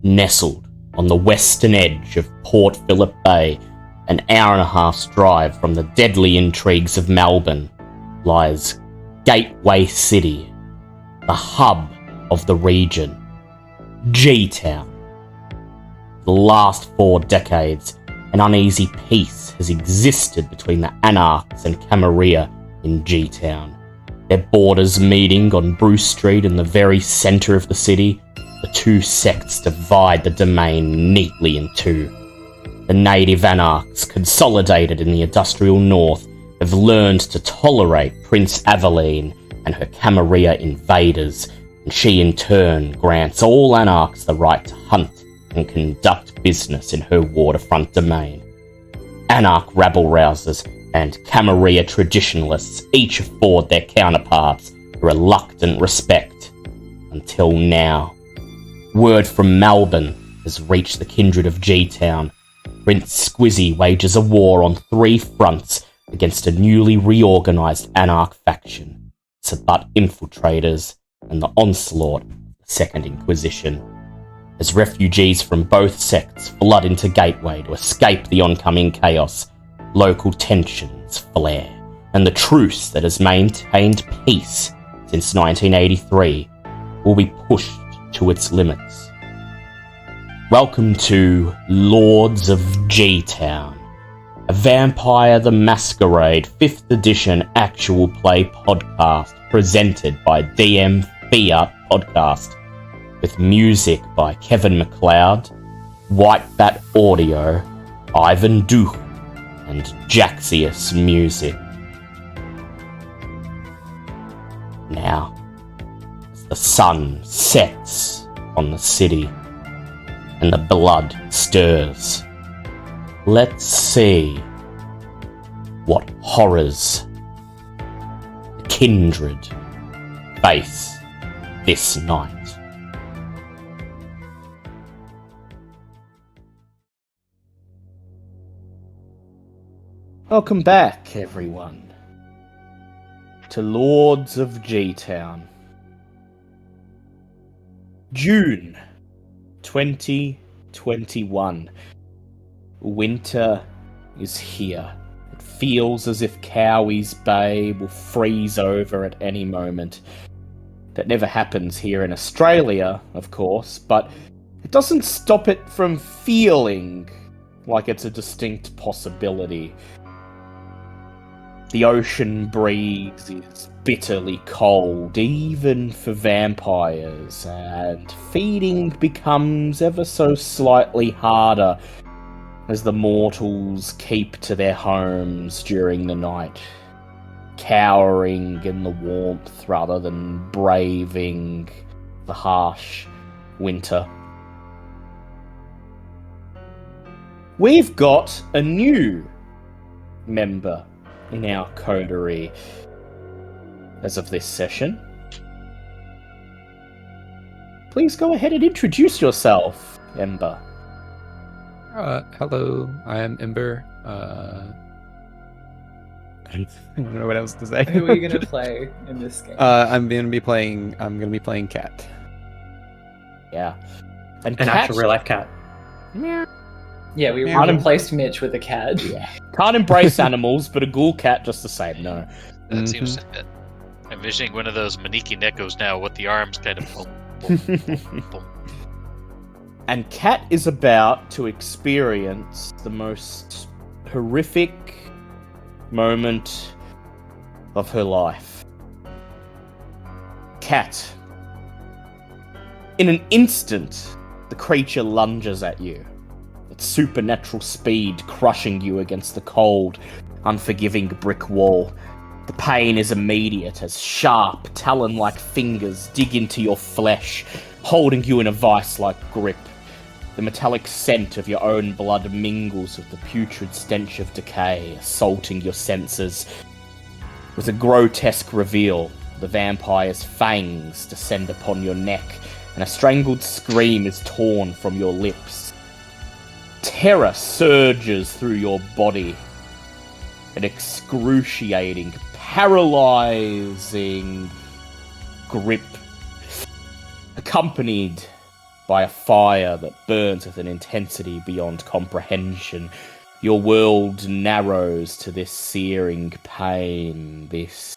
Nestled on the western edge of Port Phillip Bay, an hour and a half's drive from the deadly intrigues of Melbourne, lies Gateway City, the hub of the region, G-Town. For the last 4 decades, an uneasy peace has existed between the Anarchs and Camarilla in G-Town, their borders meeting on Bruce Street in the very centre of the city. The two sects divide the domain neatly in two. The native Anarchs, consolidated in the industrial north, have learned to tolerate Prince Aveline and her Camarilla invaders, and she in turn grants all Anarchs the right to hunt and conduct business in her waterfront domain. Anarch rabble-rousers and Camarilla traditionalists each afford their counterparts a reluctant respect. Until now. Word from Melbourne has reached the kindred of G-Town. Prince Squizzy wages a war on 3 fronts against a newly reorganised Anarch faction, Sabbat infiltrators, and the onslaught of the Second Inquisition. As refugees from both sects flood into Gateway to escape the oncoming chaos, local tensions flare, and the truce that has maintained peace since 1983 will be pushed to its limits. Welcome to Lords of G-Town, a Vampire the Masquerade 5th edition actual play podcast presented by DM Fiat Podcast, with music by Kevin MacLeod, White Bat Audio, Ivan Duch, and Jaxius Music. Now, as the sun sets on the city and the blood stirs, let's see what horrors the kindred face this night. Welcome back, everyone, to Lords of G-Town. June 2021. Winter is here. It feels as if Cowie's Bay will freeze over at any moment. That never happens here in Australia, of course, but it doesn't stop it from feeling like it's a distinct possibility. The ocean breeze is bitterly cold, even for vampires, and feeding becomes ever so slightly harder as the mortals keep to their homes during the night, cowering in the warmth rather than braving the harsh winter. We've got a new member in our coterie as of this session. Please go ahead and introduce yourself, Ember. Hello, I am Ember. I don't know what else to say. Who are you gonna play in this game? I'm gonna be playing Cat. Yeah. And An cat, actual real life cat. Yeah, we Yeah. replaced Mitch with a cat. Yeah. Can't embrace animals, but a ghoul cat just the same, no. That seems to fit. I'm envisioning one of those Maniki Nekos now with the arms kind of boom, boom, boom. And Kat is about to experience the most horrific moment of her life. Kat. In an instant, the creature lunges at you, its supernatural speed crushing you against the cold, unforgiving brick wall. The pain is immediate as sharp, talon-like fingers dig into your flesh, holding you in a vice-like grip. The metallic scent of your own blood mingles with the putrid stench of decay, assaulting your senses. With a grotesque reveal, the vampire's fangs descend upon your neck, and a strangled scream is torn from your lips. Terror surges through your body. An excruciating, paralyzing grip, accompanied by a fire that burns with an intensity beyond comprehension. Your world narrows to this searing pain, this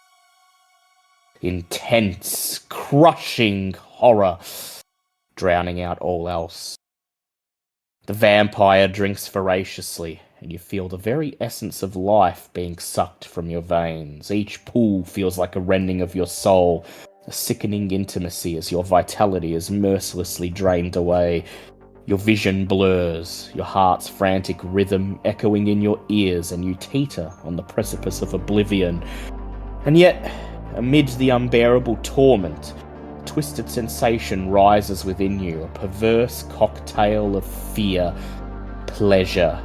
intense, crushing horror, drowning out all else. The vampire drinks voraciously, and you feel the very essence of life being sucked from your veins. Each pull feels like a rending of your soul, a sickening intimacy as your vitality is mercilessly drained away. Your vision blurs, your heart's frantic rhythm echoing in your ears, and you teeter on the precipice of oblivion. And yet, amid the unbearable torment, a twisted sensation rises within you, a perverse cocktail of fear, pleasure,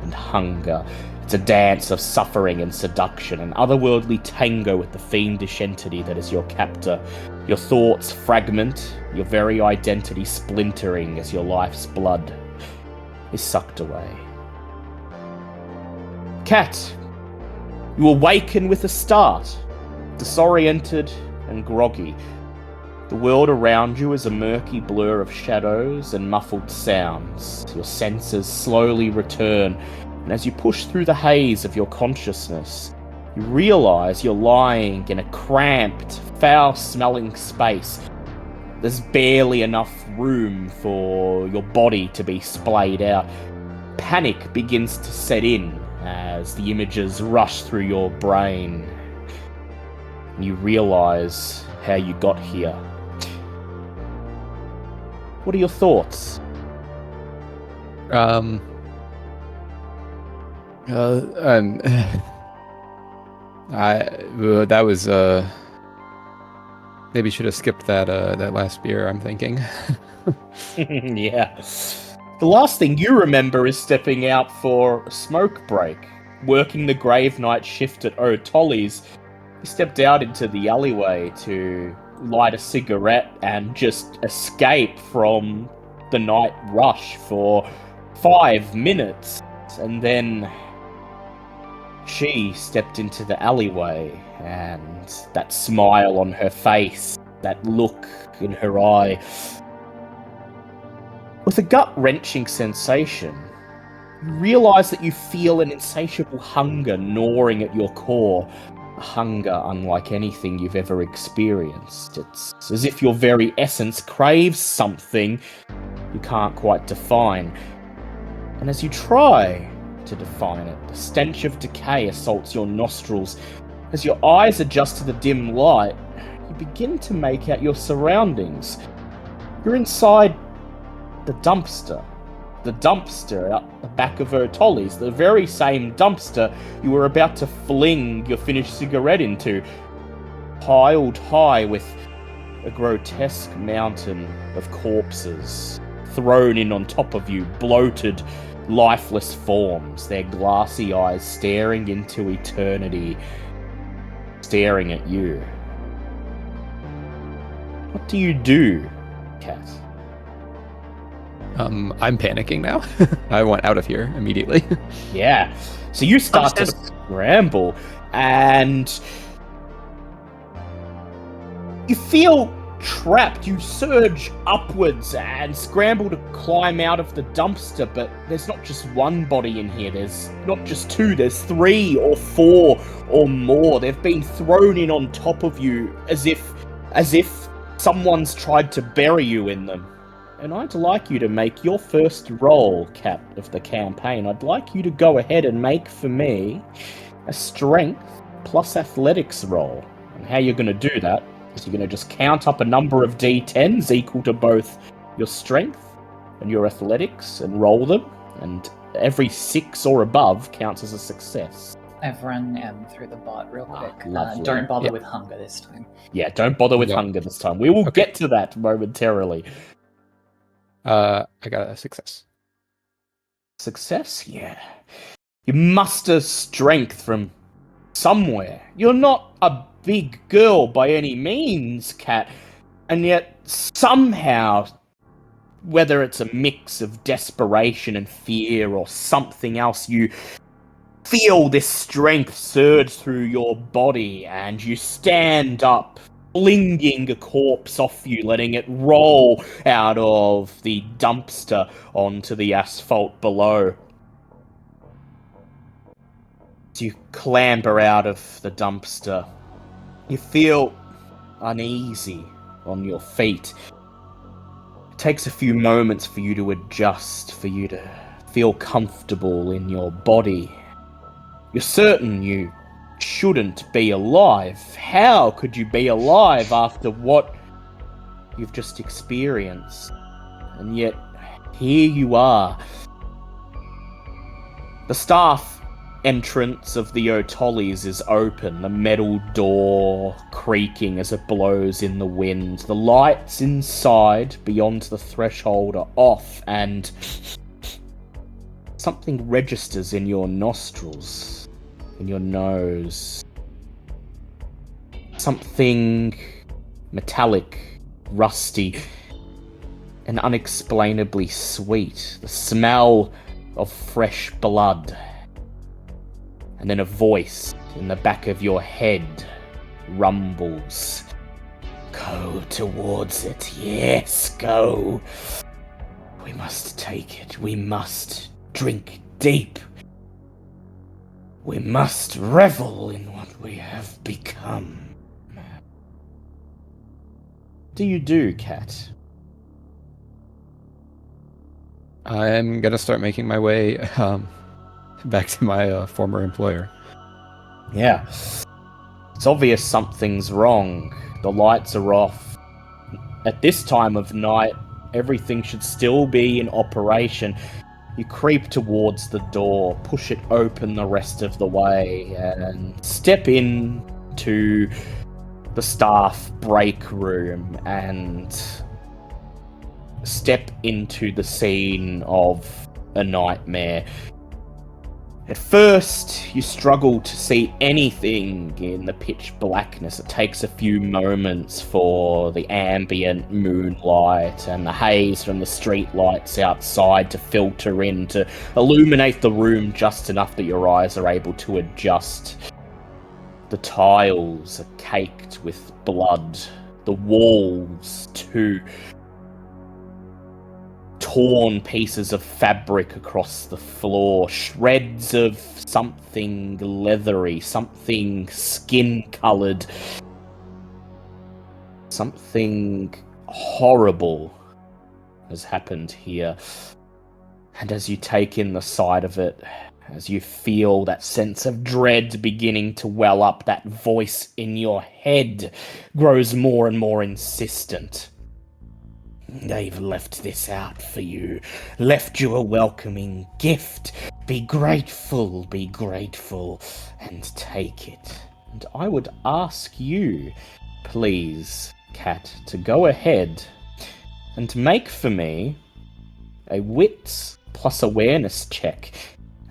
and hunger. It's a dance of suffering and seduction, an otherworldly tango with the fiendish entity that is your captor. Your thoughts fragment, your very identity splintering as your life's blood is sucked away. Cat, you awaken with a start, disoriented and groggy. The world around you is a murky blur of shadows and muffled sounds. Your senses slowly return, and as you push through the haze of your consciousness, you realise you're lying in a cramped, foul-smelling space. There's barely enough room for your body to be splayed out. Panic begins to set in as the images rush through your brain. You realise how you got here. What are your thoughts? That was maybe should have skipped that last beer, I'm thinking. Yeah. The last thing you remember is stepping out for a smoke break. Working the grave night shift at O'Tolly's, you stepped out into the alleyway to light a cigarette and just escape from the night rush for 5 minutes. And then she stepped into the alleyway, and that smile on her face, that look in her eye, with a gut-wrenching sensation, you realise that you feel an insatiable hunger gnawing at your core, a hunger unlike anything you've ever experienced. It's as if your very essence craves something you can't quite define. And as you try to define it, the stench of decay assaults your nostrils. As your eyes adjust to the dim light, you begin to make out your surroundings. You're inside the dumpster. The dumpster out the back of O'Tolly's, the very same dumpster you were about to fling your finished cigarette into, piled high with a grotesque mountain of corpses thrown in on top of you, bloated, lifeless forms, their glassy eyes staring into eternity, staring at you. What do you do, Cat? I'm panicking now. I want out of here immediately. Yeah. So you start to scramble, and you feel trapped. You surge upwards and scramble to climb out of the dumpster, but there's not just one body in here. There's not just two. There's 3 or 4 or more. They've been thrown in on top of you as if someone's tried to bury you in them. And I'd like you to make your first roll, Cat, of the campaign. I'd like you to go ahead and make for me a strength plus athletics roll. And how you're going to do that is you're going to just count up a number of d10s equal to both your strength and your athletics and roll them. And every 6 or above counts as a success. I've run through the bot real quick. Lovely. Don't bother with hunger this time. Yeah, don't bother with hunger this time. We will get to that momentarily. I got a success. Success? Yeah. You muster strength from somewhere. You're not a big girl by any means, Cat, and yet somehow, whether it's a mix of desperation and fear or something else, you feel this strength surge through your body and you stand up flinging a corpse off you, letting it roll out of the dumpster onto the asphalt below. As you clamber out of the dumpster, you feel uneasy on your feet. It takes a few moments for you to adjust, for you to feel comfortable in your body. You're certain you shouldn't be alive. How could you be alive after what you've just experienced? And yet, here you are. The staff entrance of the O'Tollies is open, the metal door creaking as it blows in the wind. The lights inside, beyond the threshold, are off, and something registers in your nostrils, in your nose. Something metallic, rusty, and unexplainably sweet. The smell of fresh blood. And then a voice in the back of your head rumbles. Go towards it, yes, go. We must take it, we must drink deep. We must revel in what we have become. What do you do, Cat? I'm gonna start making my way back to my former employer. Yeah. It's obvious something's wrong. The lights are off. At this time of night, everything should still be in operation. You creep towards the door, push it open the rest of the way, and step in to the staff break room and step into the scene of a nightmare. At first, you struggle to see anything in the pitch blackness. It takes a few moments for the ambient moonlight and the haze from the street lights outside to filter in to illuminate the room just enough that your eyes are able to adjust. The tiles are caked with blood. The walls, too. Torn pieces of fabric across the floor, shreds of something leathery, something skin-coloured, something horrible has happened here. And as you take in the sight of it, as you feel that sense of dread beginning to well up, that voice in your head grows more and more insistent. They've left this out for you, left you a welcoming gift. Be grateful, and take it. And I would ask you, please, Cat, to go ahead and make for me a wits plus awareness check.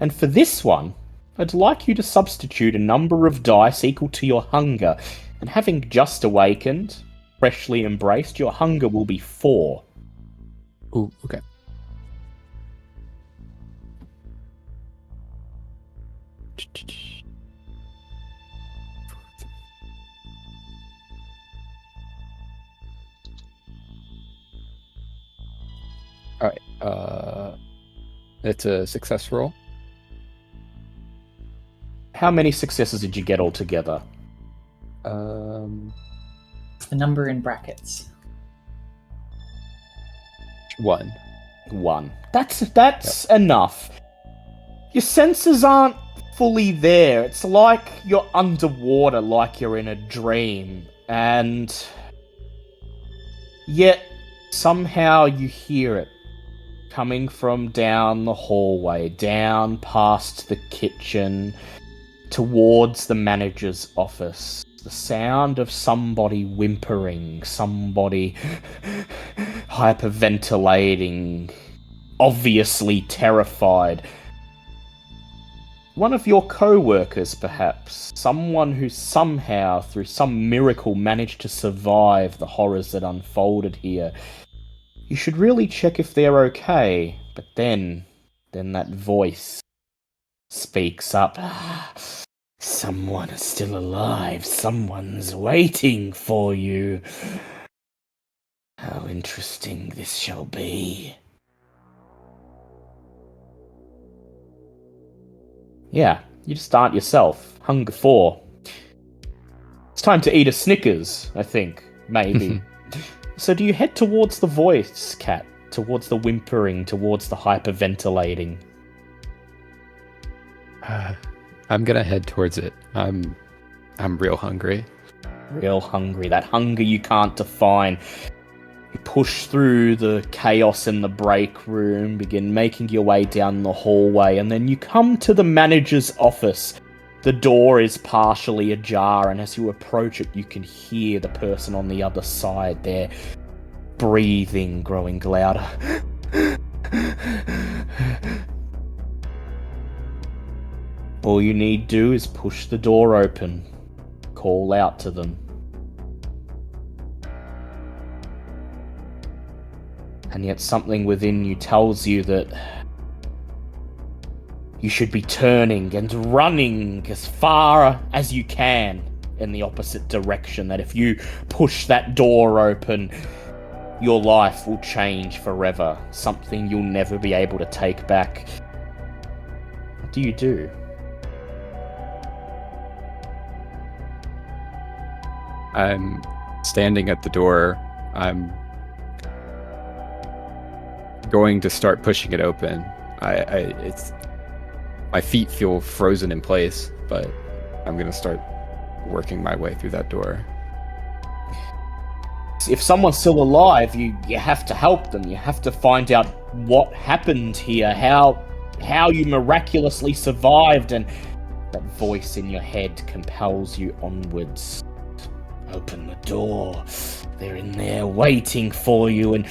And for this one, I'd like you to substitute a number of dice equal to your hunger. And having just awakened, freshly embraced, your hunger will be 4. Ooh, okay. All right. It's a success roll. How many successes did you get altogether? It's the number in brackets. 1. 1. That's enough. Your senses aren't fully there. It's like you're underwater, like you're in a dream. And yet, somehow you hear it coming from down the hallway, down past the kitchen, towards the manager's office. The sound of somebody whimpering, somebody hyperventilating, obviously terrified. One of your co-workers, perhaps. Someone who somehow, through some miracle, managed to survive the horrors that unfolded here. You should really check if they're okay. But then that voice speaks up. Someone is still alive. Someone's waiting for you. How interesting this shall be. Yeah, you just aren't yourself. Hunger 4. It's time to eat a Snickers, I think. Maybe. So do you head towards the voice, Cat? Towards the whimpering, towards the hyperventilating? I'm gonna head towards it. I'm real hungry. Real hungry. That hunger you can't define. You push through the chaos in the break room, begin making your way down the hallway, and then you come to the manager's office. The door is partially ajar, and as you approach it, you can hear the person on the other side there, breathing growing louder. All you need do is push the door open, call out to them. And yet something within you tells you that you should be turning and running as far as you can in the opposite direction, that if you push that door open, your life will change forever. Something you'll never be able to take back. What do you do? I'm standing at the door. I'm going to start pushing it open. It's my feet feel frozen in place, but I'm gonna start working my way through that door. If someone's still alive, you have to help them. You have to find out what happened here, how you miraculously survived, and that voice in your head compels you onwards. Open the door. They're in there waiting for you, and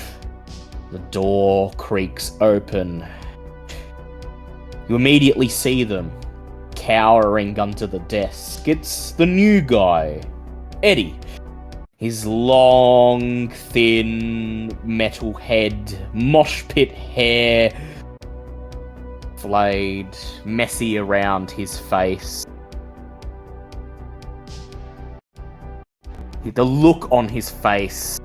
the door creaks open. You immediately see them, cowering under the desk. It's the new guy, Eddie. His long, thin, metal head, mosh pit hair, flayed, messy around his face. The look on his face,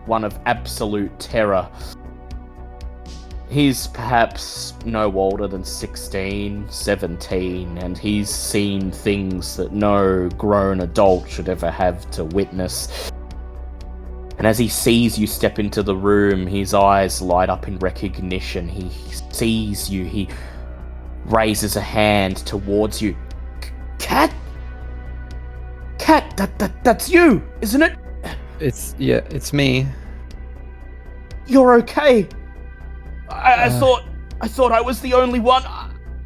one of absolute terror. He's perhaps no older than 16, 17, and he's seen things that no grown adult should ever have to witness. And as he sees you step into the room, his eyes light up in recognition. He sees you, he raises a hand towards you. Cat? Cat, that's you, isn't it? It's me. You're okay. I thought I was the only one.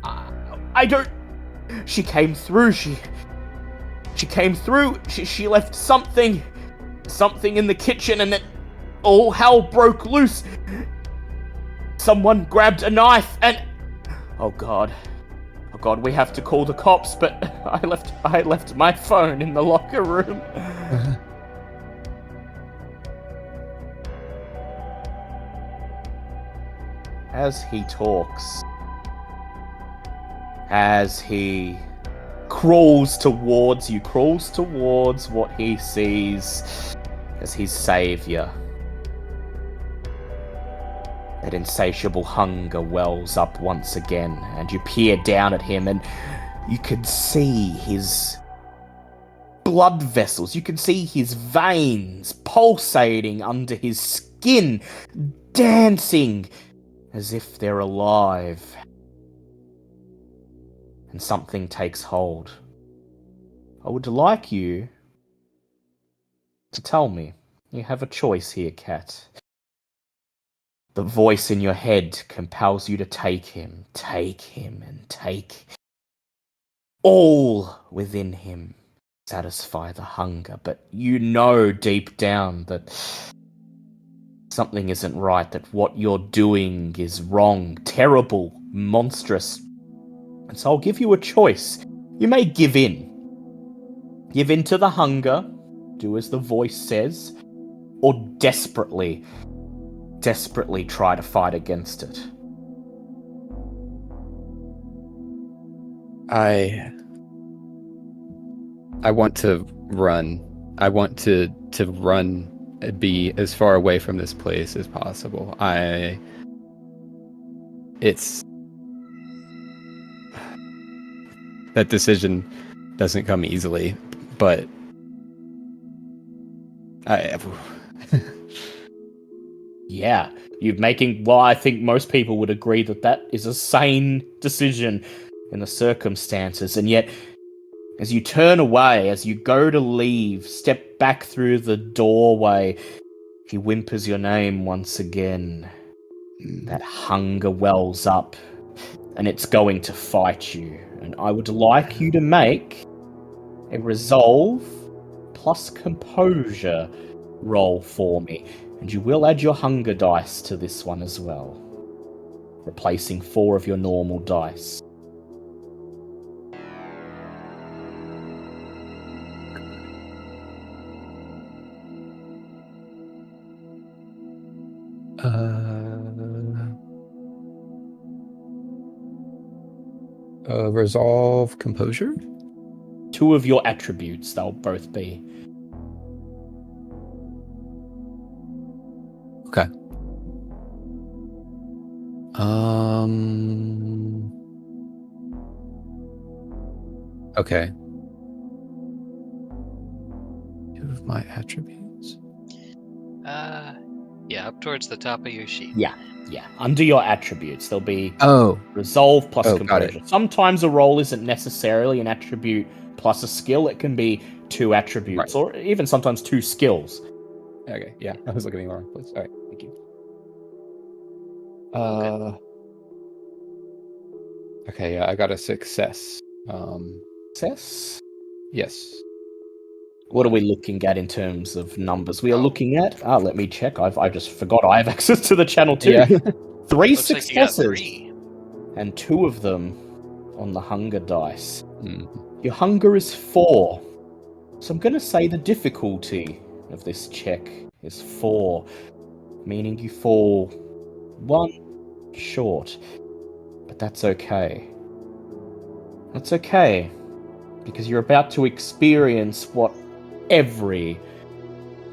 I don't. She came through. She came through. She left something in the kitchen, and then all hell broke loose. Someone grabbed a knife, and oh god, we have to call the cops. But I left my phone in the locker room. As he talks, as he crawls towards what he sees as his savior, that insatiable hunger wells up once again, and you peer down at him, and you can see his blood vessels, you can see his veins pulsating under his skin, dancing as if they're alive. And something takes hold. I would like you to tell me. You have a choice here, Cat. The voice in your head compels you to take him, and take all within him. Satisfy the hunger, but you know deep down that something isn't right, that what you're doing is wrong, terrible, monstrous. And so I'll give you a choice. You may give in. Give in to the hunger, do as the voice says, or desperately try to fight against it. I want to run. I want to run and be as far away from this place as possible. It's that decision doesn't come easily, but I Yeah, well, I think most people would agree that that is a sane decision in the circumstances, and yet, as you turn away, as you go to leave, step back through the doorway, he whimpers your name once again. That hunger wells up, and it's going to fight you. And I would like you to make a resolve plus composure roll for me. And you will add your hunger dice to this one as well, replacing 4 of your normal dice. resolve composure. 2 of your attributes, they'll both be. Okay. Okay. 2 of my attributes. Yeah, up towards the top of your sheet. Yeah. Under your attributes, there'll be Oh, resolve plus got composure. it. Sometimes a roll isn't necessarily an attribute plus a skill. It can be 2 attributes, or even sometimes 2 skills. okay. Yeah, I was looking at the wrong place. All right, thank you. Okay, yeah, I got a success. Success? Yes. What are we looking at in terms of numbers? We are looking at... let me check. I just forgot I have access to the channel too. Yeah. 3 Looks like you got successes. 3. And 2 of them on the hunger dice. Mm. Your hunger is 4. So I'm going to say the difficulty of this check is 4. Meaning you fall 1 short. But that's okay. That's okay. Because you're about to experience what every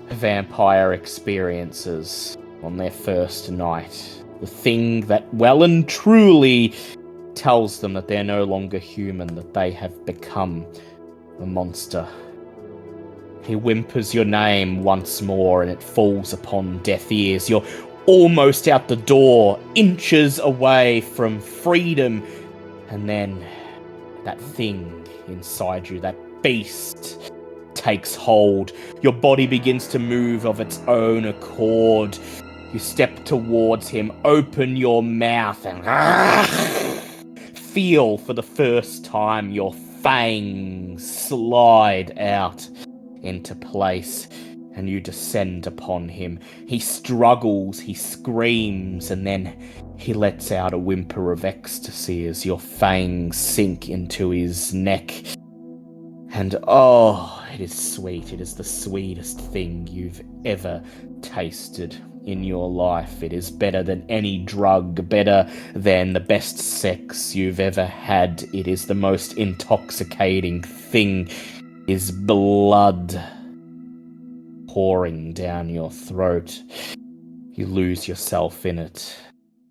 vampire experiences on their first night. The thing that well and truly tells them that they're no longer human, that they have become a monster. He whimpers your name once more and it falls upon deaf ears. You're almost out the door, inches away from freedom, and then that thing inside you, that beast, takes hold. Your body begins to move of its own accord. You step towards him, open your mouth, and feel for the first time your fangs slide out into place, and you descend upon him. He struggles, he screams, and then he lets out a whimper of ecstasy as your fangs sink into his neck. And oh, it is sweet. It is the sweetest thing you've ever tasted in your life. It is better than any drug, better than the best sex you've ever had. It is the most intoxicating thing. Is blood pouring down your throat. You lose yourself in it.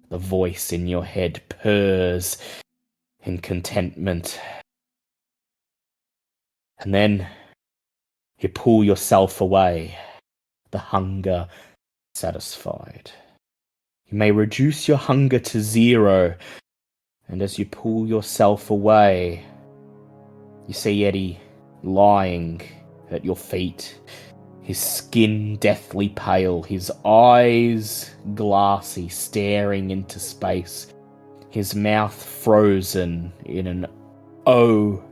The voice in your head purrs in contentment. And then you pull yourself away, the hunger satisfied. You may reduce your hunger to 0, and as you pull yourself away, you see Eddie lying at your feet, his skin deathly pale, his eyes glassy, staring into space, his mouth frozen in an O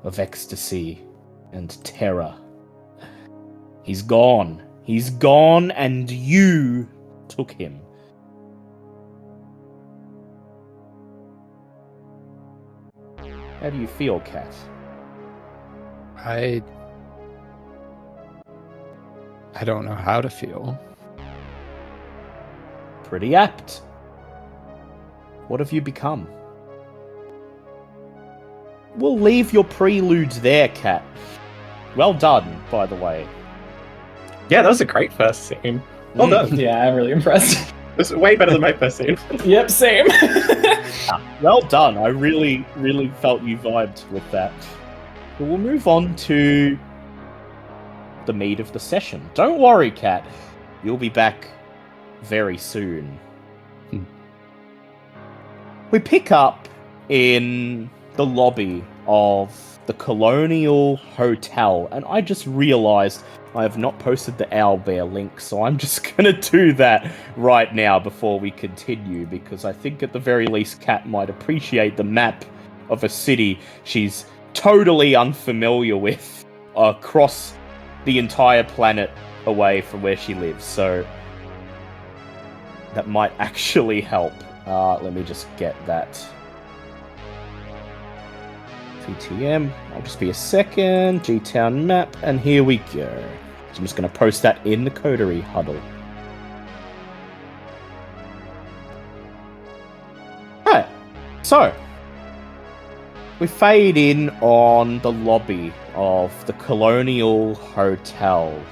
of ecstasy and terror. He's gone. He's gone, and you took him. How do you feel, Kat? I don't know how to feel. Pretty apt. What have you become? we'll leave your preludes there, Cat. Well done, by the way. Yeah, that was a great first scene. Well done. Yeah, I'm really impressed. It was way better than my first scene. Yep, same. Well done. I really, really felt you vibed with that. But we'll move on to the meat of the session. Don't worry, Cat. You'll be back very soon. We pick up in the lobby of the Colonial Hotel, and I just realized I have not posted the Owlbear link, so I'm just gonna do that right now before we continue, because I think at the very least Kat might appreciate the map of a city she's totally unfamiliar with across the entire planet away from where she lives, so that might actually help. Let me just get that. VTM, I'll just be a second, G-Town map, and here we go. So I'm just going to post that in the coterie huddle. Alright, so we fade in on the lobby of the Colonial Hotel.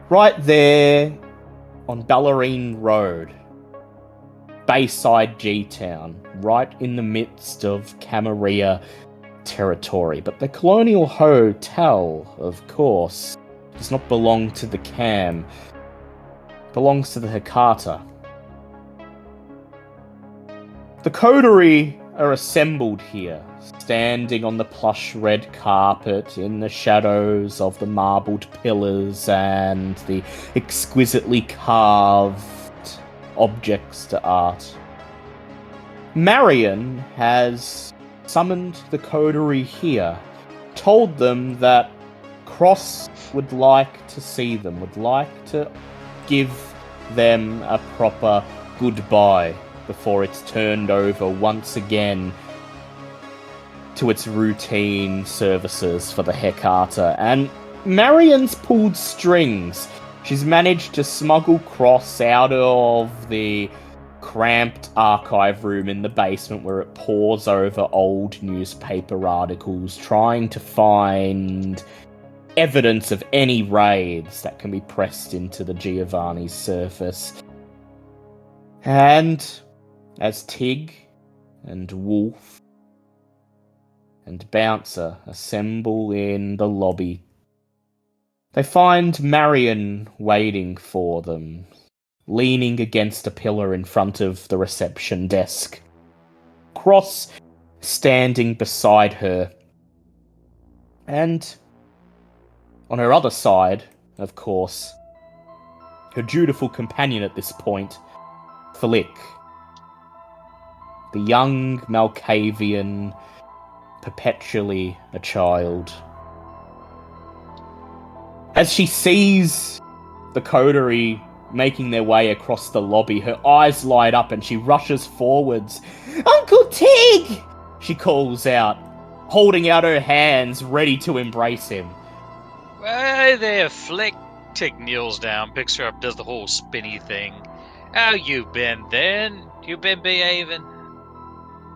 Right there on Ballerine Road, Bayside G-Town, right in the midst of Camarilla territory. But the Colonial Hotel, of course, does not belong to the Cam. It belongs to the Hecata. The coterie are assembled here, standing on the plush red carpet in the shadows of the marbled pillars and the exquisitely carved objects to art. Marion has summoned the coterie here, told them that Cross would like to see them, would like to give them a proper goodbye before it's turned over once again to its routine services for the Hecata. And Marion's pulled strings. She's managed to smuggle Cross out of the cramped archive room in the basement where it pores over old newspaper articles, trying to find evidence of any raids that can be pressed into the Giovanni's surface. And as Tig and Wolf and Bouncer assemble in the lobby, they find Marion waiting for them, leaning against a pillar in front of the reception desk. Cross standing beside her. And on her other side, of course, her dutiful companion at this point, Flick. The young Malkavian, perpetually a child. As she sees the coterie making their way across the lobby, her eyes light up and she rushes forwards. "Uncle Tig!" she calls out, holding out her hands, ready to embrace him. Hey there, Flick. Tig kneels down, picks her up, does the whole spinny thing. How you been then? You been behaving?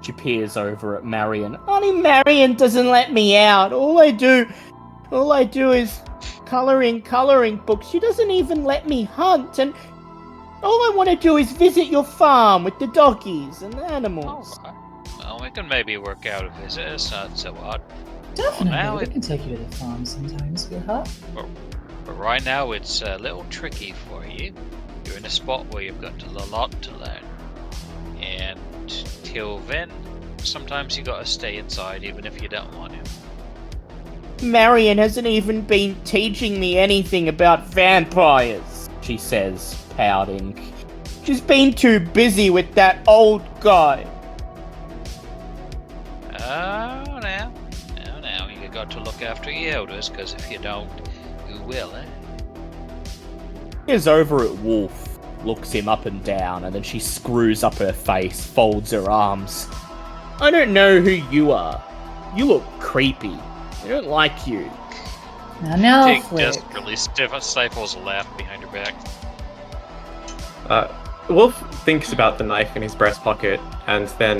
She peers over at Marion. Honey, Marion doesn't let me out. All I do is coloring books. She doesn't even let me hunt, and all I want to do is visit your farm with the doggies and the animals. Alright. Well, we can maybe work out a visit. It's not so odd. Definitely, now we it- can take you to the farm sometimes, sweetheart. But right now it's a little tricky for you. You're in a spot where you've got a lot to learn. And till then, sometimes you gotta stay inside even if you don't want to. Marion hasn't even been teaching me anything about vampires, she says, pouting. She's been too busy with that old guy. Oh, now. You got to look after your elders, because if you don't, who will, eh? Here's over at Wolf, looks him up and down, and then she screws up her face, folds her arms. I don't know who you are. You look creepy. I don't like you. Now, Tig Flick. desperately stifles a laugh behind her back. Wolf thinks about the knife in his breast pocket and then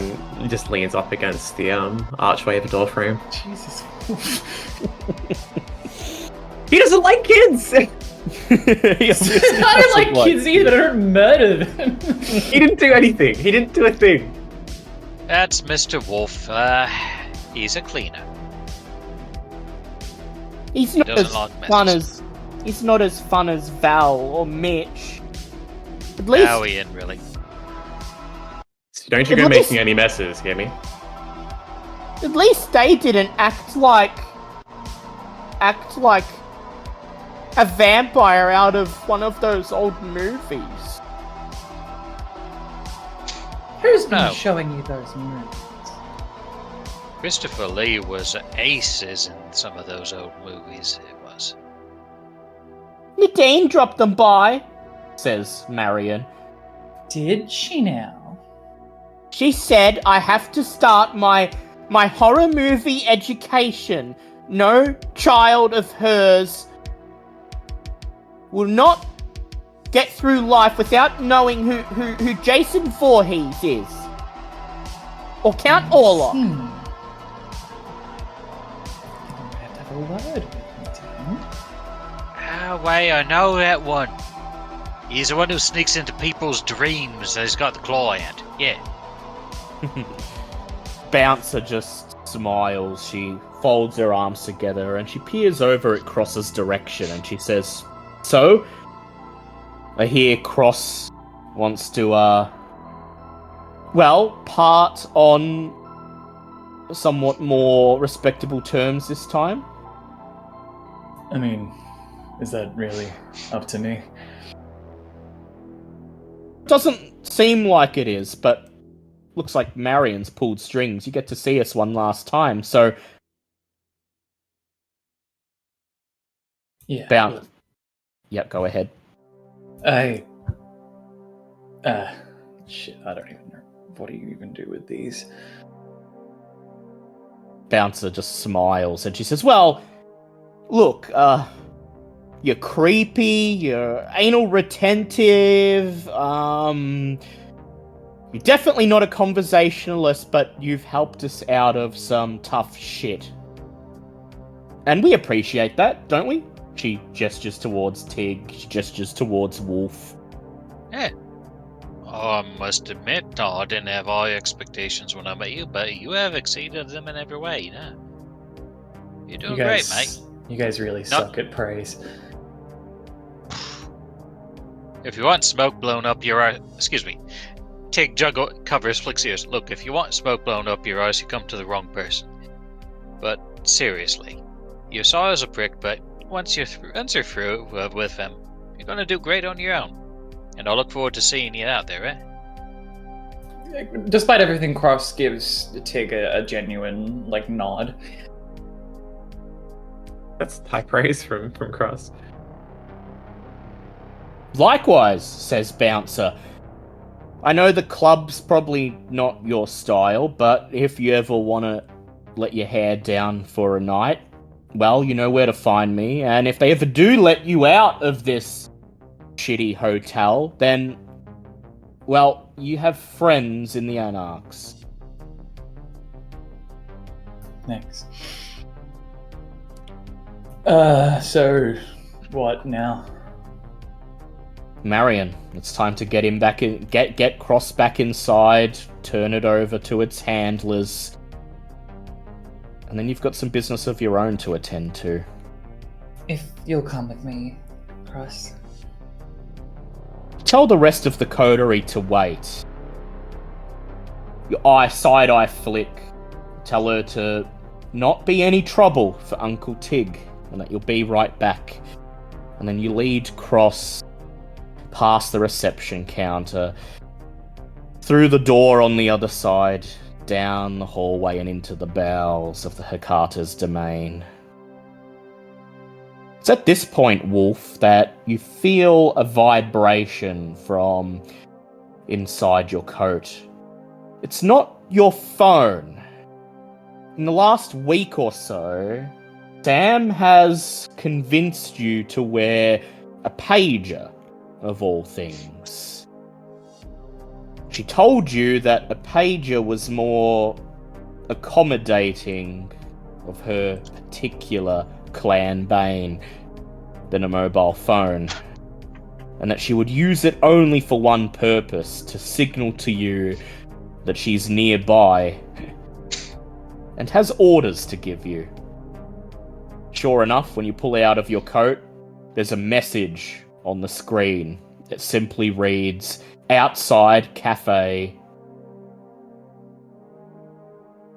just leans up against the archway of the door frame. Jesus. He doesn't like kids! I don't like kids either. I don't murder them. He didn't do anything. He didn't do a thing. That's Mr. Wolf. He's a cleaner. He's not doesn't as like fun messes. as he's not as fun as Val or Mitch. At least Now Ian, really. So don't you go making any messes, hear me? At least they didn't act like a vampire out of one of those old movies. Who's been No. showing you those movies? Christopher Lee was aces in some of those old movies. It was. Nadine dropped them by, says Marion. Did she now? She said I have to start my horror movie education. No child of hers will not get through life without knowing who Jason Voorhees is. Or Count Orlok. I'm gonna have to have a word with him. Ah, wait, I know that one. He's the one who sneaks into people's dreams and he's got the claw hand. Yeah. Bouncer just smiles. She folds her arms together and she peers over at Cross's direction and she says, "So, I hear Cross wants to, part on somewhat more respectable terms this time." I mean, is that really up to me? Doesn't seem like it is, but looks like Marion's pulled strings. You get to see us one last time, so... Yeah. Yep, go ahead. I don't even know. What do you even do with these? Bouncer just smiles and she says, "Well, look, you're creepy, you're anal retentive, you're definitely not a conversationalist, but you've helped us out of some tough shit. And we appreciate that, don't we?" She gestures towards Tig, she gestures towards Wolf. Yeah. I must admit, I didn't have high expectations when I met you, but you have exceeded them in every way, you know. You're doing great, mate. You guys really suck at praise. If you want smoke blown up your eyes... Excuse me. Tig covers Flick's ears. Look, if you want smoke blown up your eyes, you come to the wrong person. But seriously, you saw as a prick, but once you're through with them, you're gonna do great on your own. And I look forward to seeing you out there, eh? Despite everything, Cross gives Tig a genuine, nod. That's high praise from Cross. "Likewise," says Bouncer. "I know the club's probably not your style, but if you ever want to let your hair down for a night, well, you know where to find me, and if they ever do let you out of this shitty hotel, then, well, you have friends in the Anarchs." Thanks. So, what now? "Marion, it's time to get him back in, get Cross back inside, turn it over to its handlers, and then you've got some business of your own to attend to." If you'll come with me, Cross. Tell the rest of the coterie to wait. Your side-eye flick. Tell her to not be any trouble for Uncle Tig, and that you'll be right back. And then you lead Cross past the reception counter, through the door on the other side, down the hallway and into the bowels of the Hecata's domain. It's at this point, Wolf, that you feel a vibration from inside your coat. It's not your phone. In the last week or so, Sam has convinced you to wear a pager, of all things. she told you that a pager was more accommodating of her particular clan bane than a mobile phone, and that she would use it only for one purpose, to signal to you that she's nearby and has orders to give you. Sure enough, when you pull out of your coat, there's a message on the screen that simply reads, "Outside cafe,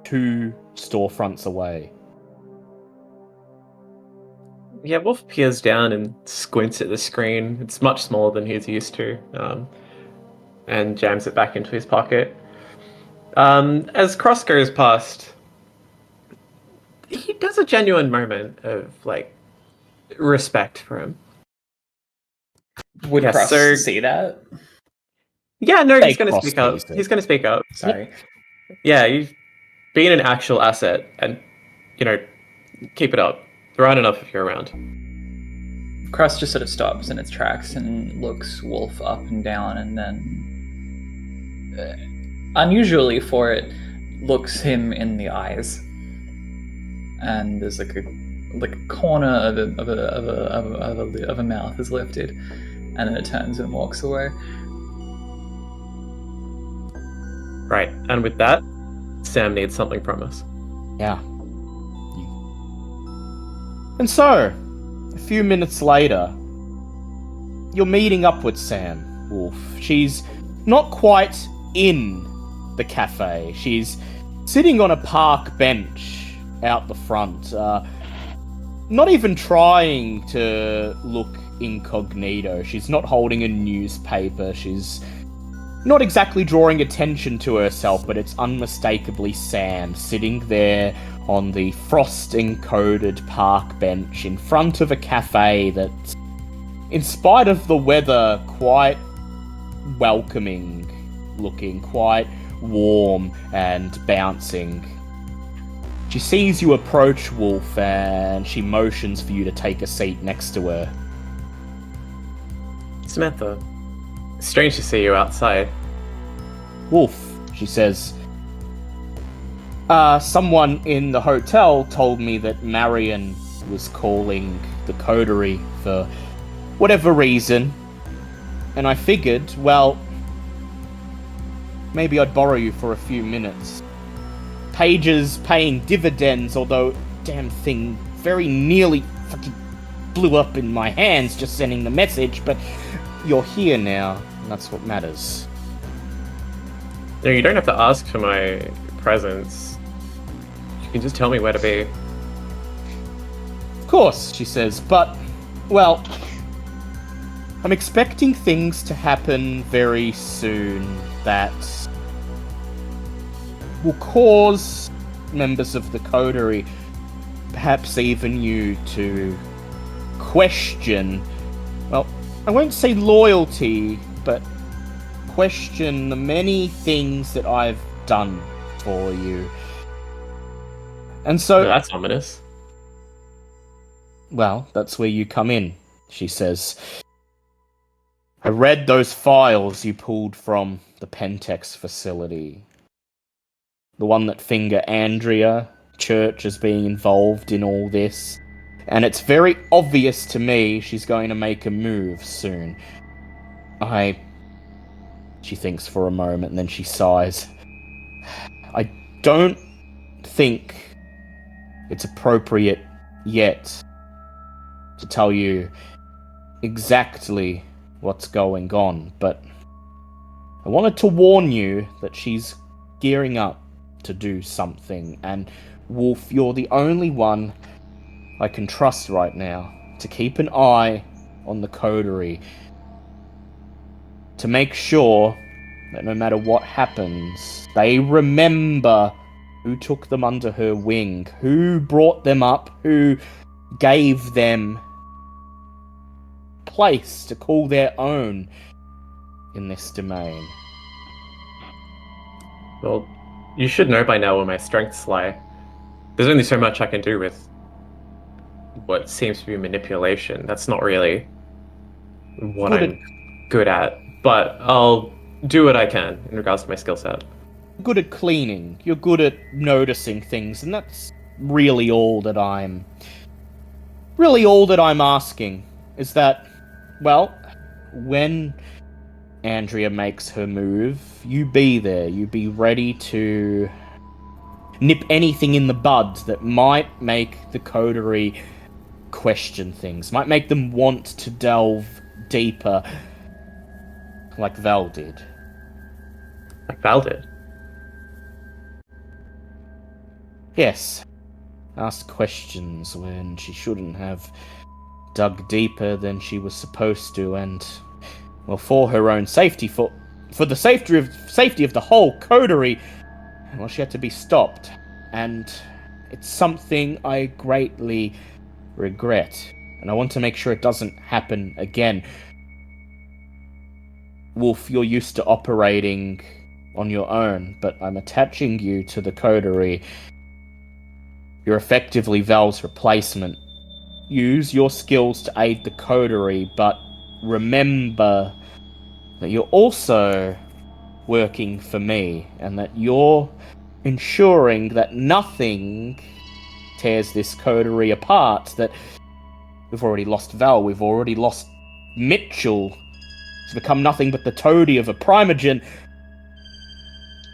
2 storefronts away." Yeah, Wolf peers down and squints at the screen. It's much smaller than he's used to, and jams it back into his pocket. As Cross goes past, he does a genuine moment of, like, respect for him. Would Yeah, Cross so- see that? Yeah, no, Hey, he's going to Cross speak up. sees it. He's going to speak up. Sorry. Yeah, you've been an actual asset, and, keep it up. Right enough if you're around. Cross just sort of stops in its tracks and looks Wolf up and down, and then, unusually for it, looks him in the eyes. And there's like a corner of a mouth is lifted, and then it turns and walks away. Right, and with that, Sam needs something from us. Yeah. And so, a few minutes later, you're meeting up with Sam, Wolf. She's not quite in the cafe. She's sitting on a park bench out the front, not even trying to look incognito. She's not holding a newspaper. She's not exactly drawing attention to herself, but it's unmistakably Sam sitting there on the frost-encoded park bench in front of a cafe that's, in spite of the weather, quite welcoming looking, quite warm and bouncing. She sees you approach, Wolf, and she motions for you to take a seat next to her. Samantha, strange to see you outside. Wolf, she says, someone in the hotel told me that Marion was calling the coterie for whatever reason, and I figured, well, maybe I'd borrow you for a few minutes. Pages paying dividends, although damn thing very nearly fucking blew up in my hands just sending the message, but you're here now, and that's what matters. No, you don't have to ask for my presence. You can just tell me where to be. Of course, she says, but, well, I'm expecting things to happen very soon that will cause members of the coterie, perhaps even you, to question, well, I won't say loyalty, but question the many things that I've done for you. And so... That's ominous. Well, that's where you come in, she says. I read those files you pulled from the Pentex facility. The one that finger Andrea Church as being involved in all this. And it's very obvious to me she's going to make a move soon. She thinks for a moment and then she sighs. I don't think it's appropriate yet to tell you exactly what's going on, but I wanted to warn you that she's gearing up to do something, and Wolf, you're the only one I can trust right now to keep an eye on the coterie, to make sure that no matter what happens, they remember who took them under her wing, who brought them up, who gave them place to call their own in this domain. Well, you should know by now where my strengths lie. There's only so much I can do with what seems to be manipulation. That's not really what I'm good at. But I'll do what I can in regards to my skill set. Good at cleaning. You're good at noticing things, and that's really all that I'm asking. Is that, well, when Andrea makes her move, you be there. You be ready to nip anything in the bud that might make the coterie question things, might make them want to delve deeper, like Val did. Like Val did. Yes, asked questions when she shouldn't have, dug deeper than she was supposed to, and, well, for her own safety, for the safety of the whole coterie, well, she had to be stopped, and it's something I greatly regret, and I want to make sure it doesn't happen again. Wolf, you're used to operating on your own, but I'm attaching you to the coterie. You're effectively Val's replacement. Use your skills to aid the coterie, but remember that you're also working for me, and that you're ensuring that nothing tears this coterie apart, that we've already lost Val, we've already lost Mitchell. He's become nothing but the toady of a primogen.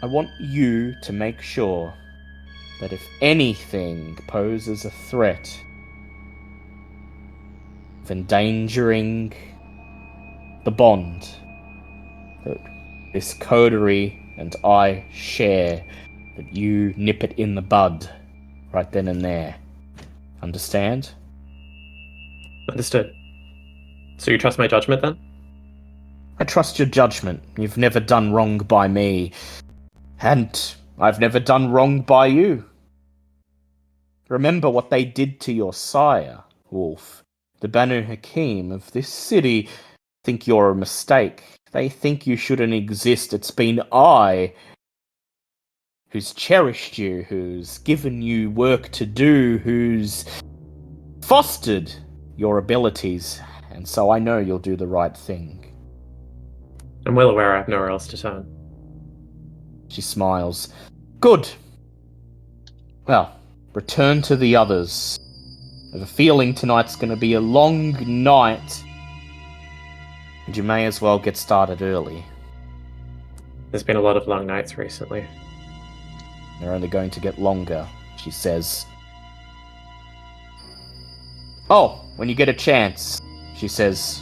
I want you to make sure that if anything poses a threat of endangering the bond that this coterie and I share, that you nip it in the bud right then and there. Understand? Understood. So you trust my judgment then? I trust your judgment. You've never done wrong by me, and I've never done wrong by you. Remember what they did to your sire, Wolf. The Banu Hakim of this city think you're a mistake. They think you shouldn't exist. It's been I who's cherished you, who's given you work to do, who's fostered your abilities, and so I know you'll do the right thing. I'm well aware I have nowhere else to turn. She smiles. Good. Well, return to the others. I have a feeling tonight's going to be a long night, and you may as well get started early. There's been a lot of long nights recently. They're only going to get longer, she says. Oh, when you get a chance, she says.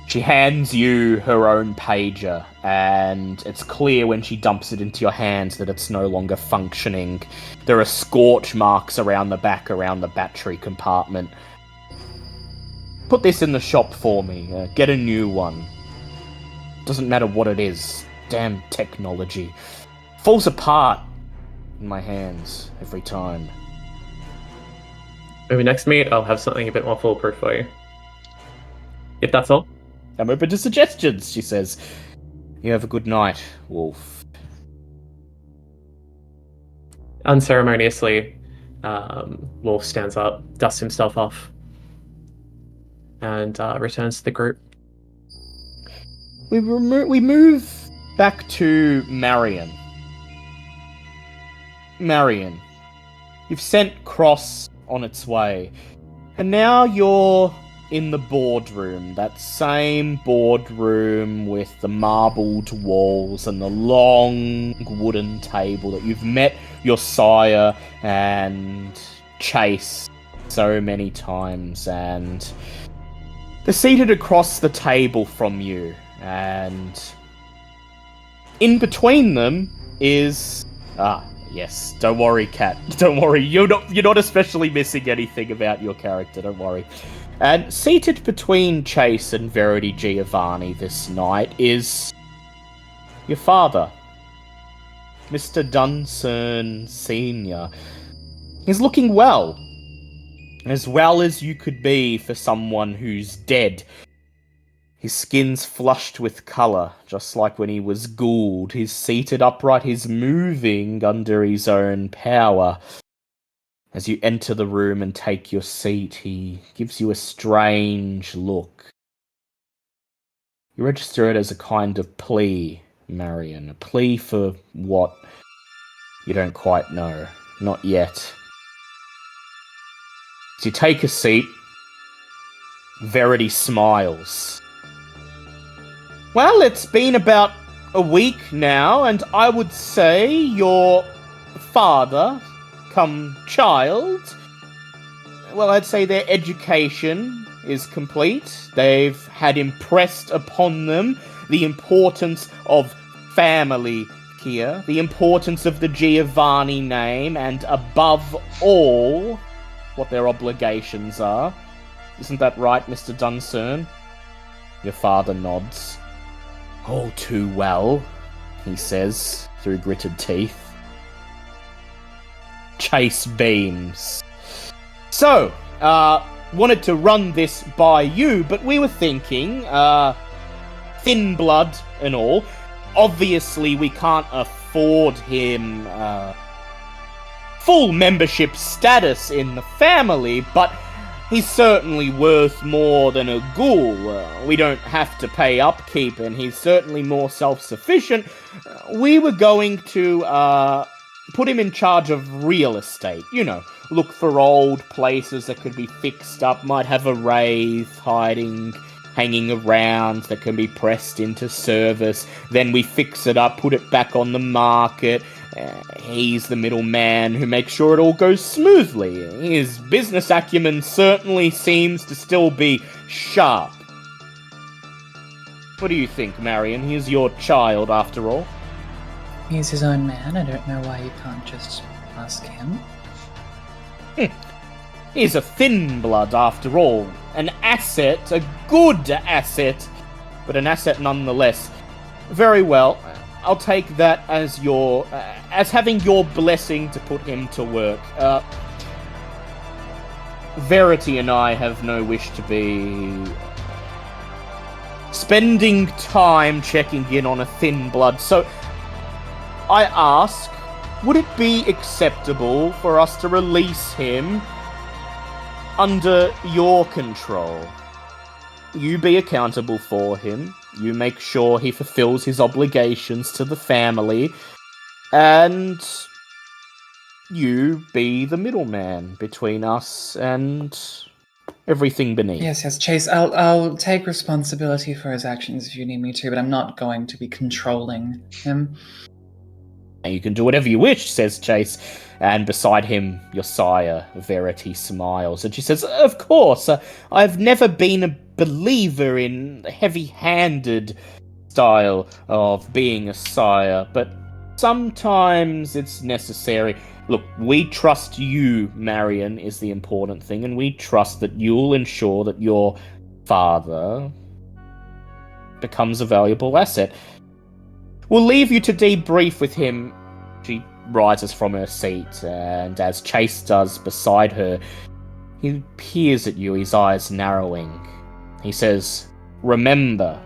She hands you her own pager, and it's clear when she dumps it into your hands that it's no longer functioning. There are scorch marks around the back, around the battery compartment. Put this in the shop for me. Get a new one. Doesn't matter what it is. Damn technology. Falls apart in my hands every time. When we next meet, I'll have something a bit more foolproof for you. If that's all. I'm open to suggestions, she says. You have a good night, Wolf. Unceremoniously, Wolf stands up, dusts himself off, and returns to the group. We move back to Marion. Marion, you've sent Cross on its way, and now you're in the boardroom, that same boardroom with the marbled walls and the long wooden table that you've met your sire and Chase so many times, and they're seated across the table from you, and in between them is yes, don't worry, Kat. Don't worry, you're not especially missing anything about your character, don't worry. And seated between Chase and Verity Giovanni this night is your father, Mr. Dunsern Sr. He's looking well as you could be for someone who's dead. His skin's flushed with colour, just like when he was ghouled. He's seated upright, he's moving under his own power. As you enter the room and take your seat, he gives you a strange look. You register it as a kind of plea, Marion. A plea for what? You don't quite know. Not yet. So you take a seat. Verity smiles. Well, it's been about a week now, and I would say your father, come child, well, I'd say their education is complete. They've had impressed upon them the importance of family here, the importance of the Giovanni name, and above all, what their obligations are. Isn't that right, Mr. Duncern? Your father nods. All too well, he says, through gritted teeth. Chase beams. So, wanted to run this by you, but we were thinking, thin blood and all. Obviously, we can't afford him, full membership status in the family, but he's certainly worth more than a ghoul. We don't have to pay upkeep, and he's certainly more self-sufficient. We were going to, put him in charge of real estate. You know, look for old places that could be fixed up, might have a wraith hanging around that can be pressed into service. Then we fix it up, put it back on the market. He's the middleman who makes sure it all goes smoothly. His business acumen certainly seems to still be sharp. What do you think, Marion? He's your child, after all. He's his own man. I don't know why you can't just ask him. He's a thin blood, after all. An asset, a good asset, but an asset nonetheless. Very well. I'll take that as as having your blessing to put him to work. Verity and I have no wish to be spending time checking in on a thin blood, so I ask, would it be acceptable for us to release him under your control? You be accountable for him. You make sure he fulfills his obligations to the family, and you be the middleman between us and everything beneath. Yes, Chase. I'll take responsibility for his actions if you need me to, but I'm not going to be controlling him. You can do whatever you wish, says Chase, and beside him, your sire, Verity, smiles, and she says, of course, I've never been a believer in the heavy-handed style of being a sire, but sometimes it's necessary. Look, we trust you, Marion, is the important thing, and we trust that you'll ensure that your father becomes a valuable asset. We'll leave you to debrief with him. She rises from her seat, and as Chase does beside her, he peers at you, his eyes narrowing. He says, remember,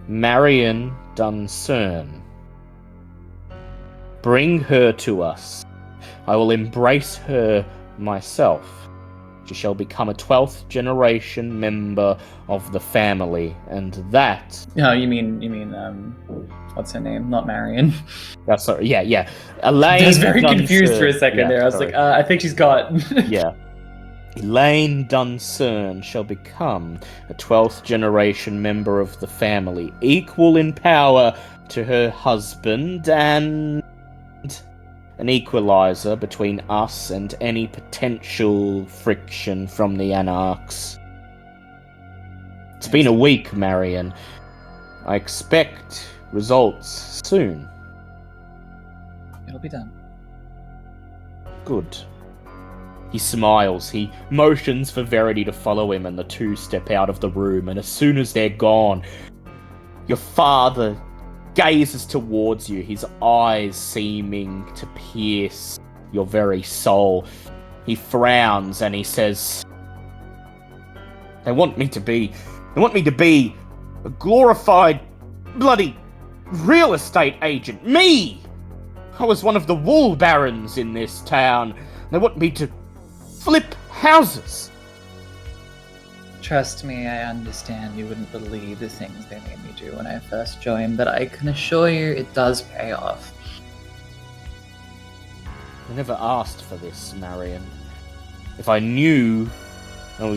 Marion Duncern. Bring her to us. I will embrace her myself. She shall become a 12th generation member of the family, and that... No, you mean, what's her name? Not Marion. Sorry, yeah. Elaine I was very Duncern. confused for a second there. I was sorry. like, I think she's got... Yeah. Elaine Duncern shall become a 12th generation member of the family, equal in power to her husband, and an equalizer between us and any potential friction from the Anarchs. It's been a week, Marion. I expect results soon. It'll be done. Good. He smiles, he motions for Verity to follow him, and the two step out of the room, and as soon as they're gone, your father gazes towards you, his eyes seeming to pierce your very soul. He frowns and he says, They want me to be a glorified bloody real estate agent. Me! I was one of the wool barons in this town. They want me to flip houses. Trust me, I understand you wouldn't believe the things they made me do when I first joined, but I can assure you it does pay off. I never asked for this, Marion. If I knew a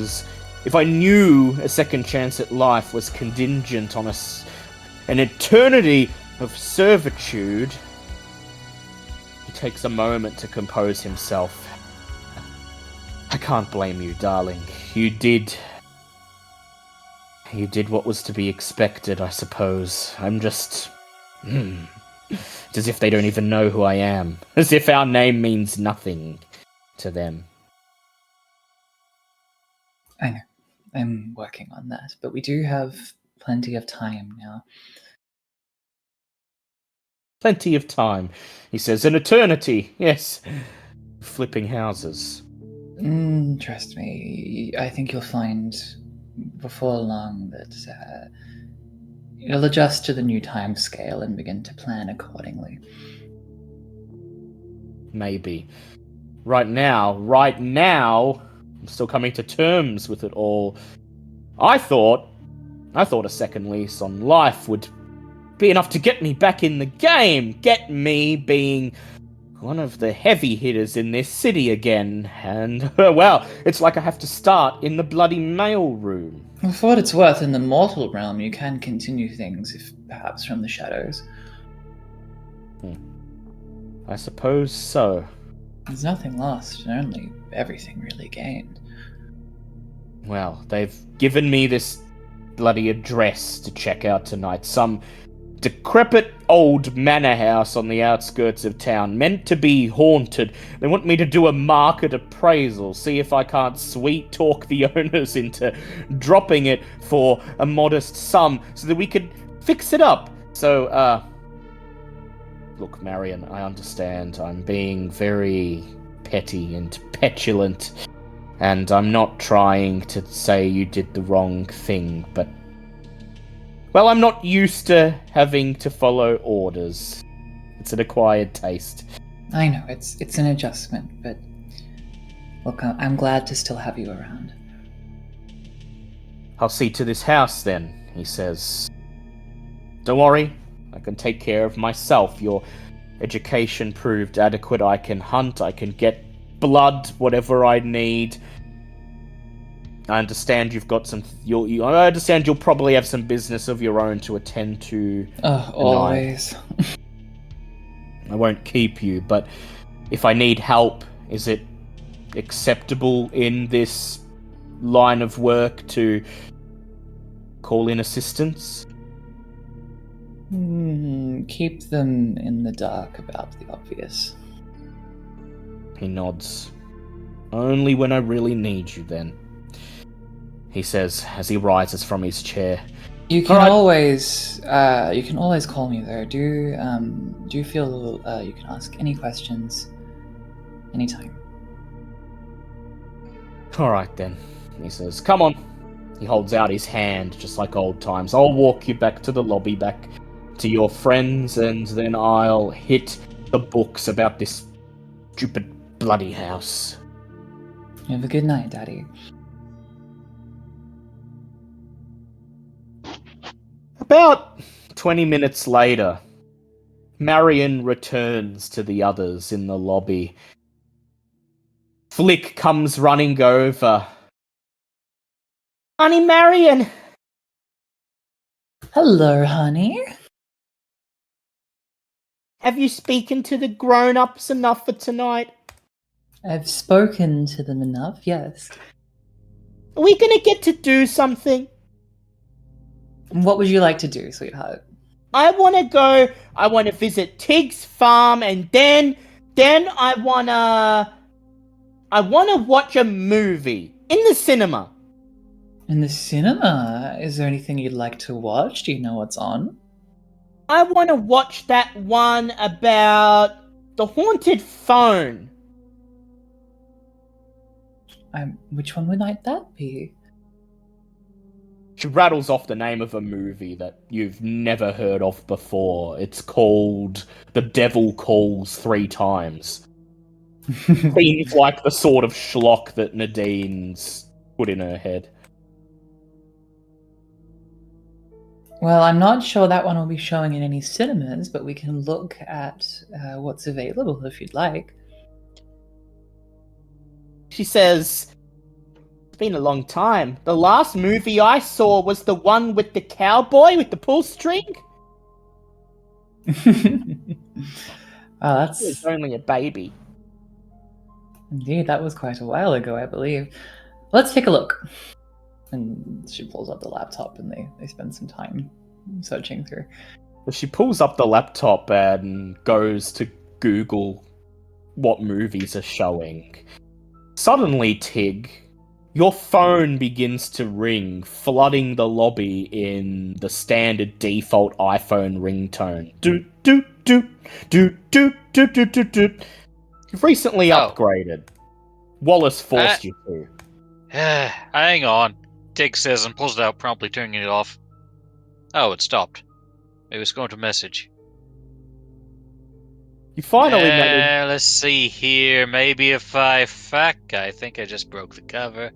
second chance at life was contingent on an eternity of servitude. He takes a moment to compose himself. I can't blame you, darling. You did what was to be expected, I suppose. I'm just... It's as if they don't even know who I am. As if our name means nothing to them. I know. I'm working on that, but we do have plenty of time now. Plenty of time, he says. An eternity, yes. Flipping houses. Trust me, I think you'll find before long that you'll adjust to the new time scale and begin to plan accordingly. Maybe. Right now, I'm still coming to terms with it all. I thought a second lease on life would be enough to get me back in the game, get me being one of the heavy hitters in this city again, and, well, it's like I have to start in the bloody mail room. Well, for what it's worth, in the mortal realm, you can continue things, if perhaps from the shadows. I suppose so. There's nothing lost, and only everything really gained. Well, they've given me this bloody address to check out tonight. Some decrepit old manor house on the outskirts of town, meant to be haunted. They want me to do a market appraisal, see if I can't sweet talk the owners into dropping it for a modest sum so that we could fix it up. So, look, Marion, I understand I'm being very petty and petulant, and I'm not trying to say you did the wrong thing, but well, I'm not used to having to follow orders. It's an acquired taste. I know, it's an adjustment, but look, I'm glad to still have you around. I'll see to this house then, he says. Don't worry, I can take care of myself. Your education proved adequate. I can hunt, I can get blood, whatever I need. I understand you've got some... I understand you'll probably have some business of your own to attend to. Always. I won't keep you, but if I need help, is it acceptable in this line of work to call in assistance? Keep them in the dark about the obvious. He nods. Only when I really need you, then. He says as he rises from his chair. You can always call me though. Do you feel you can ask any questions anytime? All right then, he says. Come on. He holds out his hand just like old times. I'll walk you back to the lobby, back to your friends, and then I'll hit the books about this stupid bloody house. Have a good night, Daddy. About 20 minutes later, Marion returns to the others in the lobby. Flick comes running over. Honey Marion! Hello, honey. Have you spoken to the grown-ups enough for tonight? I've spoken to them enough, yes. Are we gonna get to do something? What would you like to do, sweetheart? I wanna visit Tig's farm, and then I wanna watch a movie in the cinema. In the cinema? Is there anything you'd like to watch? Do you know what's on? I wanna watch that one about the haunted phone. Which one might that be? She rattles off the name of a movie that you've never heard of before. It's called The Devil Calls 3 Times. Seems like the sort of schlock that Nadine's put in her head. Well, I'm not sure that one will be showing in any cinemas, but we can look at what's available if you'd like. She says, "It's been a long time. The last movie I saw was the one with the cowboy with the pull string. Well, He was that's only a baby." indeed, that was quite a while ago, I believe. Let's take a look. And she pulls up the laptop and they spend some time searching through. She pulls up the laptop and goes to Google what movies are showing. Suddenly, Tig, your phone begins to ring, flooding the lobby in the standard default iPhone ringtone. Doot, doot, doot, doot, doot, doot, doot, doot, doot. You've recently upgraded. Wallace forced you to. Hang on. Tig says and pulls it out, promptly turning it off. Oh, it stopped. It was going to message. You finally managed. Let's see here. Maybe if I think I just broke the cover.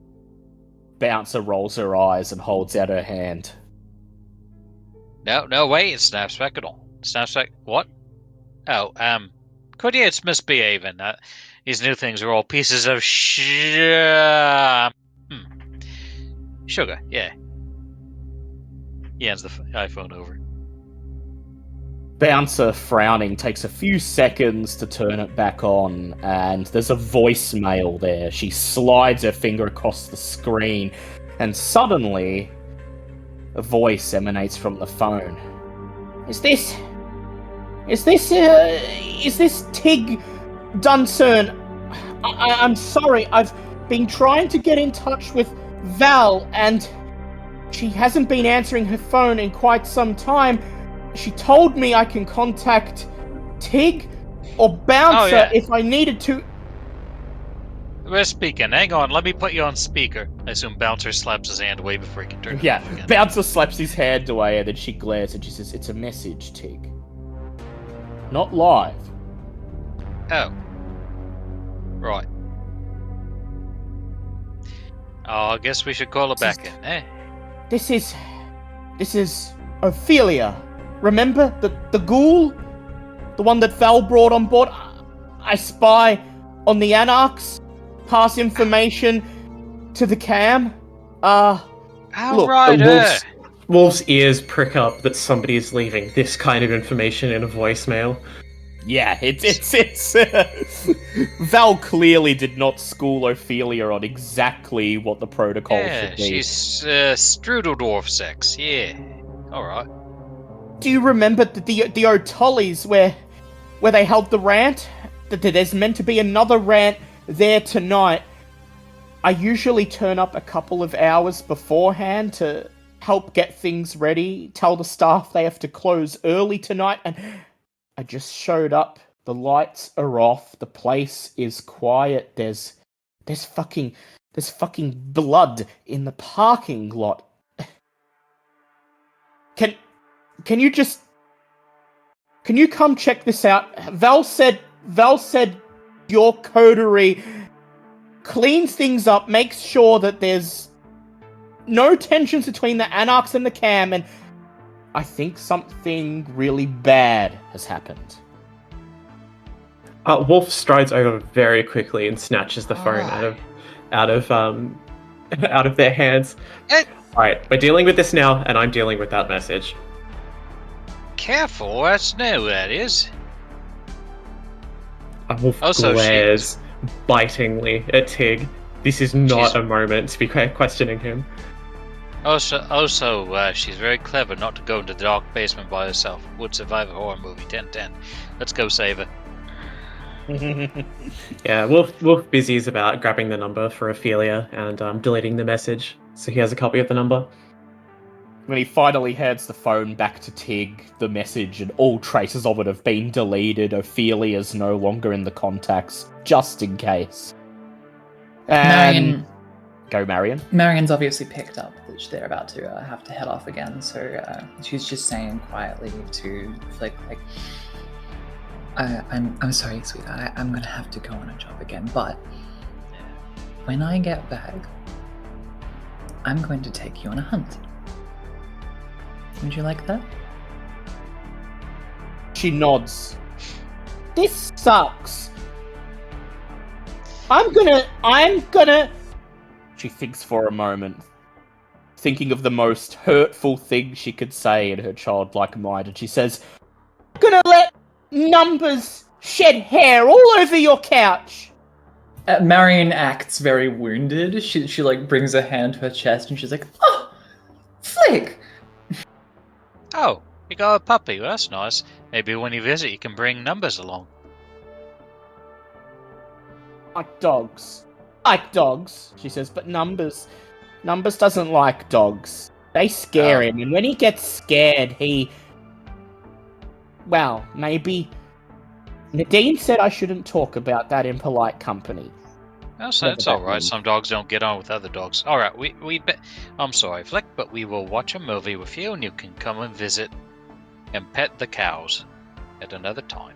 Bouncer rolls her eyes and holds out her hand. No, wait, it snaps back at all. Snaps back. What? Oh, could it's misbehaving. These new things are all pieces of sugar, yeah. He hands the iPhone over. Bouncer, frowning, takes a few seconds to turn it back on, and there's a voicemail there. She slides her finger across the screen, and suddenly, a voice emanates from the phone. Is this Tig Duncern? I'm sorry, I've been trying to get in touch with Val, and she hasn't been answering her phone in quite some time. She told me I can contact Tig or Bouncer if I needed to. We're speaking. Hang on, let me put you on speaker. I assume Bouncer slaps his hand away before he can turn it off again. Bouncer slaps his hand away, and then she glares and she says, "It's a message, Tig. Not live." Oh. Right. Oh, I guess we should call her back in, eh? This is Ophelia. Remember the ghoul? The one that Val brought on board? I spy on the Anarchs, pass information to the cam. Look, Wolf's ears prick up that somebody is leaving this kind of information in a voicemail. Yeah, it's Val clearly did not school Ophelia on exactly what the protocol should be. She's Strudeldorf sex, yeah. Alright. Do you remember the O'Tollies where they held the rant? There's meant to be another rant there tonight. I usually turn up a couple of hours beforehand to help get things ready, tell the staff they have to close early tonight, and I just showed up. The lights are off. The place is quiet. There's fucking blood in the parking lot. Can you come check this out? Val said your coterie cleans things up, makes sure that there's no tensions between the Anarchs and the Cam, and I think something really bad has happened. Wolf strides over very quickly and snatches the phone out of their hands. Alright, we're dealing with this now, and I'm dealing with that message. Careful, that's new, that is. Wolf glares bitingly at Tig. This is not a moment to be questioning him. Also, she's very clever not to go into the dark basement by herself. Would survive a horror movie. 10-10. Let's go save her. Yeah, Wolf busy's about grabbing the number for Ophelia and deleting the message, so he has a copy of the number. When he finally hands the phone back to Tig, the message and all traces of it have been deleted. Ophelia's no longer in the contacts, just in case. And go, Marion. Marion's obviously picked up that they're about to have to head off again, so she's just saying quietly to Flick, like, I'm sorry, sweetheart, I'm gonna have to go on a job again, but when I get back, I'm going to take you on a hunt. Would you like that? She nods. This sucks. I'm gonna... She thinks for a moment, thinking of the most hurtful thing she could say in her childlike mind, and she says, I'm gonna let numbers shed hair all over your couch. Marion acts very wounded. She like brings her hand to her chest and she's like, "Oh, Flick!" Oh, you got a puppy. Well, that's nice. Maybe when you visit, you can bring numbers along. Like dogs. Like dogs, she says, but Numbers doesn't like dogs. They scare him, and when he gets scared, he... Well, maybe... Nadine said I shouldn't talk about that in polite company. Oh, so that's all right. Some dogs don't get on with other dogs. All right, I'm sorry, Flick, but we will watch a movie with you, and you can come and visit and pet the cows at another time.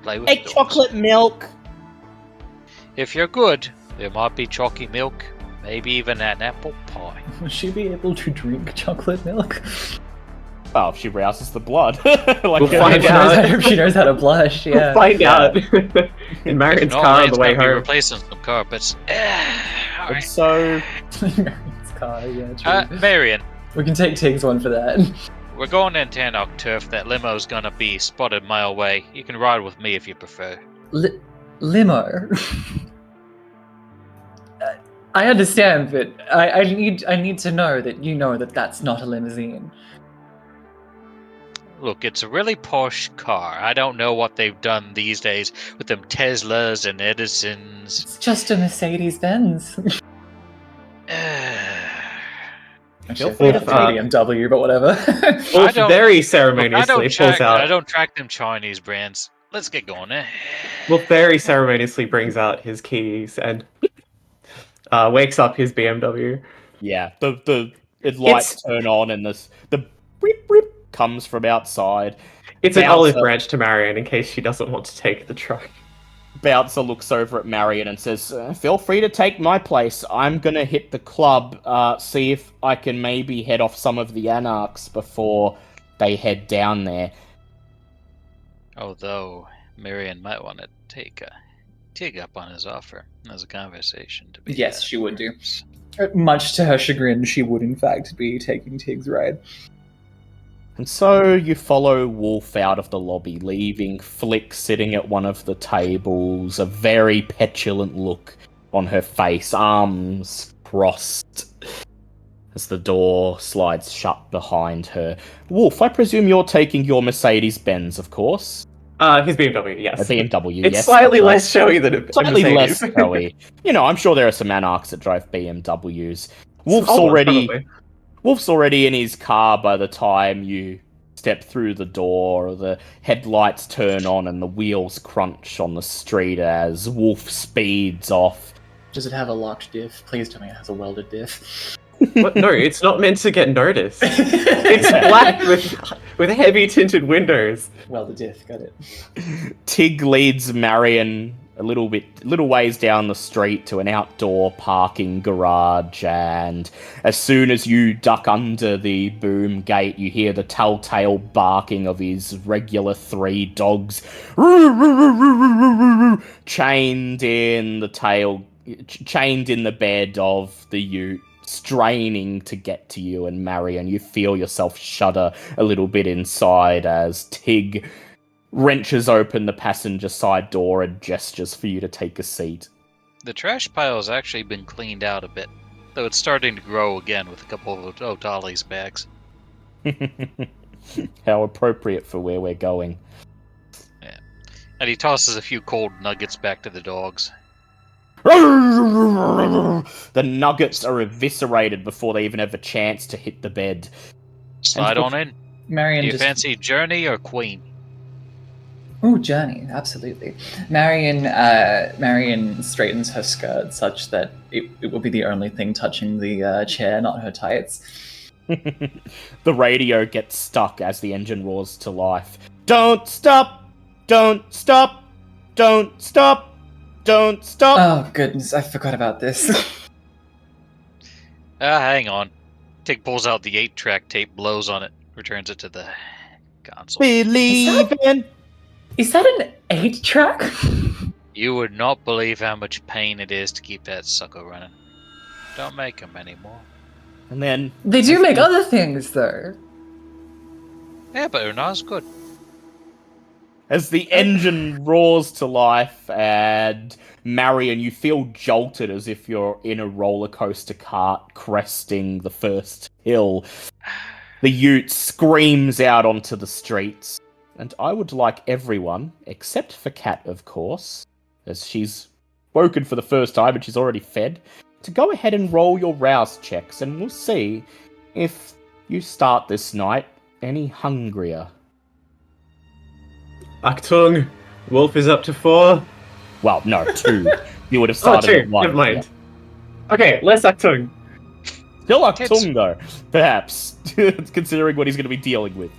Play with Make the dogs. chocolate milk. If you're good, there might be chalky milk, maybe even an apple pie. Will she be able to drink chocolate milk? Well, if she rouses the blood. Like We'll find out. If she knows how to blush, yeah. We'll find out. In Marion's If not, car on Lane's the way gonna be home. replacing some carpets. All And right. so... Marion's car, yeah, true. Marion, We can take Tig's one for that. we're going into Tannock Turf. That limo's gonna be spotted a mile away. You can ride with me if you prefer. Limo. I understand, but I need to know that you know that that's not a limousine. Look, it's a really posh car. I don't know what they've done these days with them Teslas and Edisons. It's just a Mercedes-Benz. Actually, I free thought to it was a BMW, but whatever. Wolf don't- very I ceremoniously don't pulls I out. don't track them Chinese brands. Let's get going, eh? Wolf very ceremoniously brings out his keys and wakes up his BMW. Yeah, the lights turn on and the beep beep comes from outside. It's an Bouncer- olive branch to Marion in case she doesn't want to take the truck. Bouncer looks over at Marion and says, feel free to take my place. I'm gonna hit the club, see if I can maybe head off some of the anarchs before they head down there. Although Marion might want to take Tig up on his offer as a conversation to be. Yes, she would do. Much to her chagrin, she would in fact be taking Tig's ride. And so you follow Wolf out of the lobby, leaving Flick sitting at one of the tables, a very petulant look on her face, arms crossed, as the door slides shut behind her. Wolf, I presume you're taking your Mercedes-Benz, of course? His BMW, yes. A BMW, It's yes. slightly that's right. less showy than a Slightly Mercedes. less showy. You know, I'm sure there are some anarchs that drive BMWs. Wolf's Oh, already... probably. Wolf's already in his car by the time you step through the door. The headlights turn on and the wheels crunch on the street as Wolf speeds off. Does it have a locked diff? Please tell me it has a welded diff. What? No, it's not meant to get noticed. It's black with heavy tinted windows. Welded diff, got it. Tig leads Marion a little ways down the street to an outdoor parking garage, and as soon as you duck under the boom gate, you hear the telltale barking of his regular 3 dogs, chained in the bed of the ute, straining to get to you and Marion. You feel yourself shudder a little bit inside as Tig wrenches open the passenger side door and gestures for you to take a seat. The trash pile has actually been cleaned out a bit, though it's starting to grow again with a couple of O'Dolly's bags. How appropriate for where we're going. And he tosses a few cold nuggets back to the dogs. The nuggets are eviscerated before they even have a chance to hit the bed. Slide on in. Marion Do you just... fancy Journey or Queen? Oh, Journey, absolutely. Marion straightens her skirt such that it will be the only thing touching the chair, not her tights. The radio gets stuck as the engine roars to life. Don't stop! Don't stop! Don't stop! Don't stop! Oh, goodness, I forgot about this. Hang on. Tig pulls out the 8-track tape, blows on it, returns it to the console. Believe in. Is that an 8-track? You would not believe how much pain it is to keep that sucker running. Don't make them anymore. And then They do make other things, though. Yeah, but they're not as good. as the engine roars to life, and Marion, you feel jolted as if you're in a roller coaster cart cresting the first hill. The ute screams out onto the streets, and I would like everyone, except for Kat, of course, as she's woken for the first time and she's already fed, to go ahead and roll your rouse checks, and we'll see if you start this night any hungrier. Achtung, Wolf is up to 4. Well, no, 2. You would have Oh, started 2. at 1. Never mind. Okay, less Achtung. Still Achtung, though, perhaps, considering what he's going to be dealing with.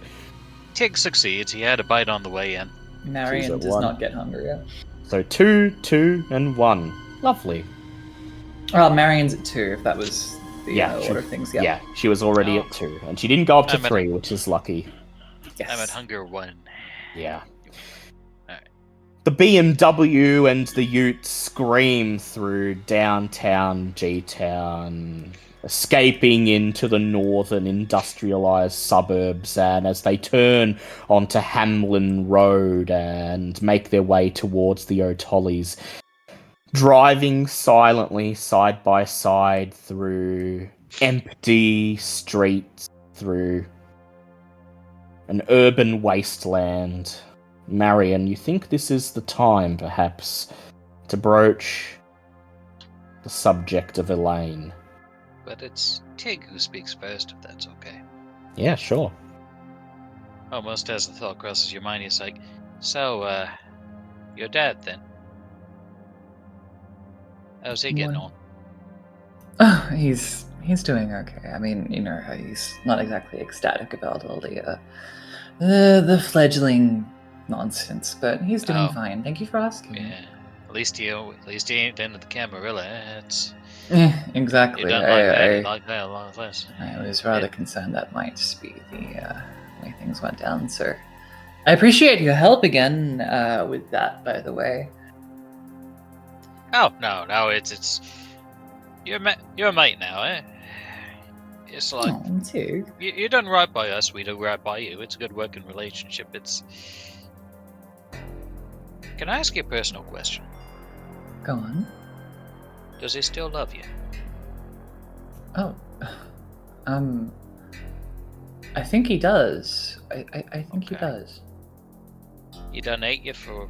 Tig succeeds. He had a bite on the way in. Marion at does 1. not get hungrier. So 2, 2, and 1. Lovely. Well, Marion's at 2, if that was the Yeah, order of things. Yeah, she was already at 2, and she didn't go up to I'm at- 3, which is lucky. Yes. I'm at hunger 1. Yeah. Alright. The BMW and the ute scream through downtown G-Town, escaping into the northern industrialized suburbs, and as they turn onto Hamlin Road and make their way towards the O'Tollys, driving silently side by side through empty streets, through an urban wasteland. Marion, you think this is the time, perhaps, to broach the subject of Elaine? But it's Tig who speaks first, if that's okay. Yeah, sure. Almost as the thought crosses your mind, he's like, so, your dad then? How's he getting on? Oh, he's doing okay. I mean, you know, he's not exactly ecstatic about all the fledgling nonsense, but he's doing Oh. fine. Thank you for asking. Yeah. At least he ain't into the Camarilla. It's Exactly. you don't like that, you like that a lot less. I was rather concerned that might be the way things went down, sir. I appreciate your help again with that, by the way. Oh no, it's you're a mate now, eh? It's like Oh, me too. you done right by us, we do right by you. It's a good working relationship. Can I ask you a personal question? Go on. Does he still love you? Oh, I think he does. I think he Okay. does. He done hate you for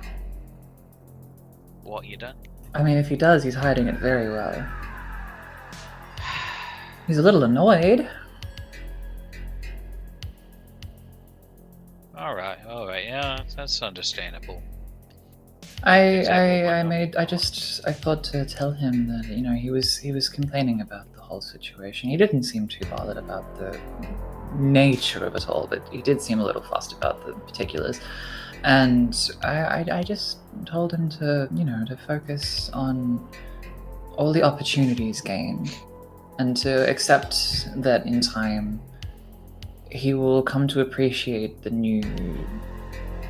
what you done? I mean, if he does, he's hiding it very well. He's a little annoyed. All right, yeah, that's understandable. I thought to tell him that, you know, he was complaining about the whole situation. He didn't seem too bothered about the nature of it all, but he did seem a little fussed about the particulars. And I just told him to, you know, to focus on all the opportunities gained, and to accept that in time he will come to appreciate the new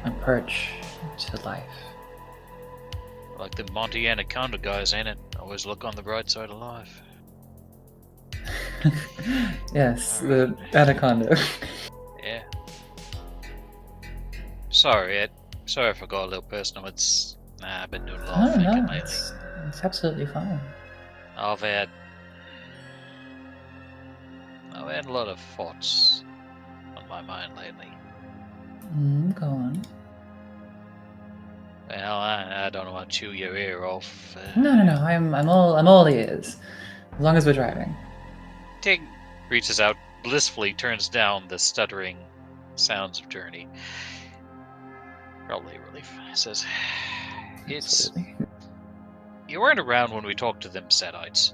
approach to life. Like the Monty Anaconda guys, ain't it? Always look on the bright side of life. Yes, the anaconda. Yeah. Sorry if I got a little personal. I've been doing a lot of Oh thinking no, lately. it's absolutely fine. I've had a lot of thoughts on my mind lately. Go on. Well, I don't want to chew your ear off. No. I'm all ears, as long as we're driving. Tig reaches out, blissfully turns down the stuttering sounds of Journey. Probably a relief. Says, "It's Absolutely. you weren't around when we talked to them Setites,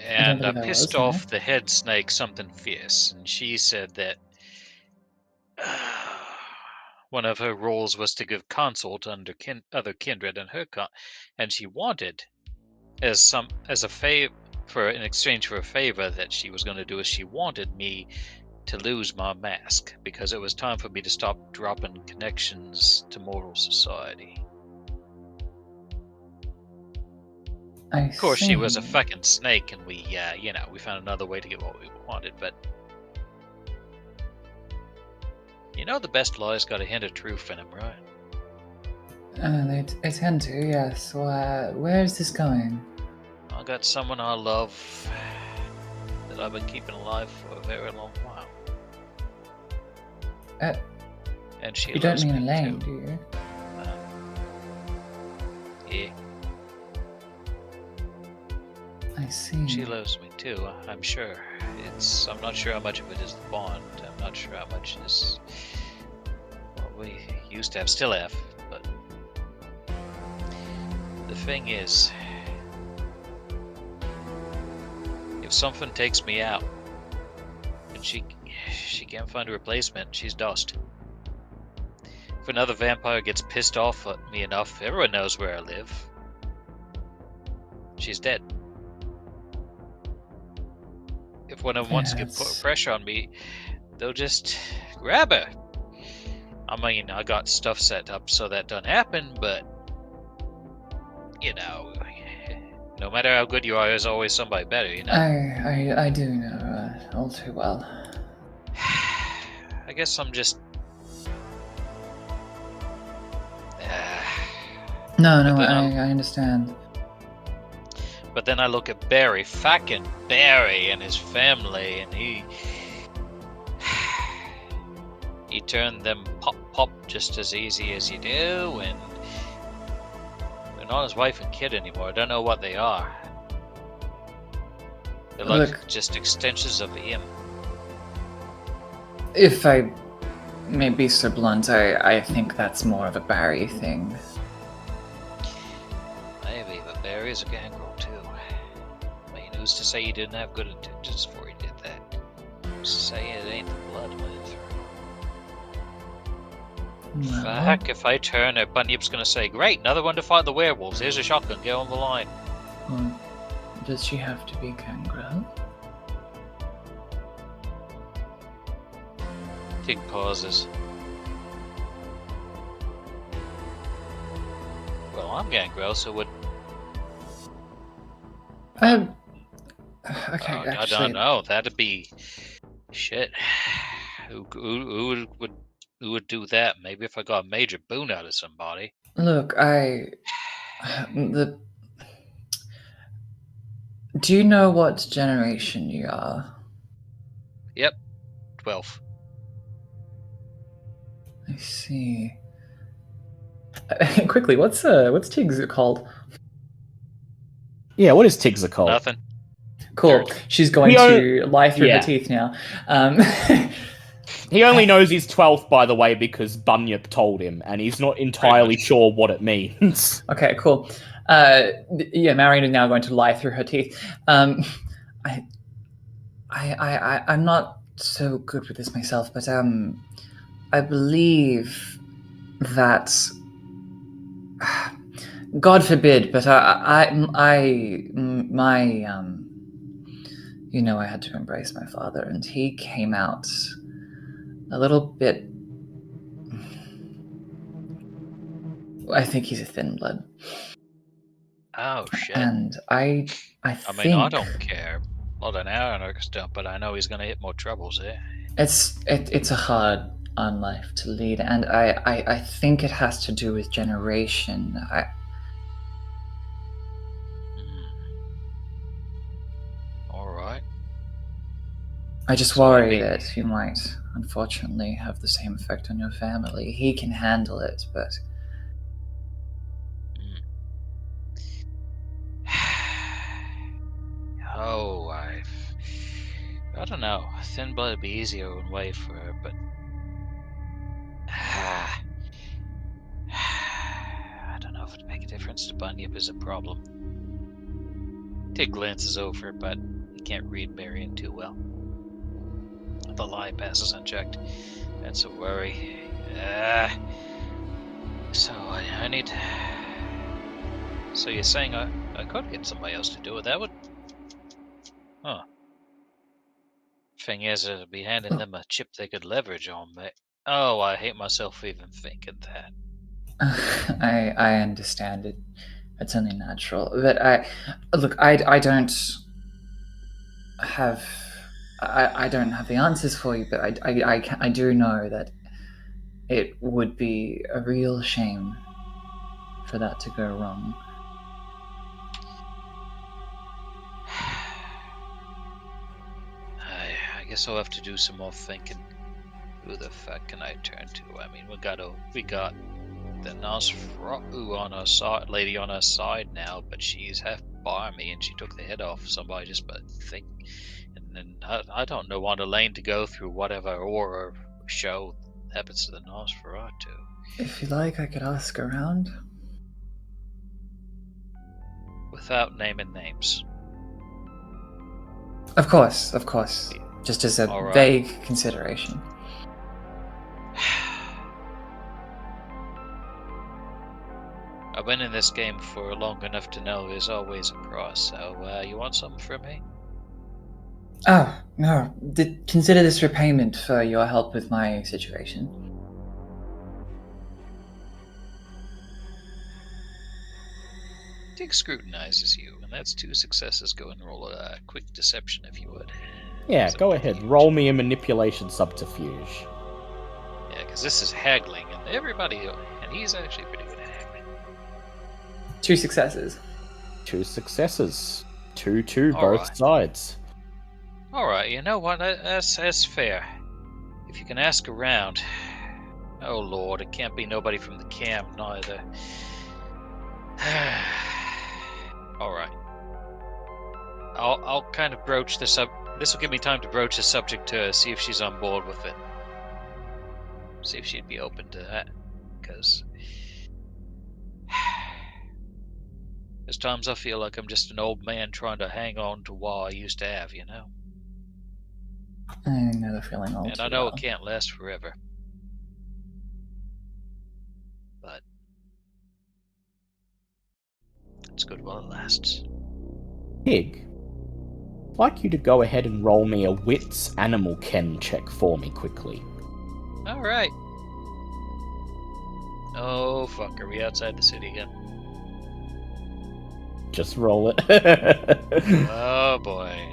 and I believe I pissed was, no. off the head snake something fierce, and she said that one of her roles was to give consult under other kindred, and and she wanted, as a favor, in exchange for a favor that she was going to do is she wanted me to lose my mask because it was time for me to stop dropping connections to mortal society. Of course, she was a fucking snake, and we, we found another way to get what we wanted, but the best lies got a hint of truth in them, right? They tend to, yes. Where is this going? I got someone I love that I've been keeping alive for a very long while. And she You don't loves mean me Elaine, too. do you? Yeah, I see. she loves me too, I'm sure. I'm not sure how much of it is the bond. I'm not sure how much is what we used to have, still have, but the thing is, if something takes me out and she can't find a replacement, she's dust. If another vampire gets pissed off at me enough, everyone knows where I live. She's dead. If one of them wants to get put pressure on me, they'll just grab her. I mean, I got stuff set up so that doesn't happen, but no matter how good you are, there's always somebody better, I do know all too well. I guess I'm just... No, I understand. But then I look at Barry, fucking Barry and his family, and he turned them pop just as easy as you do, and they're not his wife and kid anymore. I don't know what they are. They're like just extensions of him. If I may be so blunt, I think that's more of a Barry thing. Maybe, but Barry's a gangrel too. I mean, who's to say he didn't have good intentions before he did that? Who's to say it ain't the blood went through? Well, Fuck, if I turn, Bunyip's gonna say, great, another one to fight the werewolves. Here's a shotgun, get on the line. well, does she have to be gangrel? Tig pauses. Well, I'm gangrel, so would... Okay, I actually, don't know. That'd be shit. Who would do that? Maybe if I got a major boon out of somebody. look, do you know what generation you are? Yep, 12. I see. Quickly, what's Tig's called? Yeah, what is Tig's called? Nothing. Cool. Dirt. She's going to lie through her teeth now. He only knows he's 12, by the way, because Bunyip told him, and he's not entirely sure what it means. Okay, cool. Marion is now going to lie through her teeth. I'm not so good with this myself, but I believe that, God forbid, but I had to embrace my father, and he came out a little bit. I think he's a thin blood. Oh shit! And I mean, think I don't care. Not an anarchist dump, but I know he's gonna hit more troubles there. it's a hard on life to lead, and I think it has to do with generation. All right. I just worry that you might, unfortunately, have the same effect on your family. He can handle it, but Oh, I don't know. Thin blood would be easier in a way for her, but I don't know if it'd make a difference to Bunyip is a problem. Tig glances over, but he can't read Marion too well. The lie passes unchecked. That's a worry. So I need to... So you're saying I could get somebody else to do it? That would Huh. Thing is, it'd be handing them a chip they could leverage on me. Oh, I hate myself for even thinking that. I understand it. It's only natural. But I don't have I don't have the answers for you, but I do know that it would be a real shame for that to go wrong. I guess I'll have to do some more thinking. Who the fuck can I turn to? I mean, we got the Nosferatu on our side, lady on our side now, but she's half barmy and she took the head off somebody just by think. And then I don't know on the lane to go through whatever horror show happens to the Nosferatu. If you like, I could ask around. Without naming names. Of course. Just as a All right. vague consideration. I've been in this game for long enough to know there's always a price, so you want something from me? Oh, no. Consider this repayment for your help with my situation. Dig scrutinizes you, and that's 2 successes. Go and roll a quick deception if you would. Yeah, go ahead. Roll me a manipulation subterfuge. Yeah, because this is haggling, and and he's actually pretty good at haggling. 2 successes. 2 successes. 2-2 All both right. sides. Alright, you know what? That's fair. If you can ask around. Oh lord, it can't be nobody from the camp neither. Alright. I'll kind of broach this up. This will give me time to broach the subject to her, see if she's on board with it. See if she'd be open to that. Because there's times I feel like I'm just an old man trying to hang on to what I used to have, you know? I know the feeling all And too I know well. it can't last forever. But it's good while it lasts. Pig, I'd like you to go ahead and roll me a wits animal ken check for me quickly. Alright. Oh fuck, are we outside the city again? Just roll it. Oh boy.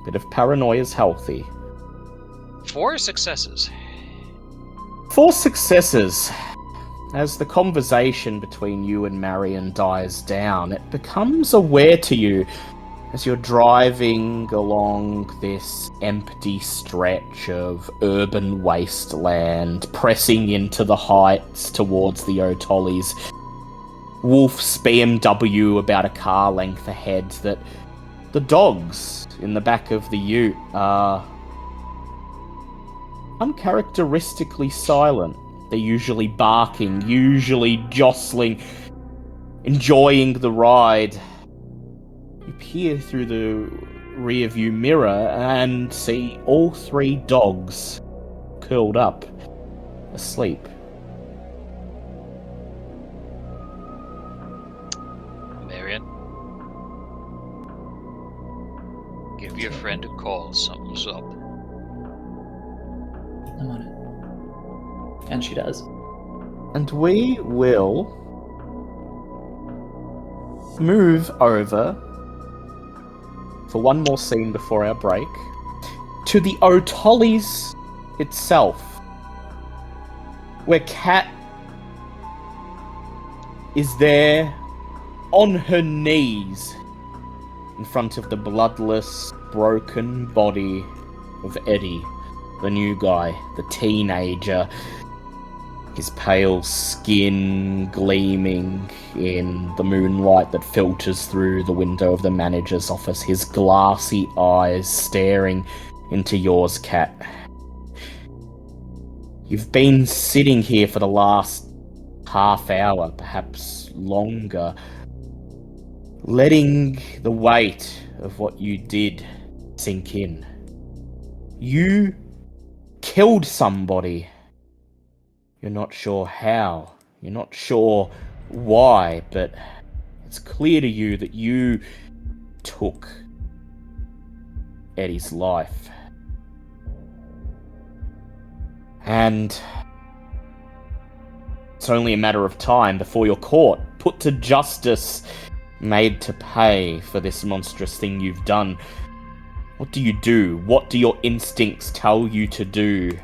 Bit of paranoia is healthy. 4 successes. 4 successes. As the conversation between you and Marion dies down, it becomes aware to you as you're driving along this empty stretch of urban wasteland, pressing into the heights towards the O'Tollies. Wolf's BMW about a car length ahead, that the dogs in the back of the ute are uncharacteristically silent. They're usually barking, usually jostling, enjoying the ride. You peer through the rearview mirror and see all 3 dogs curled up, asleep. Marion. Give your friend a call, something's up. I'm on it. And she does. And we will move over for one more scene before our break to the O'Tollies itself, where Kat is there on her knees in front of the bloodless, broken body of Eddie, the new guy, the teenager, his pale skin gleaming in the moonlight that filters through the window of the manager's office, his glassy eyes staring into yours, Kat. You've been sitting here for the last half hour, perhaps longer, letting the weight of what you did sink in. You killed somebody. You're not sure how, you're not sure why, but it's clear to you that you took Eddie's life. And it's only a matter of time before you're caught, put to justice, made to pay for this monstrous thing you've done. What do you do? What do your instincts tell you to do?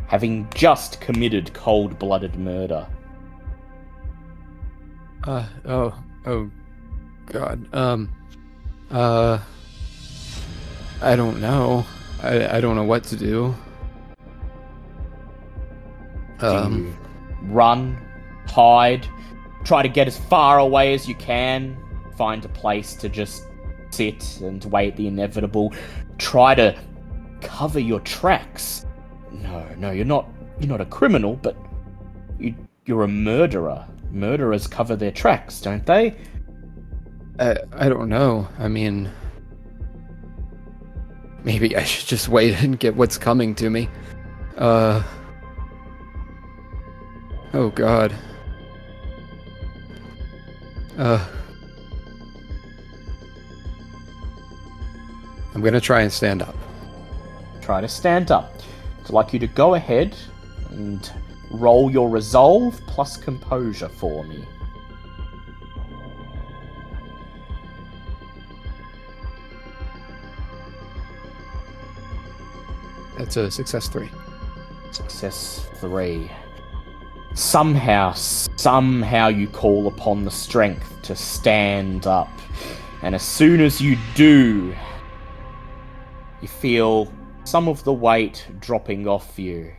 Having just committed cold-blooded murder. Oh God. I don't know. I don't know what to do. Do you run, hide, try to get as far away as you can, find a place to just sit and wait the inevitable, try to cover your tracks? No, you're not a criminal, but you're a murderer. Murderers cover their tracks, don't they? I don't know. I mean, maybe I should just wait and get what's coming to me. Oh God. I'm gonna try and stand up. Try to stand up. I'd like you to go ahead and roll your resolve plus composure for me. That's a success 3. Success 3. Somehow you call upon the strength to stand up. And as soon as you do, you feel some of the weight dropping off you.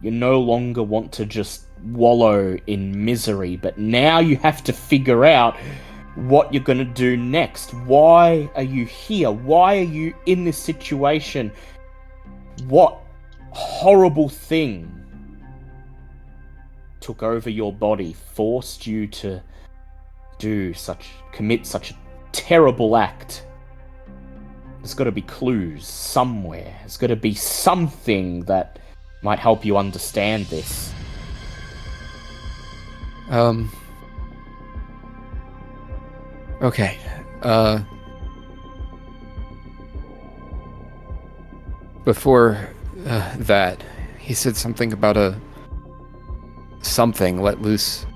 You no longer want to just wallow in misery, but now you have to figure out what you're going to do next. Why are you here? Why are you in this situation? What horrible thing took over your body, forced you to commit such a terrible act? There's got to be clues somewhere. There's got to be something that might help you understand this. Okay. Before that, he said something about something let loose.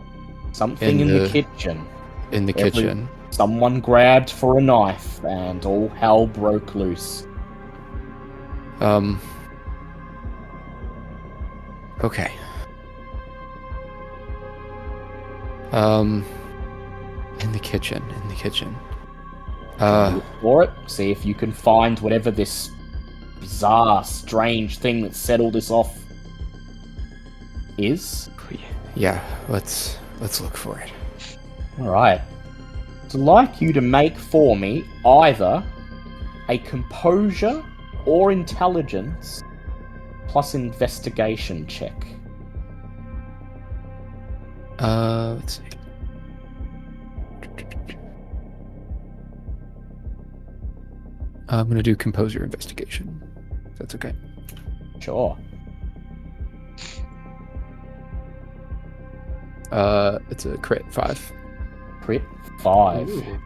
Something in the kitchen. In the kitchen. Someone grabbed for a knife and all hell broke loose. Okay. In the kitchen. Look for it. See if you can find whatever this bizarre, strange thing that set all this off is. Yeah, let's look for it. Alright. I'd like you to make for me either a composure or intelligence plus investigation check. Let's see. I'm gonna do composure investigation. If that's okay. Sure. It's a crit 5. Crit 5. Ooh.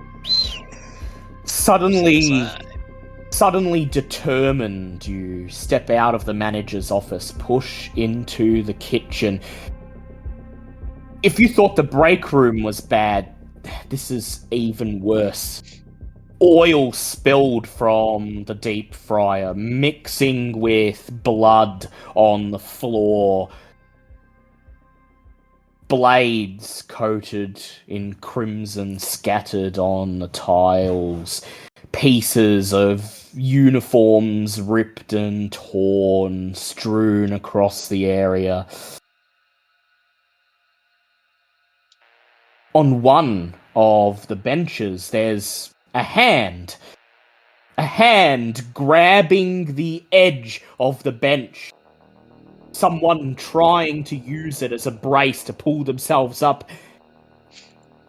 Suddenly determined, you step out of the manager's office, push into the kitchen. If you thought the break room was bad, this is even worse. Oil spilled from the deep fryer, mixing with blood on the floor. Blades coated in crimson scattered on the tiles. Pieces of uniforms ripped and torn, strewn across the area. On one of the benches, there's a hand grabbing the edge of the bench. Someone trying to use it as a brace to pull themselves up.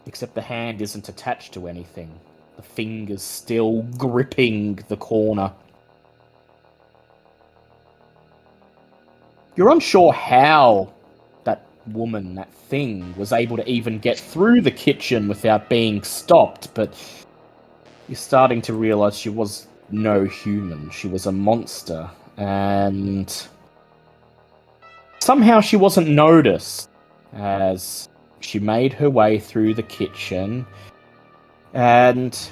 Except the hand isn't attached to anything. The fingers still gripping the corner. You're unsure how that woman, that thing, was able to even get through the kitchen without being stopped, but you're starting to realize she was no human. She was a monster, and somehow she wasn't noticed as she made her way through the kitchen and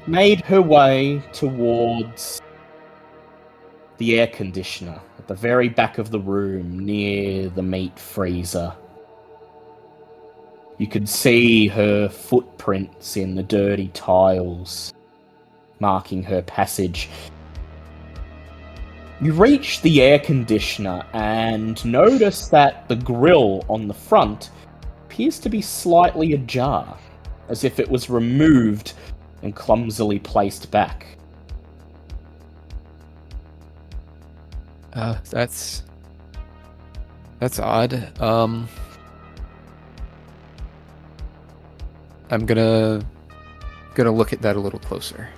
made her way towards the air conditioner at the very back of the room near the meat freezer. You could see her footprints in the dirty tiles, marking her passage. You reach the air conditioner and notice that the grill on the front appears to be slightly ajar, as if it was removed and clumsily placed back. That's odd. I'm gonna look at that a little closer.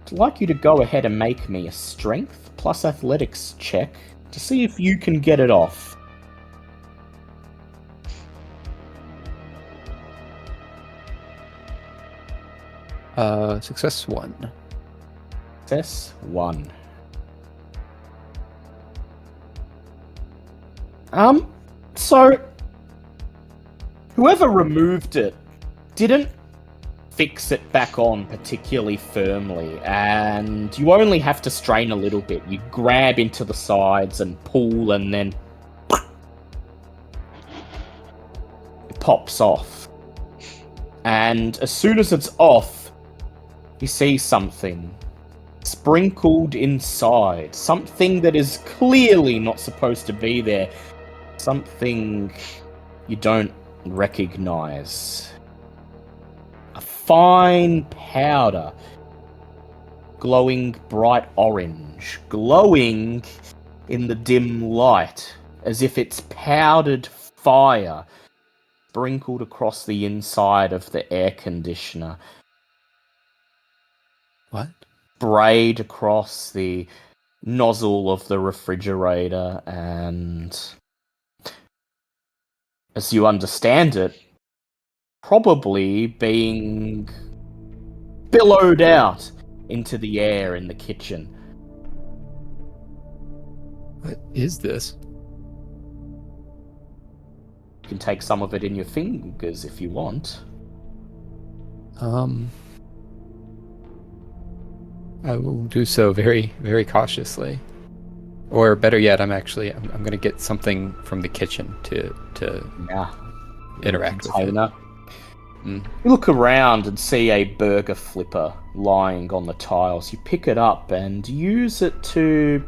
I'd like you to go ahead and make me a strength plus athletics check to see if you can get it off. Success 1. Success 1. So whoever removed it didn't fix it back on particularly firmly, and you only have to strain a little bit. You grab into the sides and pull, and then it pops off. And as soon as it's off, you see something sprinkled inside. Something that is clearly not supposed to be there. Something you don't recognize. A fine powder, glowing bright orange, glowing in the dim light, as if it's powdered fire sprinkled across the inside of the air conditioner. What? Sprayed across the nozzle of the refrigerator, and as you understand it, probably being billowed out into the air in the kitchen. What is this? You can take some of it in your fingers if you want. I will do so very, very cautiously. Or better yet, I'm going to get something from the kitchen to Yeah. interact with it. You look around and see a burger flipper lying on the tiles. You pick it up and use it to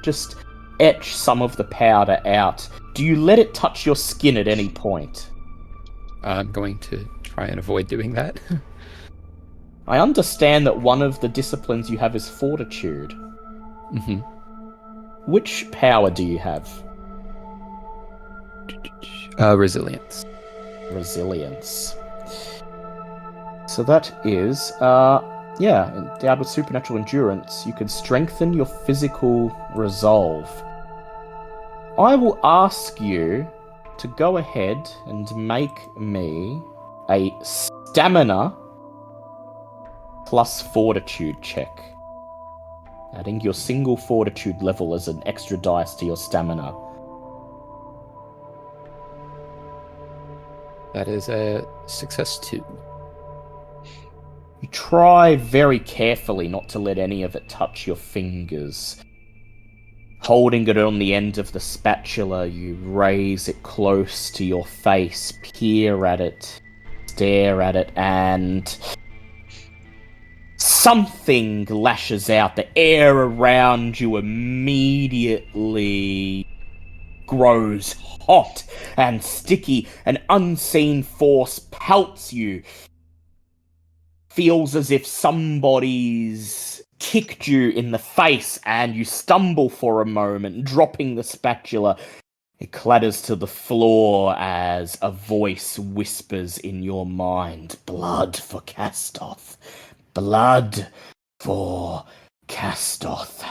just etch some of the powder out. Do you let it touch your skin at any point? I'm going to try and avoid doing that. I understand that one of the disciplines you have is fortitude. Mm-hmm. Which power do you have? Resilience. Resilience. So that is, endowed with supernatural endurance, you can strengthen your physical resolve. I will ask you to go ahead and make me a stamina plus fortitude check. Adding your single fortitude level as an extra dice to your stamina. That is a success 2. You try very carefully not to let any of it touch your fingers. Holding it on the end of the spatula, you raise it close to your face, peer at it, stare at it, and something lashes out. The air around you immediately grows hot and sticky. An unseen force pelts you. Feels as if somebody's kicked you in the face, and you stumble for a moment, dropping the spatula. It clatters to the floor as a voice whispers in your mind, "Blood for Castoth. Blood for Castoth."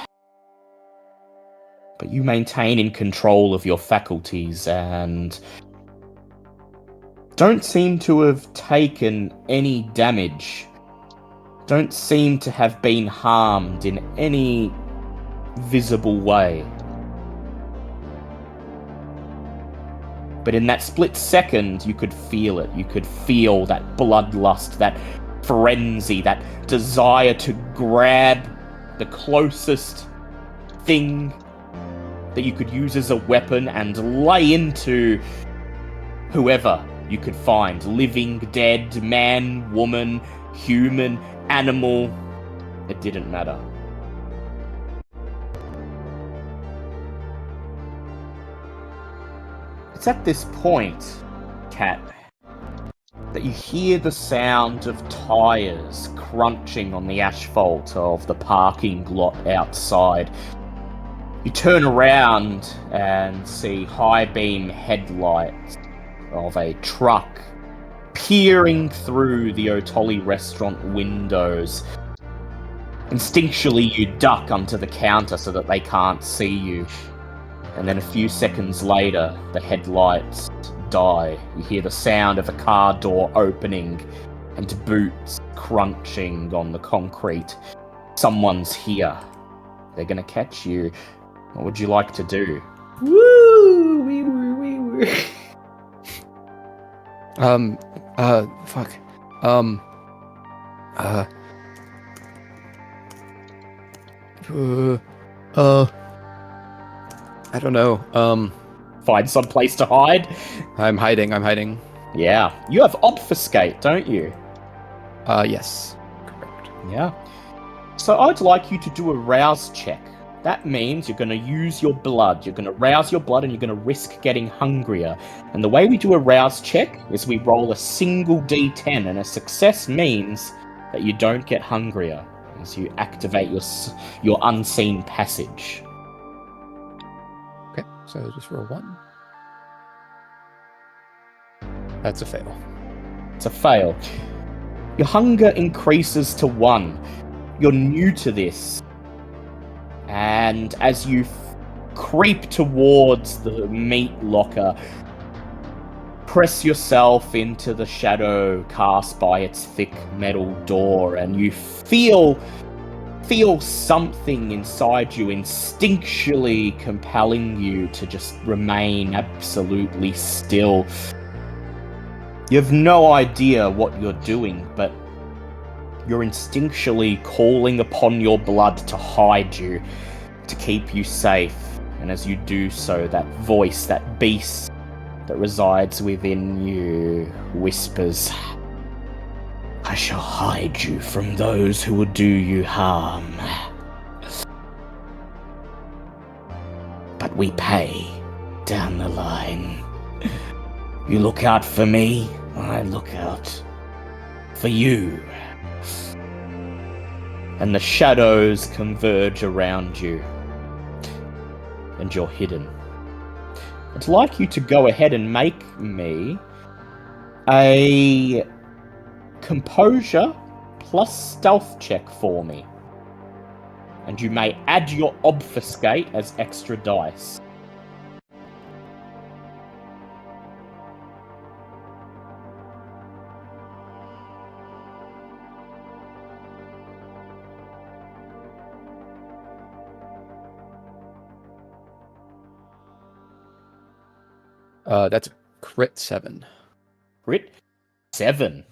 But you maintain in control of your faculties, and don't seem to have taken any damage. Don't seem to have been harmed in any visible way. But in that split second, you could feel it. You could feel that bloodlust, that frenzy, that desire to grab the closest thing that you could use as a weapon and lay into whoever you could find. Living, dead, man, woman, human, animal. It didn't matter. It's at this point, Kat, that you hear the sound of tires crunching on the asphalt of the parking lot outside. You turn around and see high beam headlights of a truck peering through the Otoli restaurant windows. Instinctually, you duck onto the counter so that they can't see you. And then a few seconds later, the headlights die. You hear the sound of a car door opening and boots crunching on the concrete. Someone's here. They're gonna catch you. What would you like to do? Woo! We were. Fuck. I don't know. Find some place to hide? I'm hiding. Yeah. You have obfuscate, don't you? Yes. Correct. Yeah. So I'd like you to do a rouse check. That means you're going to use your blood. You're going to rouse your blood and you're going to risk getting hungrier. And the way we do a rouse check is we roll a single d10, and a success means that you don't get hungrier as you activate your unseen passage. Okay, so just roll 1. That's a fail. It's a fail. Your hunger increases to 1. You're new to this. And as you creep towards the meat locker, press yourself into the shadow cast by its thick metal door, and you feel something inside you instinctually compelling you to just remain absolutely still. You have no idea what you're doing, but you're instinctually calling upon your blood to hide you, to keep you safe. And as you do so, that voice, that beast that resides within you whispers, "I shall hide you from those who will do you harm. But we pay down the line. You look out for me, I look out for you." And the shadows converge around you, and you're hidden. I'd like you to go ahead and make me a composure plus stealth check for me. And you may add your obfuscate as extra dice. That's crit 7. Crit 7.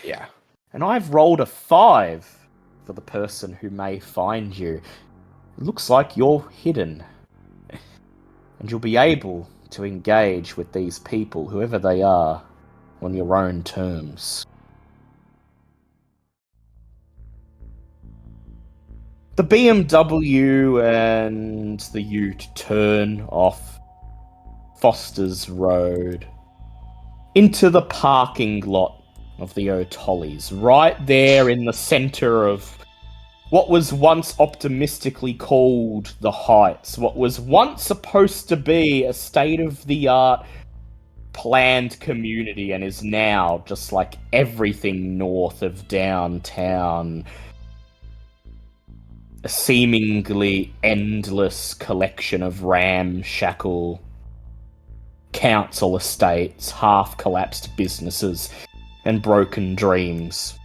Yeah. And I've rolled a 5 for the person who may find you. It looks like you're hidden. And you'll be able to engage with these people, whoever they are, on your own terms. The BMW and the Ute turn off Foster's Road into the parking lot of the O'Tollys, right there in the center of what was once optimistically called the Heights, what was once supposed to be a state-of-the-art planned community and is now just like everything north of downtown. A seemingly endless collection of ramshackle council estates, half-collapsed businesses, and broken dreams.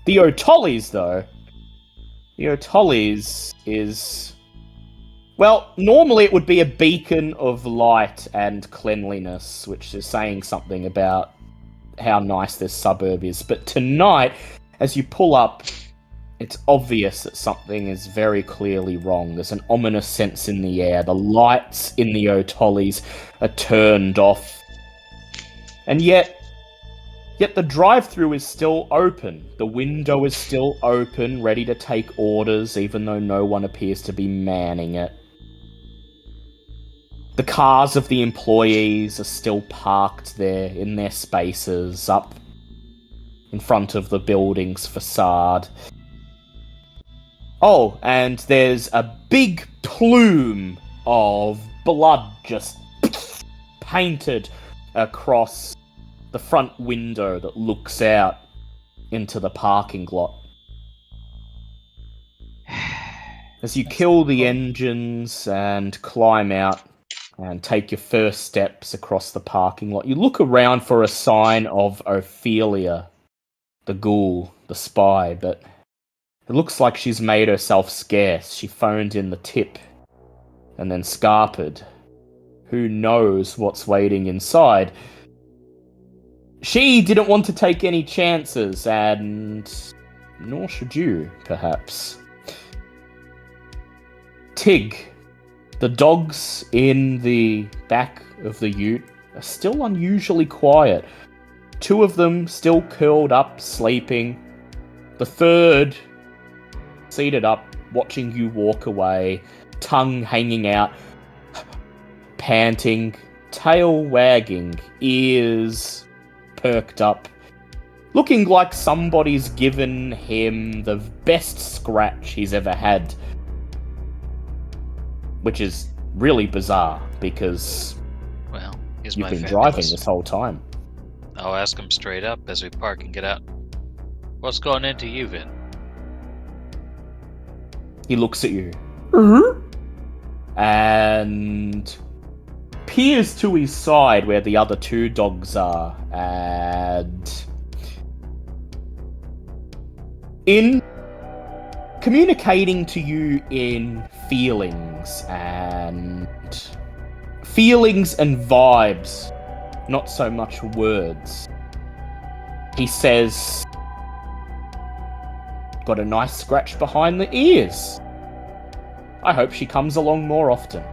The O'Tollies, though, the O'Tollies is... Well, normally it would be a beacon of light and cleanliness, which is saying something about how nice this suburb is. But tonight, as you pull up, it's obvious that something is very clearly wrong. There's an ominous sense in the air. The lights in the O'Tollies are turned off. And yet the drive-thru is still open. The window is still open, ready to take orders, even though no one appears to be manning it. The cars of the employees are still parked there in their spaces, up in front of the building's facade. Oh, and there's a big plume of blood just painted across the front window that looks out into the parking lot. As you kill the engines and climb out and take your first steps across the parking lot, you look around for a sign of Ophelia, the ghoul, the spy, but it looks like she's made herself scarce. She phoned in the tip and then scarpered. Who knows what's waiting inside? She didn't want to take any chances, and nor should you, perhaps. Tig, the dogs in the back of the ute are still unusually quiet. 2 of them still curled up, sleeping. The third, seated up, watching you walk away, tongue hanging out, panting, tail wagging, ears perked up, looking like somebody's given him the best scratch he's ever had. Which is really bizarre, because Well, he's you've my been family driving list. this whole time. I'll ask him straight up as we park and get out. What's going into you, Vin? He looks at you. And peers to his side where the other 2 dogs are, and in communicating to you in feelings and vibes, not so much words, he says, got a nice scratch behind the ears. I hope she comes along more often.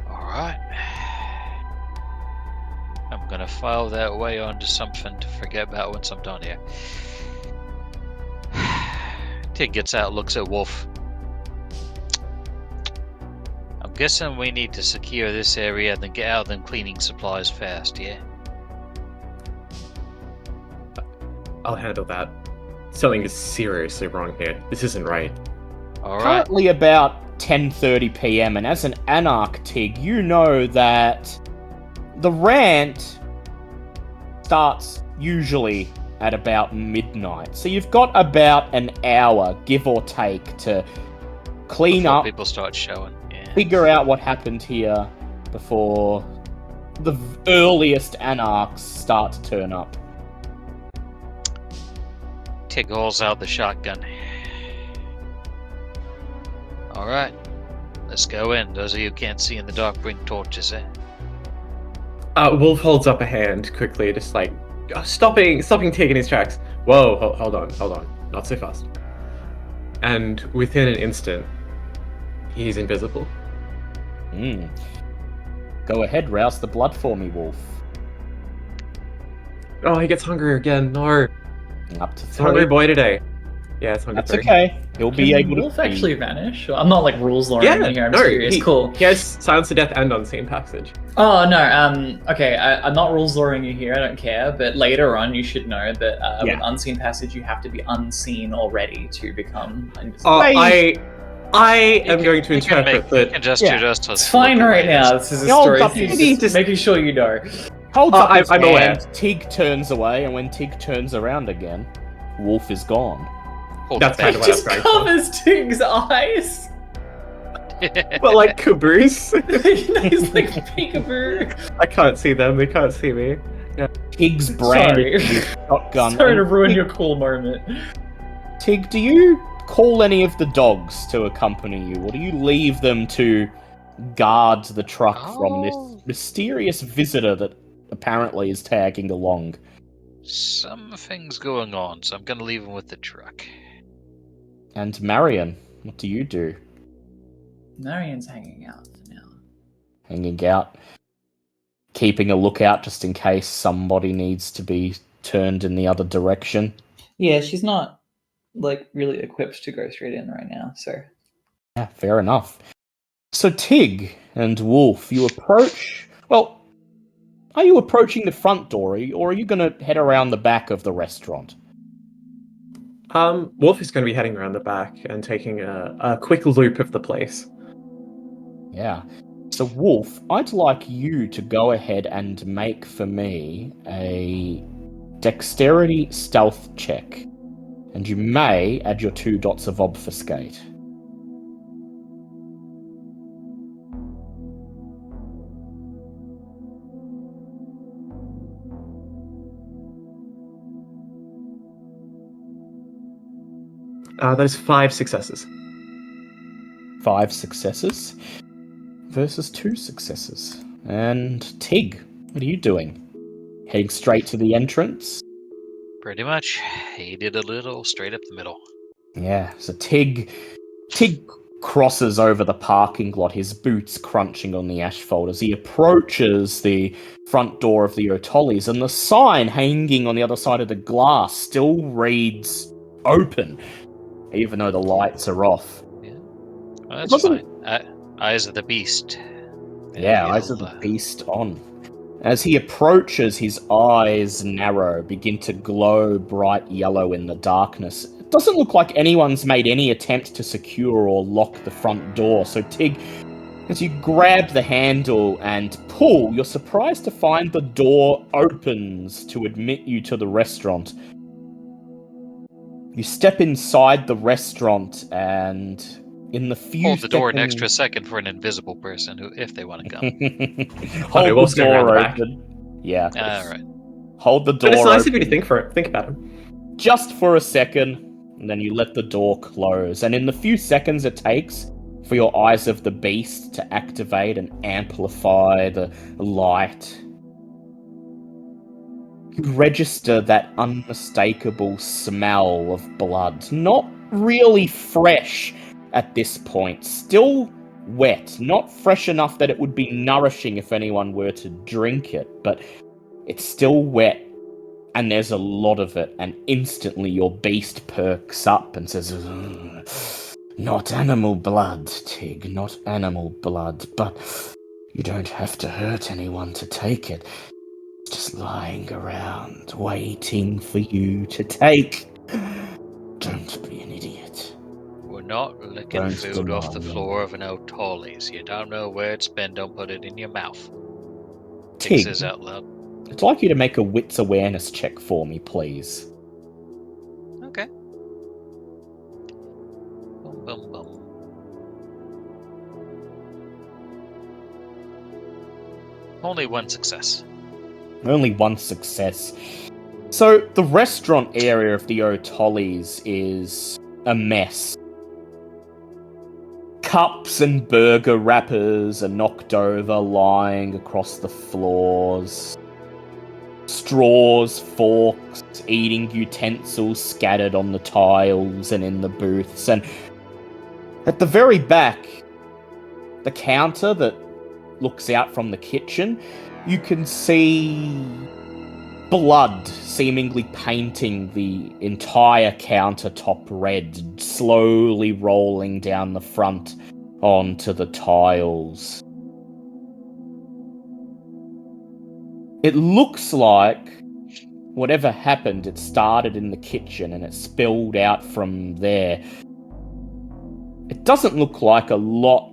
Alright. I'm gonna file that away onto something to forget about once I'm done here. Tig gets out, looks at Wolf. I'm guessing we need to secure this area and then get out of them cleaning supplies fast, yeah? I'll handle that. Something is seriously wrong here. This isn't right. Alright. Currently about 10:30 p.m, and as an Anarch, Tig, you know that the rant starts usually at about midnight. So you've got about an hour, give or take, to clean Before up, people start showing, yeah. figure out what happened here before the earliest Anarchs start to turn up. Tig hauls out the shotgun. Alright. Let's go in. Those of you who can't see in the dark, bring torches, eh? Wolf holds up a hand quickly, just like stopping Tig in his tracks. Whoa, hold on, not so fast. And within an instant, he's invisible. Go ahead, rouse the blood for me, Wolf. Oh, he gets hungry again. No, Up to it's a hungry 3. boy today. Yeah, it's hungry. That's 3. okay. He'll be Can able to. Wolf actually vanish? I'm not like rules lawyering Yeah, here. I'm no, just curious. Cool. He has Silence to Death and Unseen Passage. Oh no. Okay. I'm not rules lawyering you here. I don't care. But later on, you should know that with Unseen Passage, you have to be unseen already to become invisible. I am going to interpret You that. can gesture just to It's fine look right away. now. This is a Hold story. up, It's maybe just making sure you know. Holds up his I'm hand, aware. Tig turns away, and when Tig turns around again, Wolf is gone. Pull That's the kind of what I was Just going for. covers Tig's eyes. But like caboose. He's like peekaboo. I can't see them. They can't see me. Tig's Sorry. brandishing his shotgun. Sorry to and ruin Tig- your cool moment. Tig, do you call any of the dogs to accompany you, or do you leave them to guard the truck from this Oh. mysterious visitor that apparently is tagging along? Some things going on, so I'm gonna leave him with the truck. And Marion, what do you do? Marion's hanging out for now. Hanging out, keeping a lookout just in case somebody needs to be turned in the other direction. Yeah, she's not like really equipped to go straight in right now, so Yeah, fair enough. So Tig and Wolf, you approach. Well, are you approaching the front door, or are you going to head around the back of the restaurant? Wolf is going to be heading around the back and taking a quick loop of the place. Yeah. So Wolf, I'd like you to go ahead and make for me a dexterity stealth check, and you may add your 2 dots of obfuscate. That is 5 successes. 5 successes versus 2 successes. And Tig, what are you doing? Heading straight to the entrance? Pretty much. He did a little straight up the middle. Yeah, so Tig crosses over the parking lot, his boots crunching on the asphalt as he approaches the front door of the O'Tollies, and the sign hanging on the other side of the glass still reads open, even though the lights are off. Yeah. Well, that's Wasn't- fine. Eyes of the beast. Yeah, eyes of the beast on. As he approaches, his eyes narrow, begin to glow bright yellow in the darkness. It doesn't look like anyone's made any attempt to secure or lock the front door, so Tig, as you grab the handle and pull, you're surprised to find the door opens to admit you to the restaurant. You step inside the restaurant, and in the few Hold the door an seconds- extra second for an invisible person who, if they want to come. Hold Wolf's the going around door the back. open. Yeah. All right. Hold the door But it's nice open of you to think about him. just for a second, and then you let the door close. And in the few seconds it takes for your eyes of the beast to activate and amplify the light, you register that unmistakable smell of blood. Not really fresh at this point, still wet, not fresh enough that it would be nourishing if anyone were to drink it, but it's still wet, and there's a lot of it, and instantly your beast perks up and says, "Not animal blood, Tig, not animal blood, but you don't have to hurt anyone to take it. It's just lying around, waiting for you to take. Don't be an idiot." We're not licking Don't food off the deny floor of an O'Tollies. You don't know where it's been, don't put it in your mouth. Tig, Says out loud. I'd like you to make a wits awareness check for me, please. Okay. Bum, bum, bum. Only one success. Only one success. So, the restaurant area of the O'Tollies is a mess. Cups and burger wrappers are knocked over, lying across the floors. Straws, forks, eating utensils scattered on the tiles and in the booths. And at the very back, the counter that looks out from the kitchen, you can see blood seemingly painting the entire countertop red, slowly rolling down the front onto the tiles. It looks like whatever happened, it started in the kitchen and it spilled out from there. It doesn't look like a lot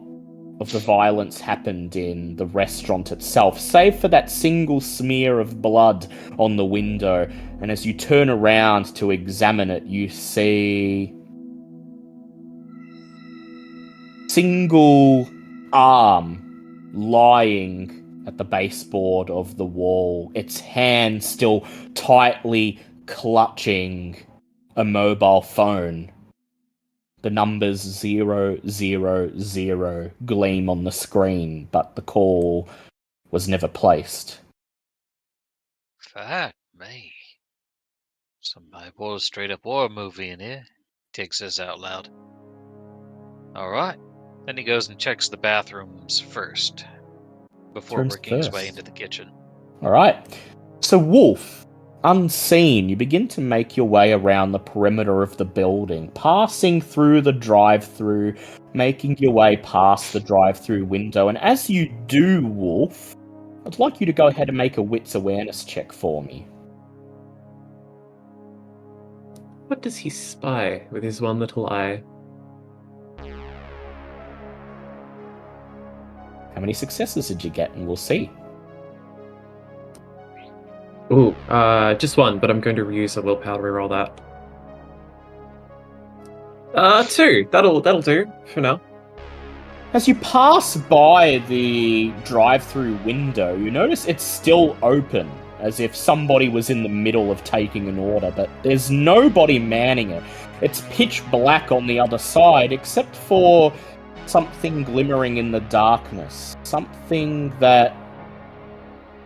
of the violence happened in the restaurant itself, save for that single smear of blood on the window. And as you turn around to examine it, you see single arm lying at the baseboard of the wall, its hand still tightly clutching a mobile phone. The numbers 000 gleam on the screen, but the call was never placed. Fuck me. Some eyeball straight up horror movie in here. Tig says out loud. Alright. Then he goes and checks the bathrooms first. Before Bathrooms working his way first. into the kitchen. Alright. So, Wolf, unseen, you begin to make your way around the perimeter of the building, passing through the drive-through, making your way past the drive-through window, and as you do, Wolf, I'd like you to go ahead and make a wits awareness check for me. What does he spy with his one little eye? How many successes did you get? And we'll see. Ooh, just one, but I'm going to reuse a willpower to reroll that. 2. That'll do for now. As you pass by the drive-through window, you notice it's still open, as if somebody was in the middle of taking an order, but there's nobody manning it. It's pitch black on the other side, except for something glimmering in the darkness. Something that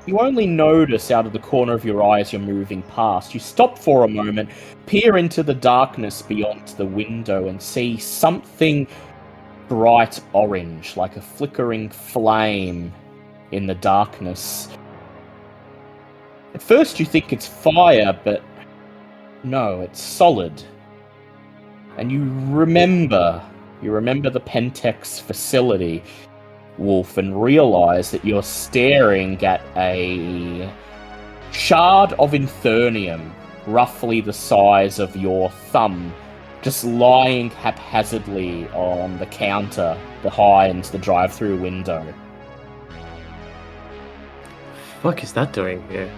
you only notice out of the corner of your eye as you're moving past. You stop for a moment, peer into the darkness beyond the window, and see something bright orange, like a flickering flame in the darkness. At first you think it's fire, but no, it's solid. And you remember the Pentex facility, Wolf, and realize that you're staring at a shard of Infernium, roughly the size of your thumb, just lying haphazardly on the counter behind the drive-through window. Fuck is that doing here?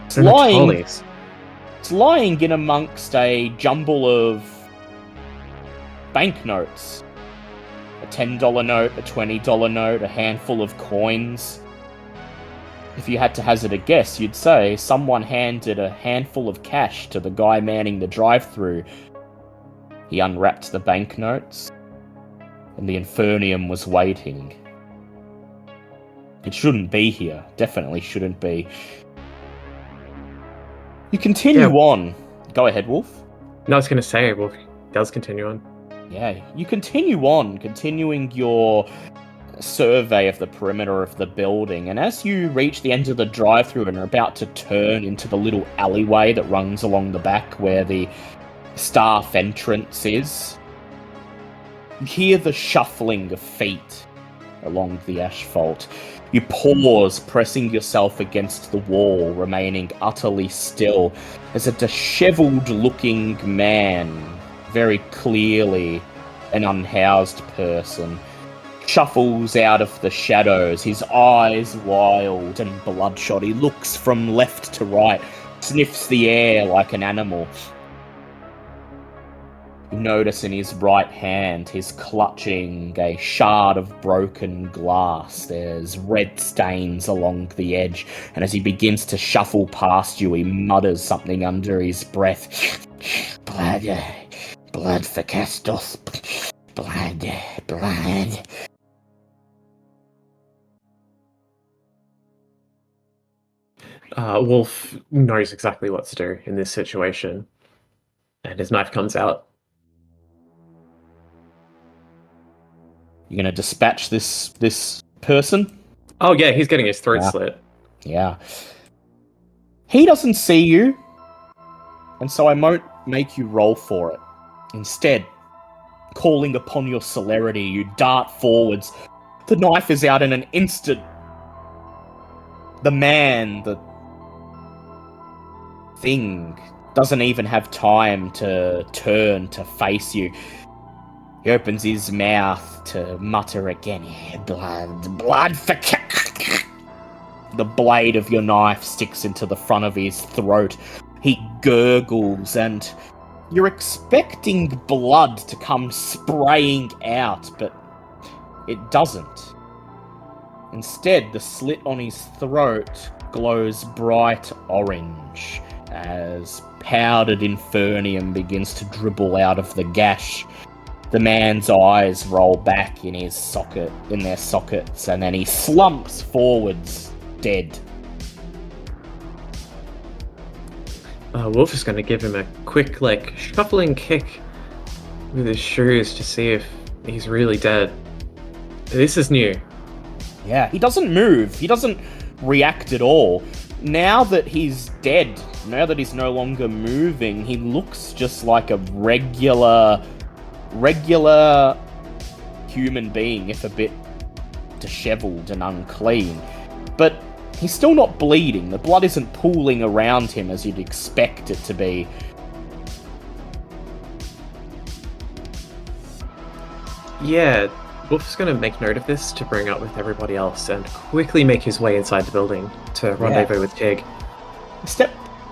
It's lying in amongst a jumble of banknotes. A $10 note, a $20 note, a handful of coins. If you had to hazard a guess, you'd say someone handed a handful of cash to the guy manning the drive-through. He unwrapped the banknotes, and the Infernium was waiting. It shouldn't be here. Definitely shouldn't be. You continue on. Go ahead, Wolf. No, I was going to say, Wolf does continue on. Yeah, you continue on, continuing your survey of the perimeter of the building, and as you reach the end of the drive-through and are about to turn into the little alleyway that runs along the back where the staff entrance is, you hear the shuffling of feet along the asphalt. You pause, pressing yourself against the wall, remaining utterly still, as a disheveled-looking man, very clearly an unhoused person, shuffles out of the shadows, his eyes wild and bloodshot. He looks from left to right, sniffs the air like an animal. You notice in his right hand, he's clutching a shard of broken glass. There's red stains along the edge, and as he begins to shuffle past you, he mutters something under his breath. Blood for Castos. Blood. Wolf knows exactly what to do in this situation, and his knife comes out. You're gonna dispatch this person? Oh yeah, he's getting his throat slit. Yeah. He doesn't see you, and so I won't make you roll for it. Instead, calling upon your celerity, you dart forwards. The knife is out in an instant. The man, the thing, doesn't even have time to turn to face you. He opens his mouth to mutter again, blood for... The blade of your knife sticks into the front of his throat. He gurgles, and you're expecting blood to come spraying out, but It doesn't. Instead, the slit on his throat glows bright orange as powdered infernium begins to dribble out of the gash. The man's eyes roll back in their sockets, and then he slumps forwards, dead. Wolf is going to give him a quick, shuffling kick with his shoes to see if he's really dead. This is new. Yeah, he doesn't move. He doesn't react at all. Now that he's dead, now that he's no longer moving, he looks just like a regular human being, if a bit disheveled and unclean. But he's still not bleeding. The blood isn't pooling around him as you'd expect it to be. Yeah, Wolf's going to make note of this to bring up with everybody else and quickly make his way inside the building to rendezvous with Tig. So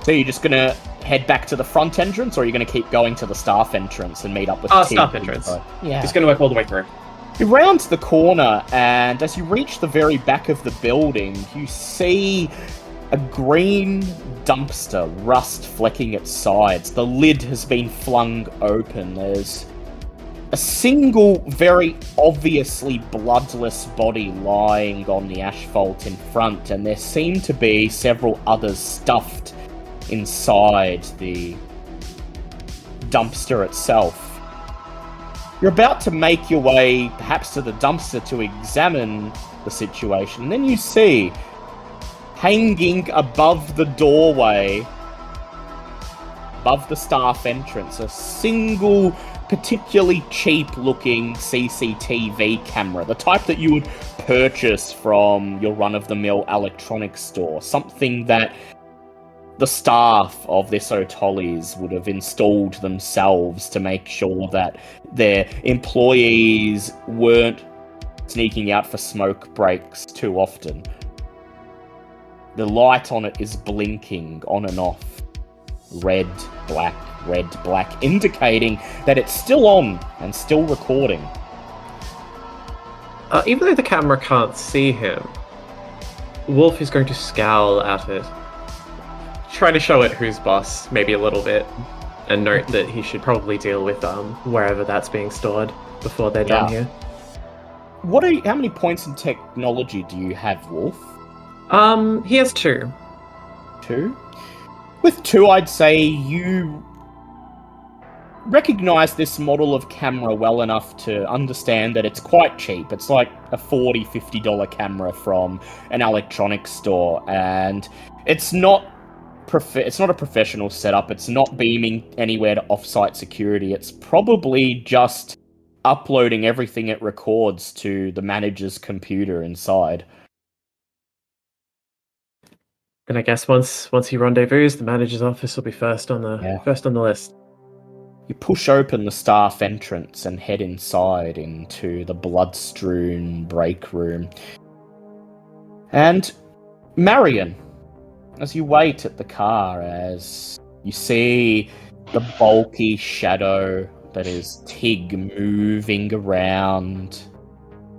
you're just going to head back to the front entrance, or are you going to keep going to the staff entrance and meet up with Tig? Staff entrance. Yeah. He's going to work all the way through. You round the corner, and as you reach the very back of the building, you see a green dumpster, rust flecking its sides. The lid has been flung open. There's a single, very obviously bloodless body lying on the asphalt in front, and there seem to be several others stuffed inside the dumpster itself. You're about to make your way, perhaps, to the dumpster to examine the situation. Then you see, hanging above the doorway, above the staff entrance, a single, particularly cheap-looking CCTV camera. The type that you would purchase from your run-of-the-mill electronics store. Something that the staff of this O'Tolly's would have installed themselves to make sure that their employees weren't sneaking out for smoke breaks too often. The light on it is blinking on and off. Red, black, indicating that it's still on and still recording. Even though the camera can't see him, Wolf is going to scowl at it. Try to show it who's boss, maybe a little bit, and note that he should probably deal with wherever that's being stored before they're done here. How many points in technology do you have, Wolf? He has 2. 2? With 2, I'd say you recognize this model of camera well enough to understand that it's quite cheap. It's like a $40, $50 camera from an electronics store, and it's not a professional setup. It's not beaming anywhere to off-site security. It's probably just uploading everything it records to the manager's computer inside. And I guess once he rendezvous, the manager's office will be first on the list. You push open the staff entrance and head inside into the blood-strewn break room. And Marion, as you wait at the car, as you see the bulky shadow that is Tig moving around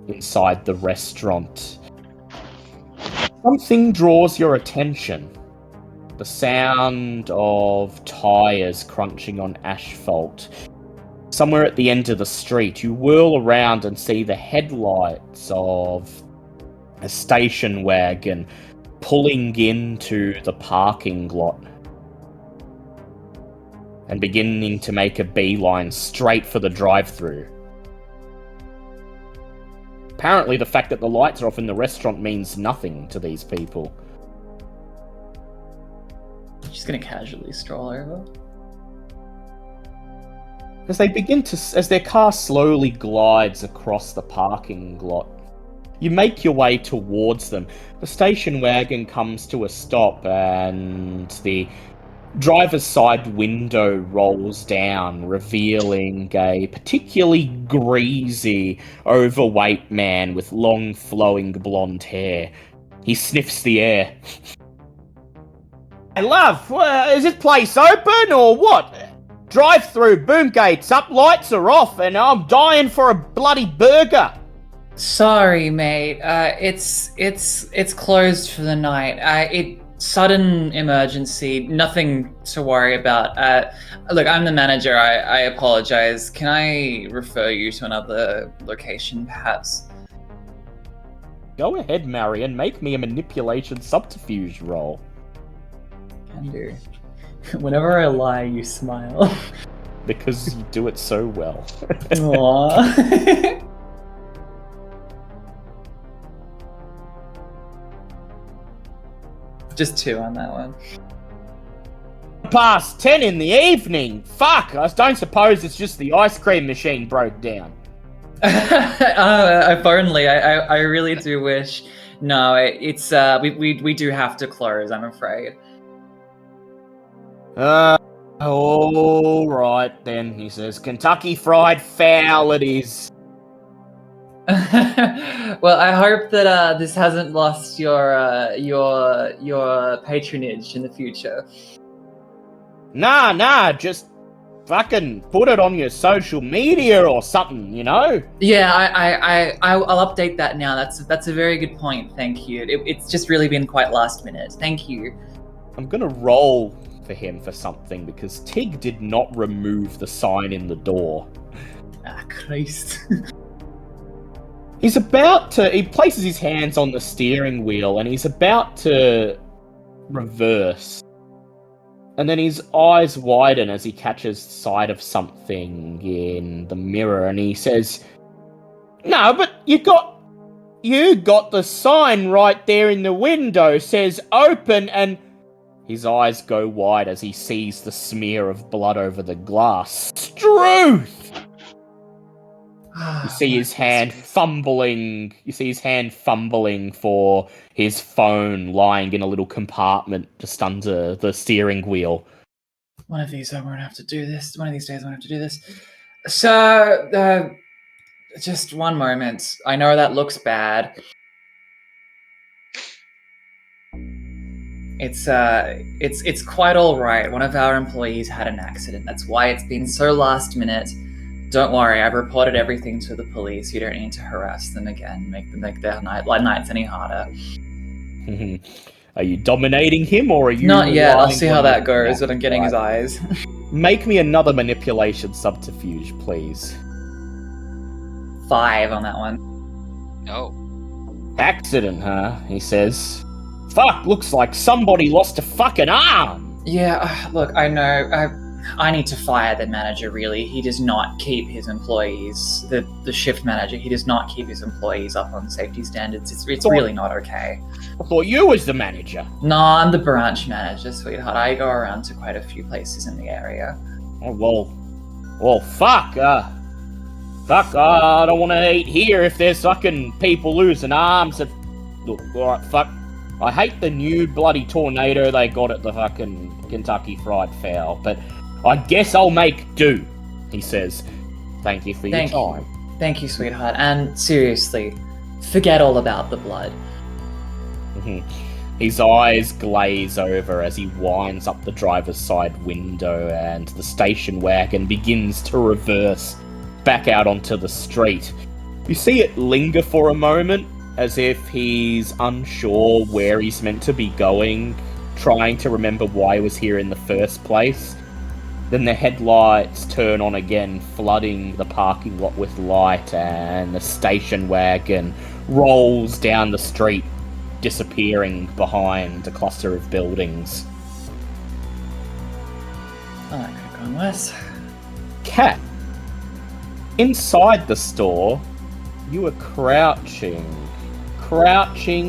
inside the restaurant, something draws your attention. The sound of tires crunching on asphalt. Somewhere at the end of the street, you whirl around and see the headlights of a station wagon pulling into the parking lot and beginning to make a beeline straight for the drive-thru. Apparently, the fact that the lights are off in the restaurant means nothing to these people. She's gonna casually stroll over. As their car slowly glides across the parking lot, you make your way towards them. The station wagon comes to a stop, and the driver's side window rolls down, revealing a particularly greasy, overweight man with long, flowing blonde hair. He sniffs the air. Hey, love, is this place open or what? Drive-through, boom gates up, lights are off, and I'm dying for a bloody burger. Sorry, mate. It's closed for the night. Sudden emergency. Nothing to worry about. Look, I'm the manager. I apologize. Can I refer you to another location, perhaps? Go ahead, Marion. Make me a manipulation subterfuge roll. Can do. Whenever I lie, you smile. Because you do it so well. Aww. Just 2 on that one. Past 10 in the evening. Fuck, I don't suppose it's just the ice cream machine broke down. If only. I really do wish. No, it's we do have to close, I'm afraid. All right then, he says. Kentucky Fried Fowl it is. Well, I hope that this hasn't lost your patronage in the future. Nah, just fucking put it on your social media or something, you know? Yeah, I'll update that now. That's a very good point. Thank you. It's just really been quite last minute. Thank you. I'm gonna roll for him for something because Tig did not remove the sign in the door. Ah, Christ. He places his hands on the steering wheel and he's about to reverse. And then his eyes widen as he catches sight of something in the mirror and he says, No, but you got the sign right there in the window, says open, and his eyes go wide as he sees the smear of blood over the glass. Struth! You see his hand fumbling. You see his hand fumbling for his phone lying in a little compartment just under the steering wheel. One of these, I won't have to do this. One of these days, I won't have to do this. So, just one moment. I know that looks bad. It's quite all right. One of our employees had an accident. That's why it's been so last minute. Don't worry, I've reported everything to the police. You don't need to harass them again. Make their nights any harder. Are you dominating him, or are you... Not yet. I'll see how that goes, but I'm getting his eyes. Make me another manipulation subterfuge, please. 5 on that one. Oh. Accident, huh? He says. Fuck, looks like somebody lost a fucking arm! Yeah, look, I know. I need to fire the manager, really. He does not keep his employees, the shift manager, he does not keep his employees up on safety standards. It's really not okay. I thought you was the manager. No, I'm the branch manager, sweetheart. I go around to quite a few places in the area. Oh, well, fuck. I don't want to eat here if there's fucking people losing arms. Look, alright, fuck. I hate the new bloody tornado they got at the fucking Kentucky Fried Fowl, but I guess I'll make do, he says. Thank you for your time. Thank you, sweetheart. And seriously, forget all about the blood. His eyes glaze over as he winds up the driver's side window and the station wagon begins to reverse back out onto the street. You see it linger for a moment, as if he's unsure where he's meant to be going, trying to remember why he was here in the first place. Then the headlights turn on again, flooding the parking lot with light, and the station wagon rolls down the street, disappearing behind a cluster of buildings. Oh, that could have gone worse. Cat, inside the store, you are crouching,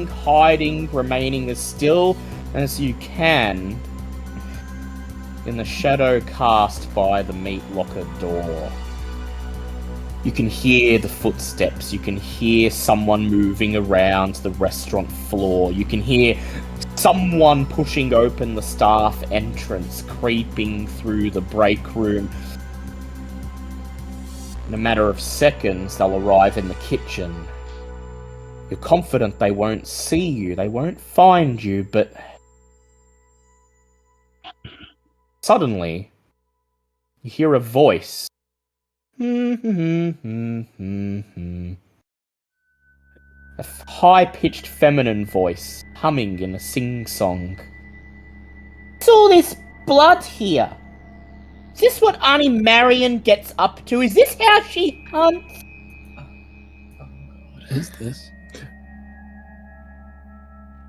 hiding, remaining as still as you can in the shadow cast by the meat locker door. You can hear the footsteps, you can hear someone moving around the restaurant floor, you can hear someone pushing open the staff entrance, creeping through the break room. In a matter of seconds, they'll arrive in the kitchen. You're confident they won't see you, they won't find you, but suddenly, you hear a voice. A high-pitched feminine voice, humming in a sing-song. What's all this blood here? Is this what Auntie Marion gets up to? Is this how she hunts? What is this?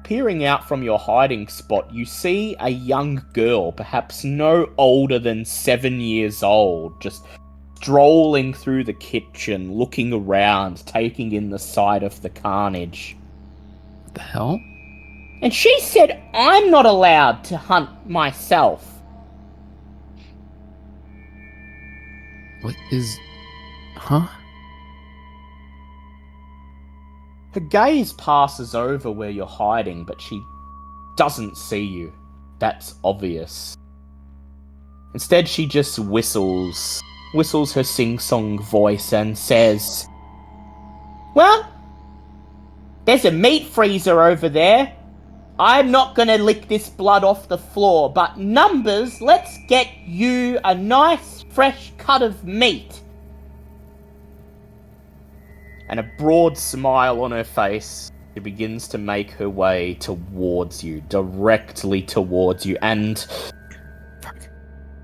Peering out from your hiding spot, you see a young girl, perhaps no older than 7 years old, just strolling through the kitchen, looking around, taking in the sight of the carnage. What the hell? And she said I'm not allowed to hunt myself. What is... Huh? Her gaze passes over where you're hiding, but she doesn't see you. That's obvious. Instead, she just whistles her sing-song voice and says, "Well, there's a meat freezer over there. I'm not gonna lick this blood off the floor, but Numbers, let's get you a nice fresh cut of meat." And a broad smile on her face, she begins to make her way towards you, directly towards you, and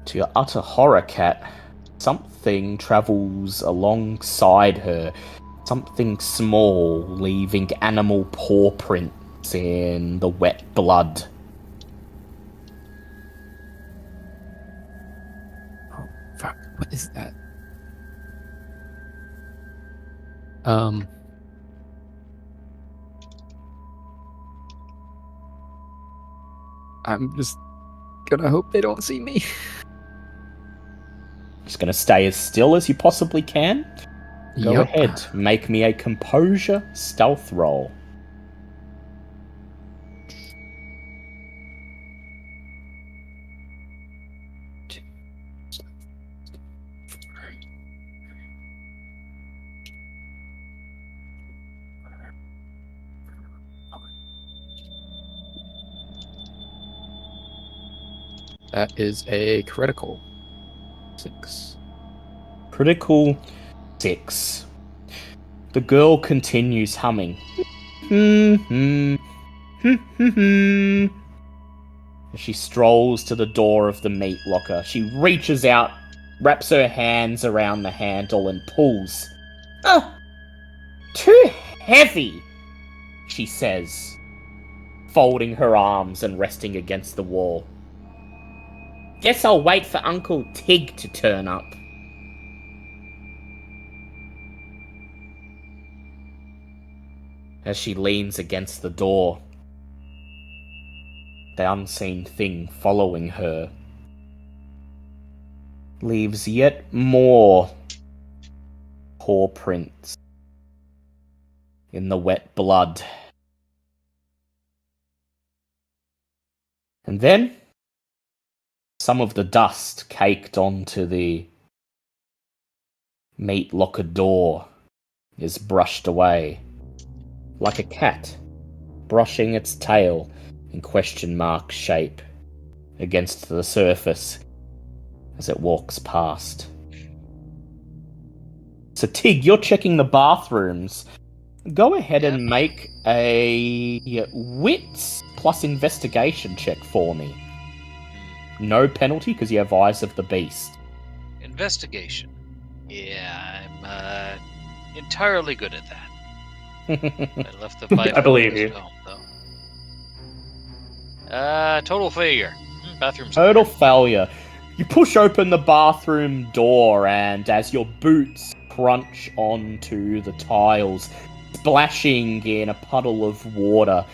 to your utter horror, Cat, something travels alongside her. Something small, leaving animal paw prints in the wet blood. Oh, fuck. What is that? I'm just gonna hope they don't see me. Just gonna stay as still as you possibly can. Go Yep. ahead, make me a composure stealth roll. That is a critical 6. Critical 6. The girl continues humming. As she strolls to the door of the meat locker, she reaches out, wraps her hands around the handle and pulls. "Oh, too heavy," she says, folding her arms and resting against the wall. "Guess I'll wait for Uncle Tig to turn up." As she leans against the door, the unseen thing following her leaves yet more paw prints in the wet blood. And then some of the dust caked onto the meat locker door is brushed away, like a cat brushing its tail in question mark shape against the surface as it walks past. So Tig, you're checking the bathrooms. Go ahead and make a wits plus investigation check for me. No penalty because you have Eyes of the Beast. Investigation. Yeah, I'm entirely good at that. I left the Bible I believe at you. home, though. Total failure. Bathroom's Total failure. You push open the bathroom door, and as your boots crunch onto the tiles, splashing in a puddle of water,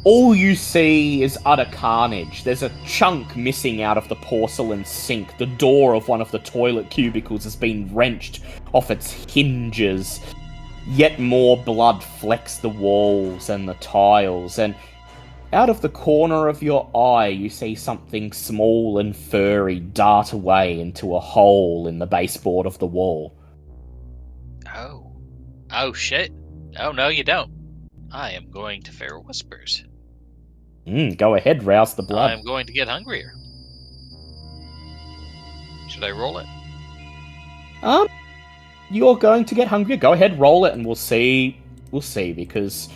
all you see is utter carnage. There's a chunk missing out of the porcelain sink. The door of one of the toilet cubicles has been wrenched off its hinges. Yet more blood flecks the walls and the tiles, and out of the corner of your eye you see something small and furry dart away into a hole in the baseboard of the wall. Oh. Oh, shit. Oh, no, you don't. I am going to Feral Whispers. Go ahead, rouse the blood. I'm going to get hungrier. Should I roll it? you're going to get hungrier. Go ahead, roll it, and we'll see. We'll see, because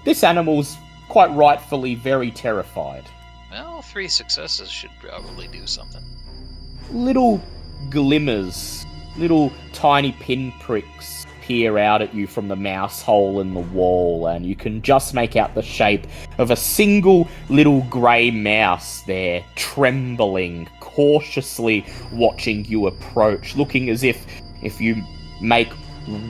this animal's quite rightfully very terrified. Well, 3 successes should probably do something. Little glimmers, little tiny pinpricks peer out at you from the mouse hole in the wall, and you can just make out the shape of a single little grey mouse there, trembling, cautiously watching you approach, looking as if you make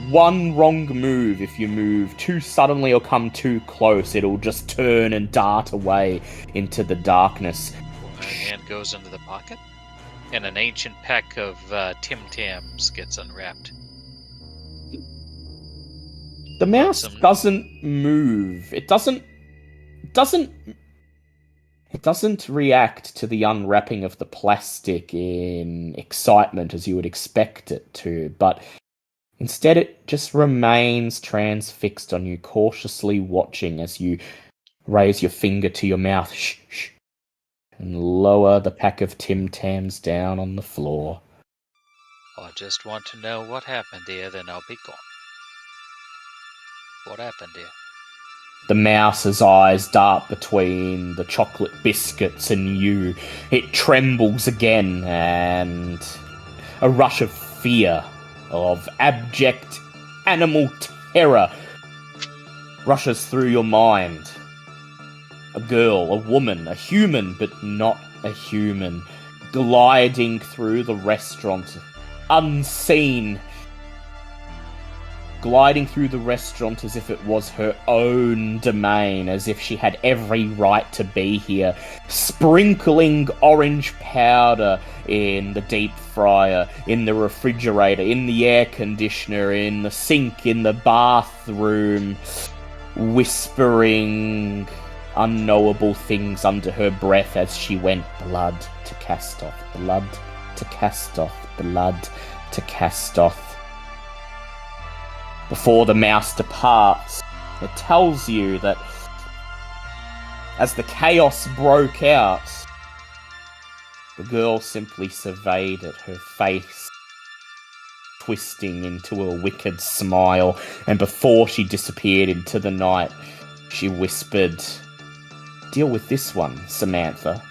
one wrong move, if you move too suddenly or come too close, it'll just turn and dart away into the darkness. My hand goes into the pocket, and an ancient pack of Tim Tams gets unwrapped. The mouse doesn't move. It doesn't react to the unwrapping of the plastic in excitement as you would expect it to, but instead it just remains transfixed on you, cautiously watching as you raise your finger to your mouth, shh, and lower the pack of Tim Tams down on the floor. I just want to know what happened here, then I'll be gone. What happened here? The mouse's eyes dart between the chocolate biscuits and you. It trembles again, and a rush of fear, of abject animal terror, rushes through your mind. A girl, a woman, a human, but not a human, gliding through the restaurant, unseen, gliding through the restaurant as if it was her own domain, as if she had every right to be here, sprinkling orange powder in the deep fryer, in the refrigerator, in the air conditioner, in the sink, in the bathroom, whispering unknowable things under her breath as she went, blood to cast off, blood to cast off, blood to cast off. Before the mouse departs, it tells you that as the chaos broke out, the girl simply surveyed it, her face twisting into a wicked smile, and before she disappeared into the night, she whispered, "Deal with this one, Samantha."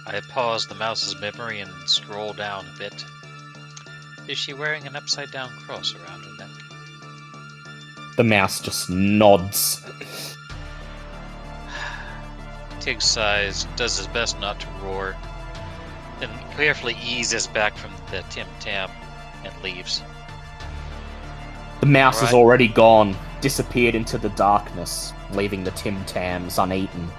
I pause the mouse's memory and scroll down a bit. Is she wearing an upside-down cross around her neck? The mouse just nods. Tig sighs, does his best not to roar, then carefully eases back from the Tim Tam and leaves. The mouse Alright. is already gone, disappeared into the darkness, leaving the Tim Tams uneaten.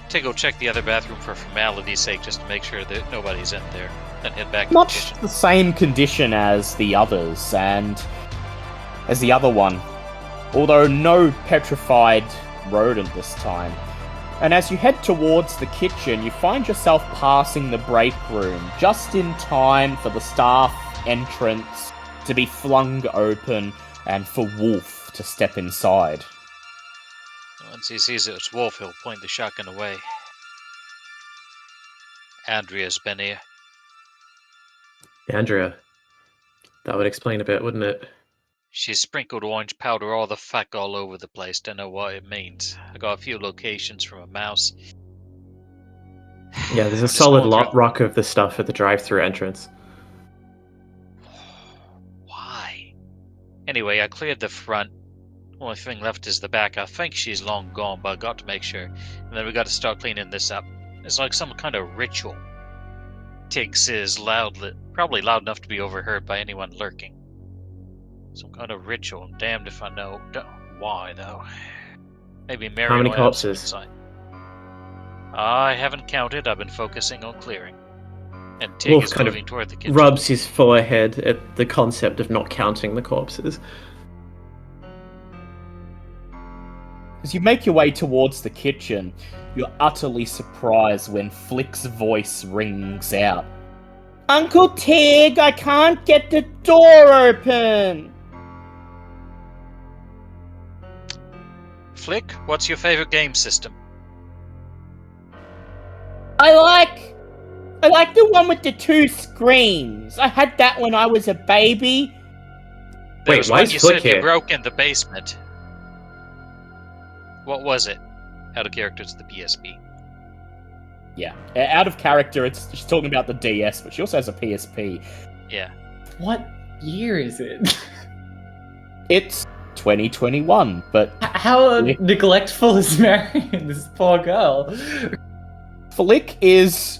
Tig will check the other bathroom for formality's sake, just to make sure that nobody's in there, then head back to the Much kitchen. the same condition as the others, and as the other one, although no petrified rodent this time. And as you head towards the kitchen, you find yourself passing the break room, just in time for the staff entrance to be flung open and for Wolf to step inside. Once he sees it's Wolf, he'll point the shotgun away. Andrea's been here. Andrea. That would explain a bit, wouldn't it? She sprinkled orange powder all the fuck all over the place. Don't know what it means. I got a few locations from a mouse. Yeah, there's a Just solid going through- rock of the stuff at the drive-through entrance. Why? Anyway, I cleared the front. Only thing left is the back. I think she's long gone, but I got to make sure. And then we got to start cleaning this up. It's like some kind of ritual. Tig says loudly, probably loud enough to be overheard by anyone lurking. Some kind of ritual. I'm damned if I know why, though. Maybe Mary How many will have some corpses? insight. I haven't counted. I've been focusing on clearing. And Tig Wolf is kind of moving toward the kitchen. Rubs his forehead at the concept of not counting the corpses. As you make your way towards the kitchen, you're utterly surprised when Flick's voice rings out. Uncle Tig, I can't get the door open! Flick, what's your favorite game system? I like the one with the 2 screens. I had that when I was a baby. There Wait, was why one is you Flick said you here? broke in the basement. What was it? Out of character to the PSP. Yeah. Out of character, she's talking about the DS, but she also has a PSP. Yeah. What year is it? It's 2021, but How neglectful is Marion, this poor girl? Flick is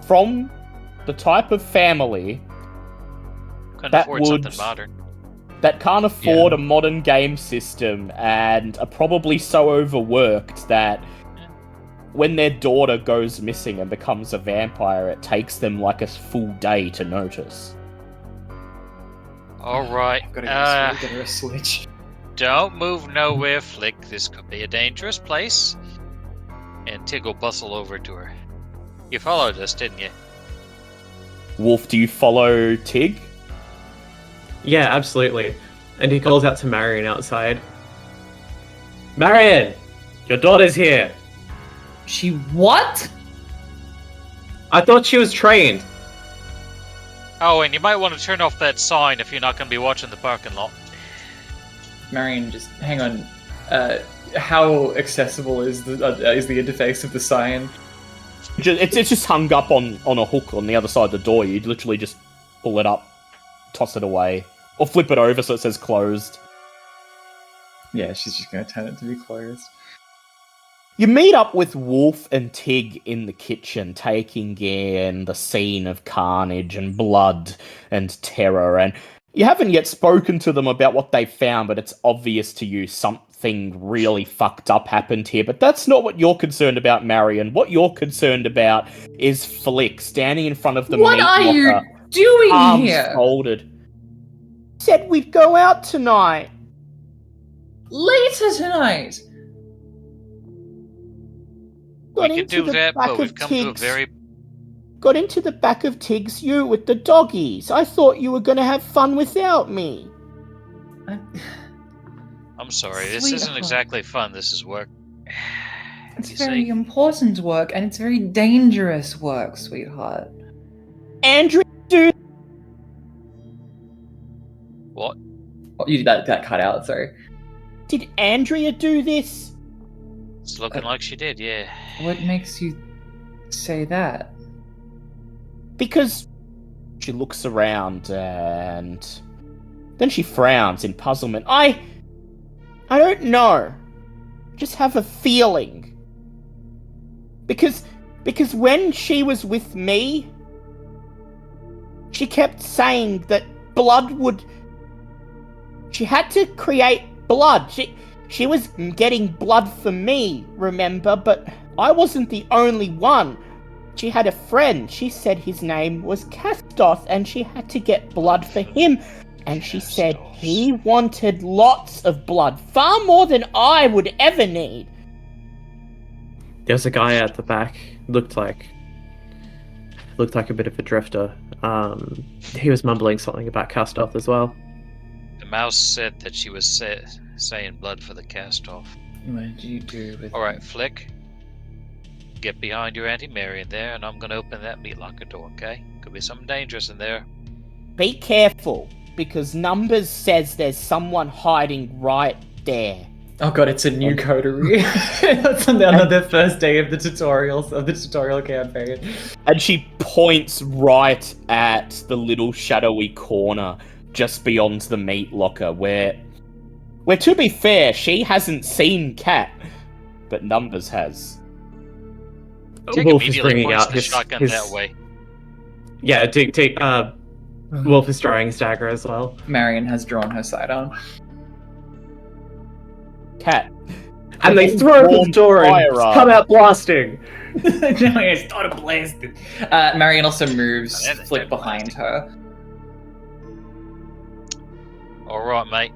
from the type of family Couldn't That afford would- something modern. that can't afford a modern game system and are probably so overworked that when their daughter goes missing and becomes a vampire, it takes them like a full day to notice. Alright. Gotta get her a Switch. Don't move nowhere, Flick. This could be a dangerous place. And Tig will bustle over to her. You followed us, didn't you? Wolf, do you follow Tig? Yeah, absolutely. And he calls out to Marion outside. Marion! Your daughter's here! She what? I thought she was trained. Oh, and you might want to turn off that sign if you're not going to be watching the parking lot. Marion, just hang on. How accessible is the interface of the sign? It's just hung up on a hook on the other side of the door. You literally just pull it up, toss it away, or flip it over so it says closed. Yeah, she's just gonna turn it to be closed. You meet up with Wolf and Tig in the kitchen, taking in the scene of carnage and blood and terror, and you haven't yet spoken to them about what they found, but it's obvious to you something really fucked up happened here. But that's not what you're concerned about, Marion. What you're concerned about is Flick standing in front of the What meat are you locker, doing arms here? folded. Said we'd go out tonight. Later tonight. We can do that, but we've come to a very... Got into the back of Tig's ute with the doggies. I thought you were going to have fun without me. I'm sorry, this isn't Sweetheart. exactly fun. This is work. It's You very see? important work, and it's very dangerous work, sweetheart. Andrea, dude. What? Oh, you that cut out. Sorry. Did Andrea do this? It's looking like she did, yeah. What makes you say that? Because She looks around and then she frowns in puzzlement. I don't know. Just have a feeling. Because when she was with me, she kept saying that blood would... She had to create blood. She was getting blood for me, remember? But I wasn't the only one. She had a friend. She said his name was Castos, and she had to get blood for him. And she said he wanted lots of blood, far more than I would ever need. There's a guy at the back. Looked like a bit of a drifter. He was mumbling something about Castoff as well. The mouse said that she was saying blood for the cast-off. What did you do with... Alright, Flick. Get behind your Auntie Mary in there, and I'm gonna open that meat locker door, okay? Could be something dangerous in there. Be careful, because Numbers says there's someone hiding right there. Oh god, it's a new coterie. That's on the first day of the tutorial campaign. And she points right at the little shadowy corner just beyond the meat locker where to be fair, she hasn't seen Cat, but Numbers has. Tig Wolf is immediately bringing points out the his shotgun that way. Yeah, Wolf is drawing his dagger as well. Marion has drawn her sidearm. Cat. And they throw open the door and Firearm. come out blasting. No, it's not a blasted. Marion also moves And then Flick behind her. Alright, mate.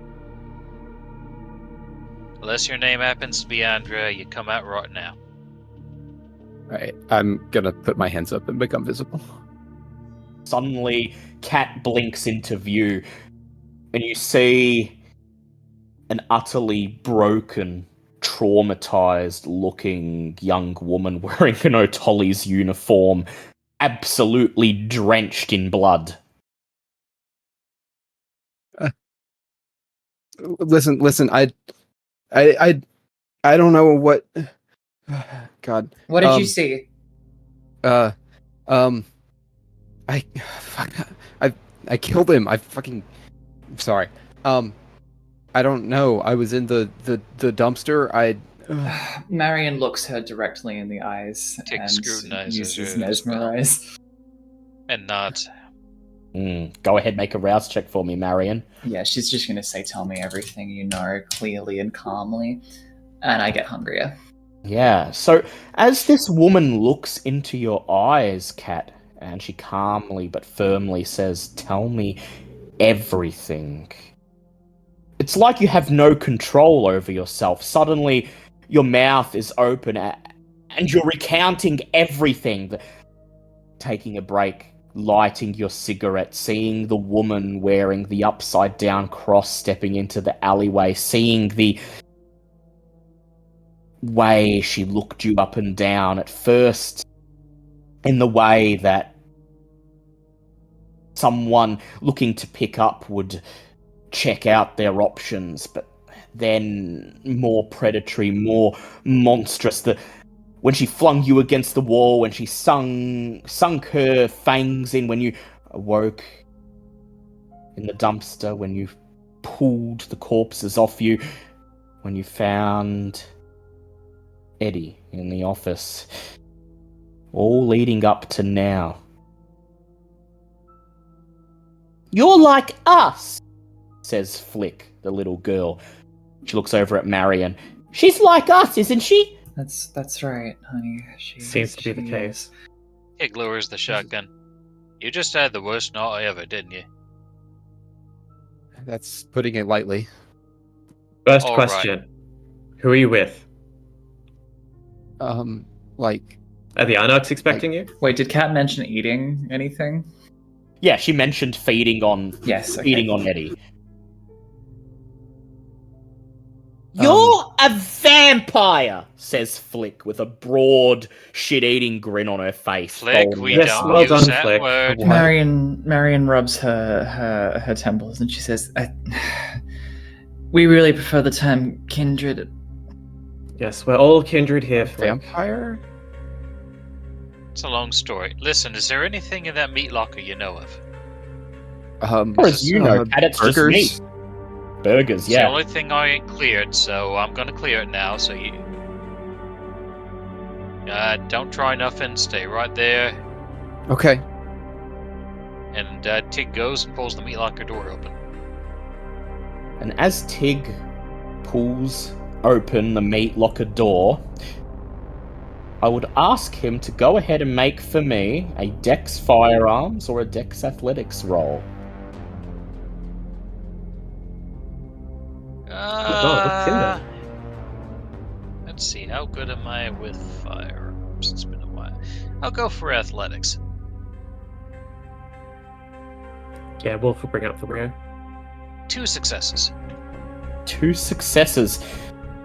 Unless your name happens to be Andrea, you come out right now. Right. I'm gonna put my hands up and become visible. Suddenly, Cat blinks into view, and you see an utterly broken, traumatized-looking young woman wearing an Otolli's uniform, absolutely drenched in blood. Listen. I don't know what. God. What did you see? I killed him. I'm sorry. I don't know. I was in the dumpster. Marion looks her directly in the eyes Tick and scrutinizes uses her as well. mesmerize. And nods. Go ahead, make a rouse check for me, Marion. Yeah, she's just gonna say, "Tell me everything you know, clearly and calmly," and I get hungrier. Yeah, so as this woman looks into your eyes, Kat, and she calmly but firmly says, "Tell me everything." It's like you have no control over yourself. Suddenly, your mouth is open and you're recounting everything. Taking a break, lighting your cigarette, seeing the woman wearing the upside-down cross stepping into the alleyway, seeing the way she looked you up and down, at first in the way that someone looking to pick up would check out their options, but then more predatory, more monstrous. When she flung you against the wall, when she sunk her fangs in, when you awoke in the dumpster, when you pulled the corpses off you, when you found Eddie in the office, all leading up to now. "You're like us," says Flick, the little girl. She looks over at Marion. "She's like us, isn't she?" That's right, honey. Seems to be the case. Tig lowers the shotgun. You just had the worst night ever, didn't you? That's putting it lightly. First All question. Who are you with? Like, Are the Arnoks expecting you? Wait, did Kat mention eating anything? Yeah, she mentioned feeding on Eddie. "You're a vampire," says Flick with a broad, shit-eating grin on her face. Flick, folding we her Yes, don't well use done, that Flick. word. What? Marion rubs her temples and she says, "We really prefer the term kindred." Yes, we're all kindred here, Flick. Vampire? It's a long story. Listen, is there anything in that meat locker you know of? As far as you know, Kat, it's just burgers? meat. Burgers, It's the yeah. only thing I ain't cleared, so I'm gonna clear it now, so you... don't try nothing, stay right there. Okay. And Tig goes and pulls the meat locker door open. And as Tig pulls open the meat locker door, I would ask him to go ahead and make for me a Dex Firearms or a Dex Athletics roll. what's in there? Let's see, how good am I with firearms? It's been a while. I'll go for athletics. Yeah, Wolf will bring up the rear. 2 successes. 2 successes.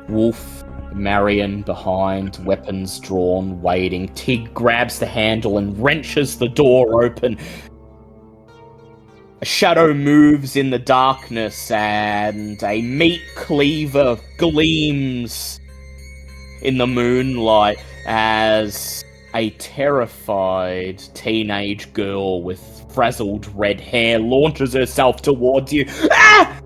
Wolf, Marion behind, weapons drawn, waiting. Tig grabs the handle and wrenches the door open. A shadow moves in the darkness and a meat cleaver gleams in the moonlight as a terrified teenage girl with frazzled red hair launches herself towards you. Ah!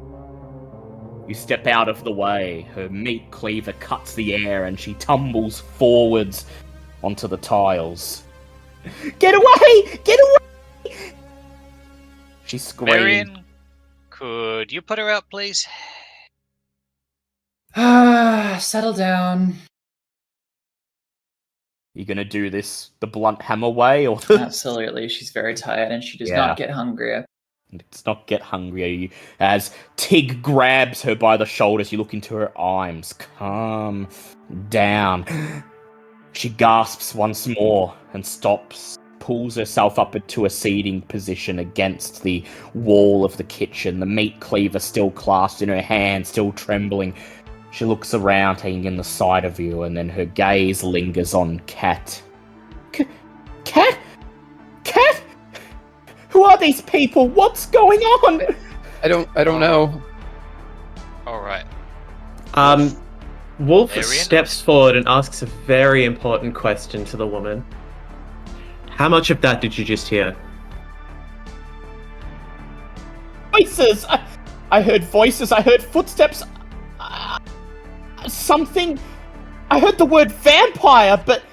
You step out of the way. Her meat cleaver cuts the air and she tumbles forwards onto the tiles. "Get away! Get away!" She screams. Marion, could you put her out, please? Settle down. You gonna do this the blunt hammer way, or the... Absolutely, she's very tired and she does Yeah. not get hungrier. Let's not get hungry. As Tig grabs her by the shoulders, you look into her eyes. Calm down. She gasps once more and stops, pulls herself up into a seating position against the wall of the kitchen, the meat cleaver still clasped in her hand, still trembling. She looks around, taking in the sight of you, and then her gaze lingers on Cat. Cat? Cat? Who are these people? What's going on? I don't know. All right. Wolf Marion? steps forward and asks a very important question to the woman. How much of that did you just hear? Voices! I heard voices, I heard footsteps. Something. I heard the word vampire, but.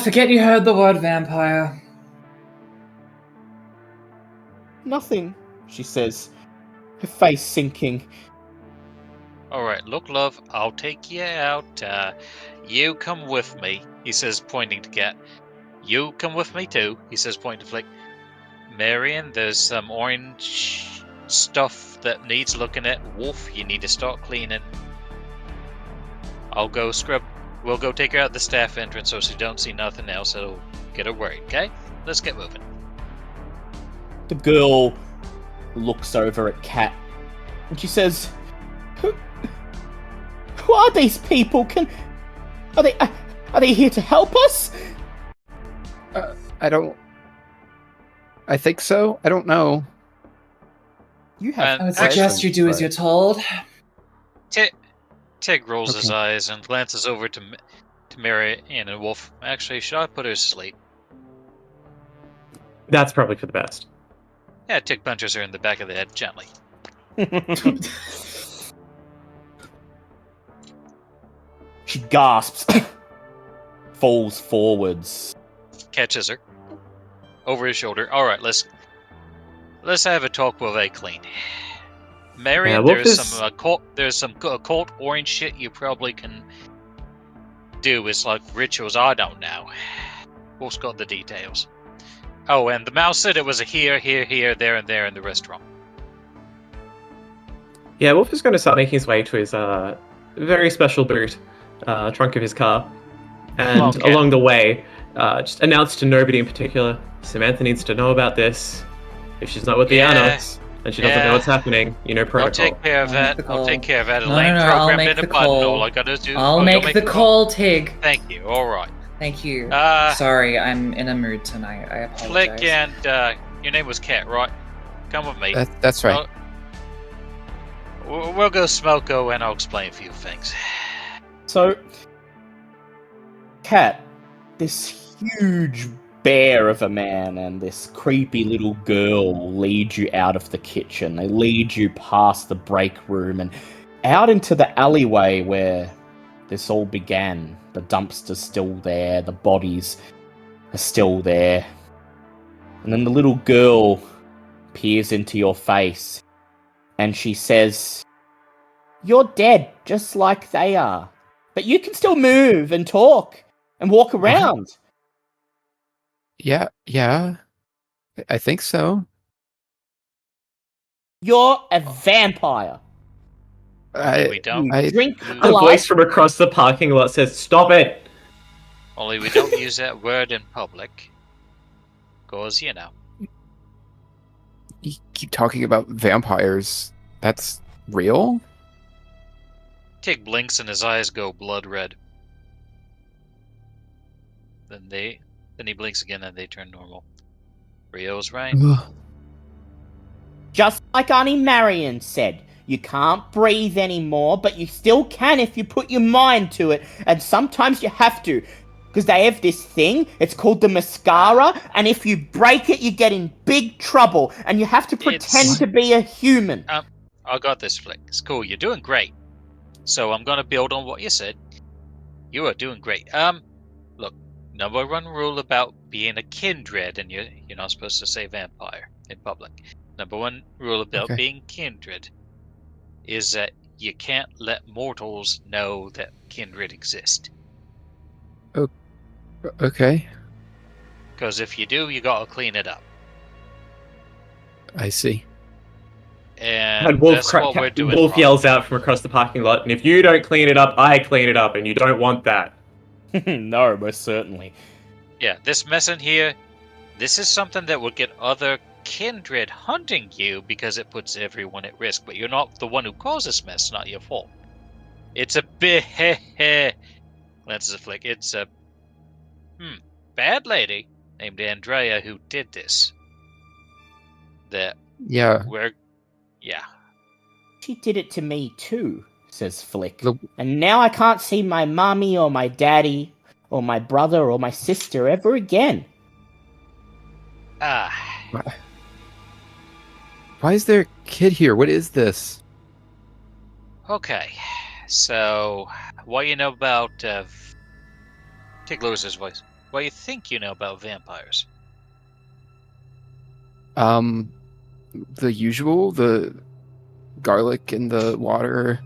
Forget you heard the word vampire. Nothing, she says, her face sinking. All right. Look, love. I'll take you out. You come with me. He says, pointing to Cat. You come with me too. He says, pointing to Flick. Marion, there's some orange stuff that needs looking at. Wolf, you need to start cleaning. I'll go scrub. We'll go take her out the staff entrance so she don't see nothing else that'll get her worried, okay? Let's get moving. The girl looks over at Cat, and she says, Who are these people? Are they here to help us? I think so. I don't know. You have. I would suggest you do as you're told. Tig rolls his Okay. eyes and glances over to Marion and Wolf. Actually, should I put her to sleep? That's probably for the best. Yeah, Tig punches her in the back of the head gently. She gasps, falls forwards. Catches her over his shoulder. All right, let's have a talk while they clean. Marion, Wolf there's is- some occult orange shit you probably can do. It's like rituals. I don't know. Wolf's got the details. Oh, and the mouse said it was a here, there, and there in the restaurant. Yeah, Wolf is going to start making his way to his very special boot, trunk of his car. And Okay. along the way, just announce to nobody in particular, Samantha needs to know about this. If she's not with the Yeah. Anox, and she doesn't know what's happening, you know I'll protocol. take care of I'll that. make the I'll call. take care of that. No, Elaine no, I'll programmed make in a the button. call. All I gotta do. I'll you'll make the call, Tig. Thank you. All right. Thank you. Uh, Sorry, I'm in a mood tonight. I apologize. Flick and your name was Cat, right? Come with me. That's right. We'll go smoko and I'll explain a few things. So, Cat, this huge bear of a man and this creepy little girl lead you out of the kitchen. They lead you past the break room and out into the alleyway where this all began. The dumpster's still there, the bodies are still there. And then the little girl peers into your face and she says, "You're dead, just like they are. But you can still move and talk and walk around." Yeah. I think so. You're a vampire. We don't. You I- drink A A blood. voice from across the parking lot says, "Stop it!" Only we don't use that word in public. Cause you know. You keep talking about vampires. That's real? Tig blinks and his eyes go blood red. Then he blinks again and they turn normal. Rio's right. Just like Auntie Marion said, you can't breathe anymore, but you still can if you put your mind to it, and sometimes you have to. Because they have this thing, it's called the mascara, and if you break it, you get in big trouble, and you have to pretend It's- to be a human. I got this, Flick. It's cool. You're doing great. So I'm gonna build on what you said. You are doing great. Look, number one rule about being a kindred, and you're not supposed to say vampire in public. Number one rule about Okay. being kindred is that you can't let mortals know that kindred exist. Okay, Because if you do, you gotta clean it up. I see. And that's what we're doing. Wolf wrong. yells out from across the parking lot, and if you don't clean it up, I clean it up, and you don't want that. No, most certainly. Yeah, this mess in here, this is something that would get other kindred hunting you because it puts everyone at risk. But you're not the one who caused this mess, not your fault. It's a glances at Flick. It's a bad lady named Andrea who did this. Yeah. Yeah. She did it to me too, says Flick. The- And now I can't see my mommy or my daddy or my brother or my sister ever again. Why is there a kid here? What is this? Okay. So, what you know about take Lewis's voice. What you think you know about vampires? The usual, the garlic in the water,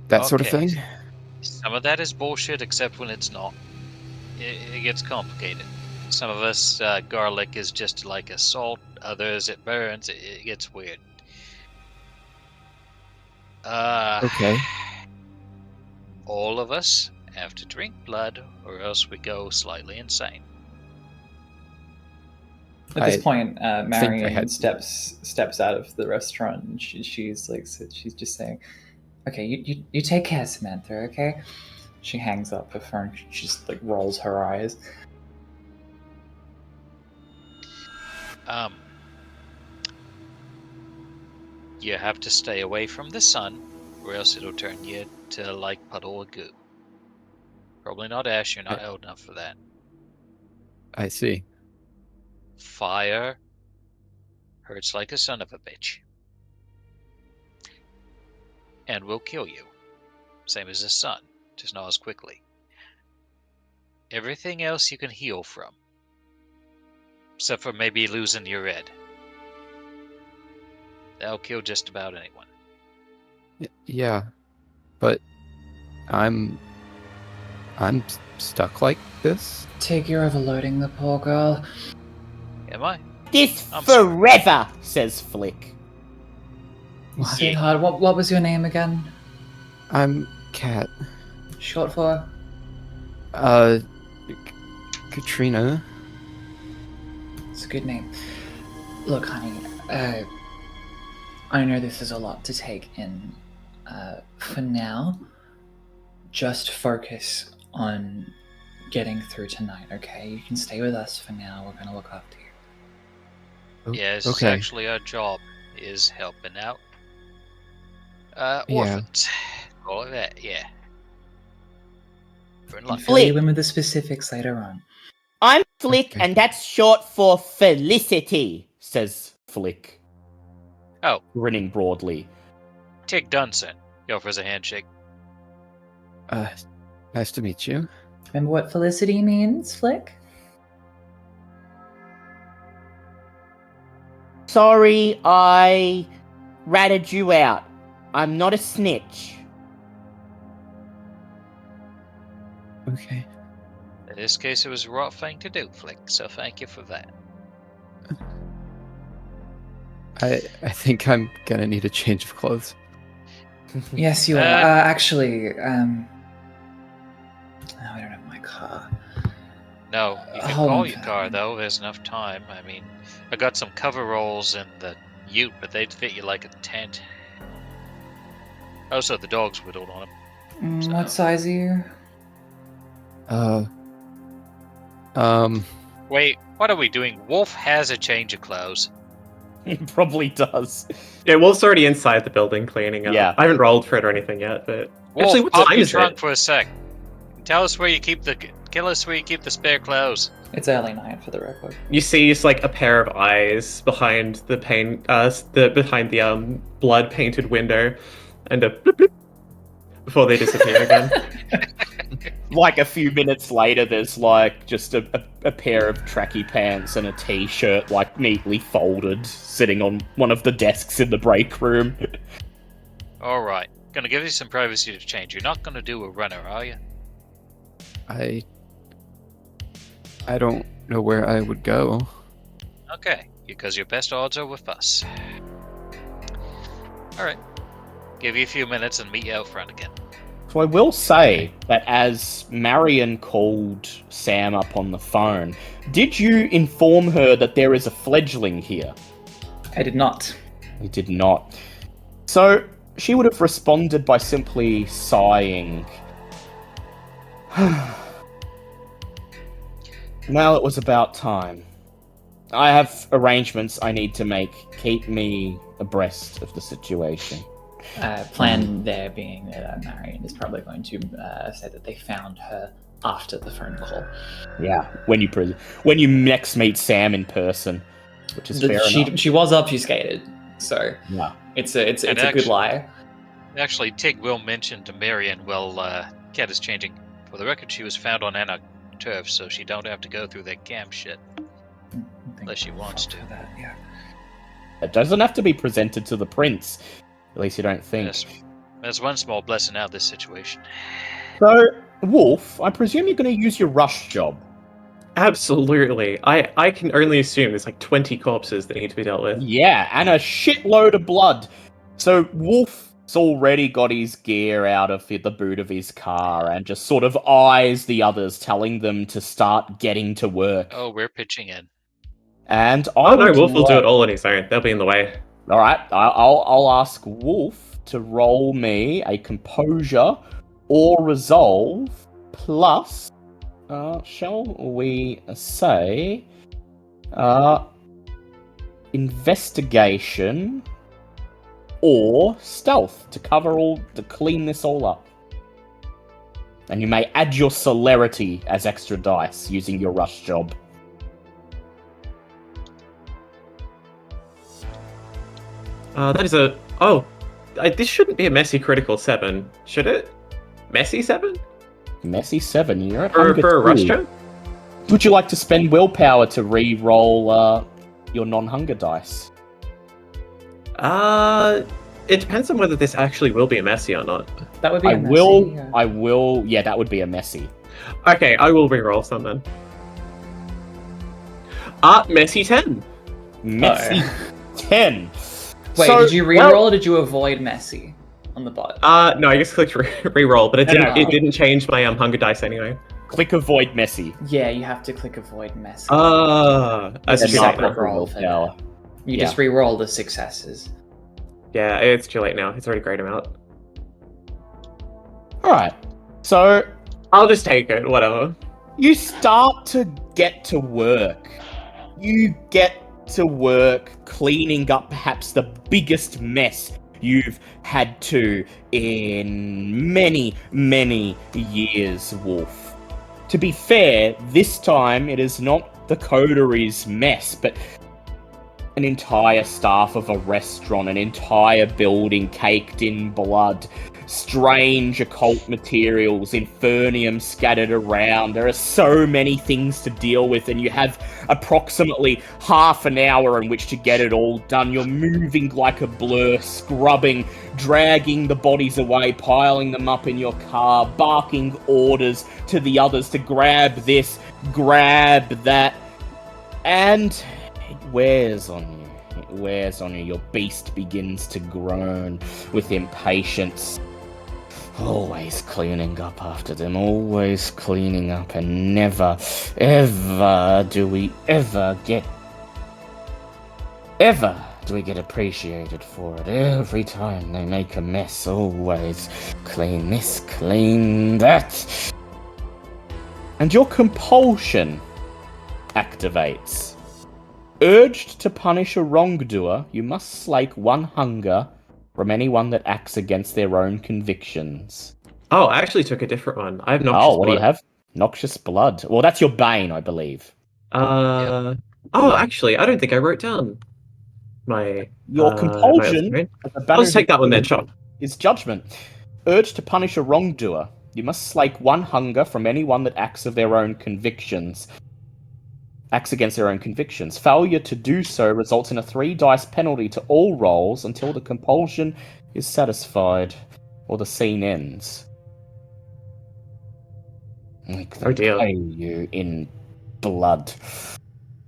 that sort of Okay. thing. Some of that is bullshit, except when it's not. It gets complicated. Some of us, garlic is just like a salt. Others, it burns. It gets weird. Okay. All of us have to drink blood, or else we go slightly insane. At this point, I Marion had- steps out of the restaurant, and she's just saying, "Okay, you take care, Samantha. Okay." She hangs up the phone. She just like rolls her eyes. You have to stay away from the sun, or else it'll turn you to like puddle of goo. Probably not ash. You're not old enough for that. I see. Fire hurts like a son of a bitch. And will kill you. Same as the sun, just not as quickly. Everything else you can heal from. Except for maybe losing your head. That'll kill just about anyone. Yeah, but I'm stuck like this. Tig, you're overloading the poor girl. Am I? This I'm forever, says Flick. Sweetheart, what was your name again? I'm Cat. Short for? Katrina. It's a good name. Look, honey, I know this is a lot to take in. For now, just focus on getting through tonight, okay? You can stay with us for now. We're gonna look after you. Yeah, this is Okay. actually our job, is helping out. Orphans. Call it that, yeah. For I'll life. fill you in with the specifics later on. I'm Flick, Okay. and that's short for Felicity, says Flick, Oh, grinning broadly. Tig Dunson. He offers a handshake. Nice to meet you. Remember what Felicity means, Flick? Sorry, I ratted you out. I'm not a snitch. Okay. In this case, it was the right thing to do, Flick, so thank you for that. I think I'm gonna need a change of clothes. Yes, you are. Actually, I don't have my car. No, you can Hold call on. your car, though. There's enough time. I mean, I got some coveralls in the ute, but they'd fit you like a tent. Also, the dogs whittled on them. What size are you? Wait, what are we doing? Wolf has a change of clothes. He probably does. Yeah, Wolf's already inside the building cleaning up. Yeah. I haven't rolled for it or anything yet, but Wolf, actually, what pop time your is trunk it? for a sec. Tell us where you keep the. Tell us where you keep the spare clothes. It's early night, for the record. You see just like a pair of eyes behind the blood painted window, and a bloop bloop before they disappear again. Like a few minutes later, there's like just a pair of tracky pants and a t-shirt like neatly folded sitting on one of the desks in the break room. All right, gonna give you some privacy to change. You're not gonna do a runner, are you? I don't know where I would go. Okay, because your best odds are with us. All right, give you a few minutes and meet you out front again. So I will say that as Marion called Sam up on the phone, did you inform her that there is a fledgling here? I did not. You did not. So she would have responded by simply sighing. Now it was about time. I have arrangements I need to make. Keep me abreast of the situation. Plan there being that Marion is probably going to say that they found her after the phone call. Yeah, when you next meet Sam in person, which is fair enough. She was obfuscated, so Yeah. it's a good lie. Actually, Tig will mention to Marion while Cat is changing. For the record, she was found on Anna turf, so she don't have to go through that camp shit. Unless she wants to. That, yeah. It doesn't have to be presented to the prince. At least you don't think. Yes. There's one small blessing out of this situation. So, Wolf, I presume you're going to use your rush job. Absolutely. I can only assume there's like 20 corpses that need to be dealt with. Yeah, and a shitload of blood. So, Wolf's already got his gear out of the boot of his car and just sort of eyes the others, telling them to start getting to work. Oh, we're pitching in. And Oh no, Wolf will do it all on his own. They'll be in the way. All right, I'll ask Wolf to roll me a composure or resolve plus, shall we say, investigation or stealth to clean this all up. And you may add your celerity as extra dice using your rush job. That is this shouldn't be a messy critical 7, should it? Messy 7? Messy 7, you're at For a rush 2. job? Would you like to spend willpower to re-roll your non-hunger dice? It depends on whether this actually will be a messy or not. That would be I a messy, will. Yeah, that would be a messy. Okay, I will re-roll some then. Messy 10. Messy 10. Wait, So, did you re-roll or did you avoid messy on the bot? No, I just clicked re-roll, but it No. didn't change my hunger dice anyway. Click avoid messy. Yeah, you have to click avoid messy. That's It's too a late separate now. roll for that. You just re-roll the successes. Yeah, it's too late now. It's already grayed him out. Alright, so I'll just take it, whatever. you start to get to work. You get to work cleaning up perhaps the biggest mess you've had to in many, many years, Wolf. To be fair, this time it is not the coterie's mess, but an entire staff of a restaurant, an entire building caked in blood, strange occult materials, infernium scattered around. There are so many things to deal with, and you have approximately half an hour in which to get it all done. You're moving like a blur, scrubbing, dragging the bodies away, piling them up in your car, barking orders to the others to grab this, grab that, and it wears on you. It wears on you. Your beast begins to groan with impatience. Always cleaning up after them, always cleaning up, and never, ever do we get appreciated for it. Every time they make a mess, always clean this, clean that. And your compulsion activates. Urged to punish a wrongdoer, you must slake 1 hunger from anyone that acts against their own convictions. Oh, I actually took a different one. I have noxious blood. What do you have? Noxious blood. Well, that's your bane, I believe. Oh, actually, I don't think I wrote down my... Your compulsion... I'll just take that one then, sure. Is judgment. Urged to punish a wrongdoer, you must slake 1 hunger from anyone that acts against their own convictions. Failure to do so results in a 3 dice penalty to all rolls until the compulsion is satisfied or the scene ends. Make them pay you in blood.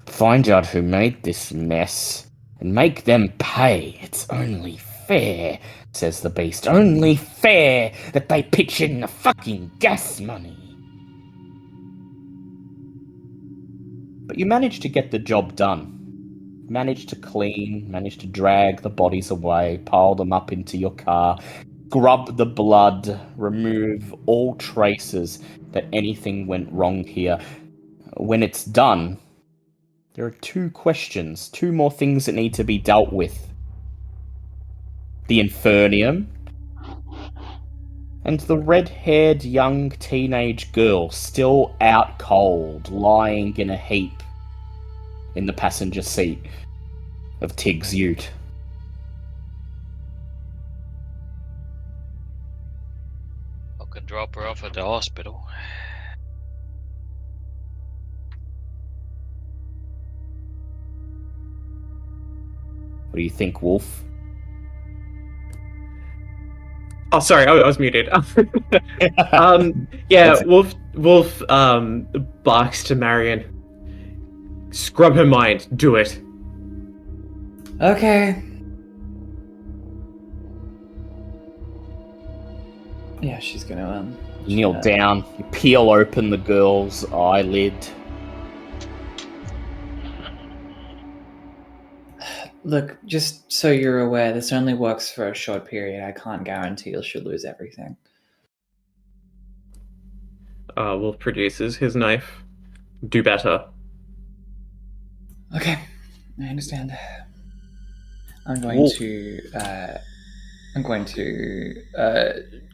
Find out who made this mess and make them pay. It's only fair, says the beast. Only fair that they pitch in the fucking gas money. But you manage to get the job done. Manage to clean, manage to drag the bodies away, pile them up into your car, scrub the blood, remove all traces that anything went wrong here. When it's done, there are 2 questions, 2 more things that need to be dealt with. The Infernium, and the red-haired young teenage girl still out cold, lying in a heap in the passenger seat of Tig's ute. I can drop her off at the hospital. What do you think, Wolf? Oh, sorry, I was muted. Yeah, Wolf barks to Marion. Scrub her mind. Do it. Okay. Yeah, she's gonna You kneel down, you peel open the girl's eyelid. Look, just so you're aware, this only works for a short period. I can't guarantee she'll lose everything. Wolf produces his knife. Do better. Okay, I understand. I'm going Wolf. to.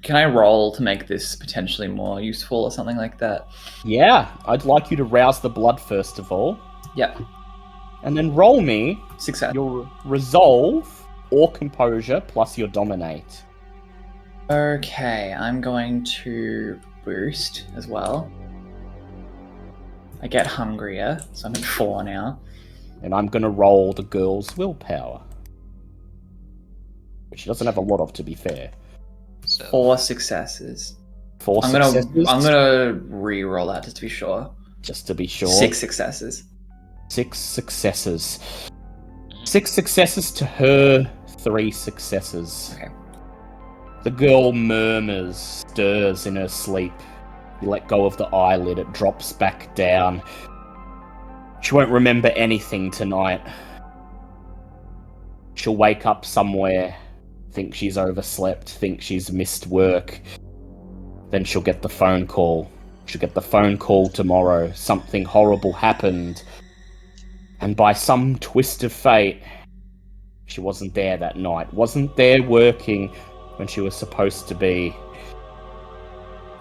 Can I roll to make this potentially more useful or something like that? Yeah, I'd like you to rouse the blood first of all. Yep. And then roll me Success. your resolve or composure plus your dominate. Okay, I'm going to boost as well. I get hungrier, so I'm at 4 now. And I'm going to roll the girl's willpower. Which she doesn't have a lot of, to be fair. So 4 successes. 4 I'm successes? gonna re-roll that just to be sure. Just to be sure. 6 successes. 6 successes. 6 successes to her, 3 successes. Okay. The girl murmurs, stirs in her sleep. You let go of the eyelid, it drops back down. She won't remember anything tonight. She'll wake up somewhere, think she's overslept, think she's missed work. Then she'll get the phone call. She'll get the phone call tomorrow. Something horrible happened. And by some twist of fate, she wasn't there that night. Wasn't there working when she was supposed to be.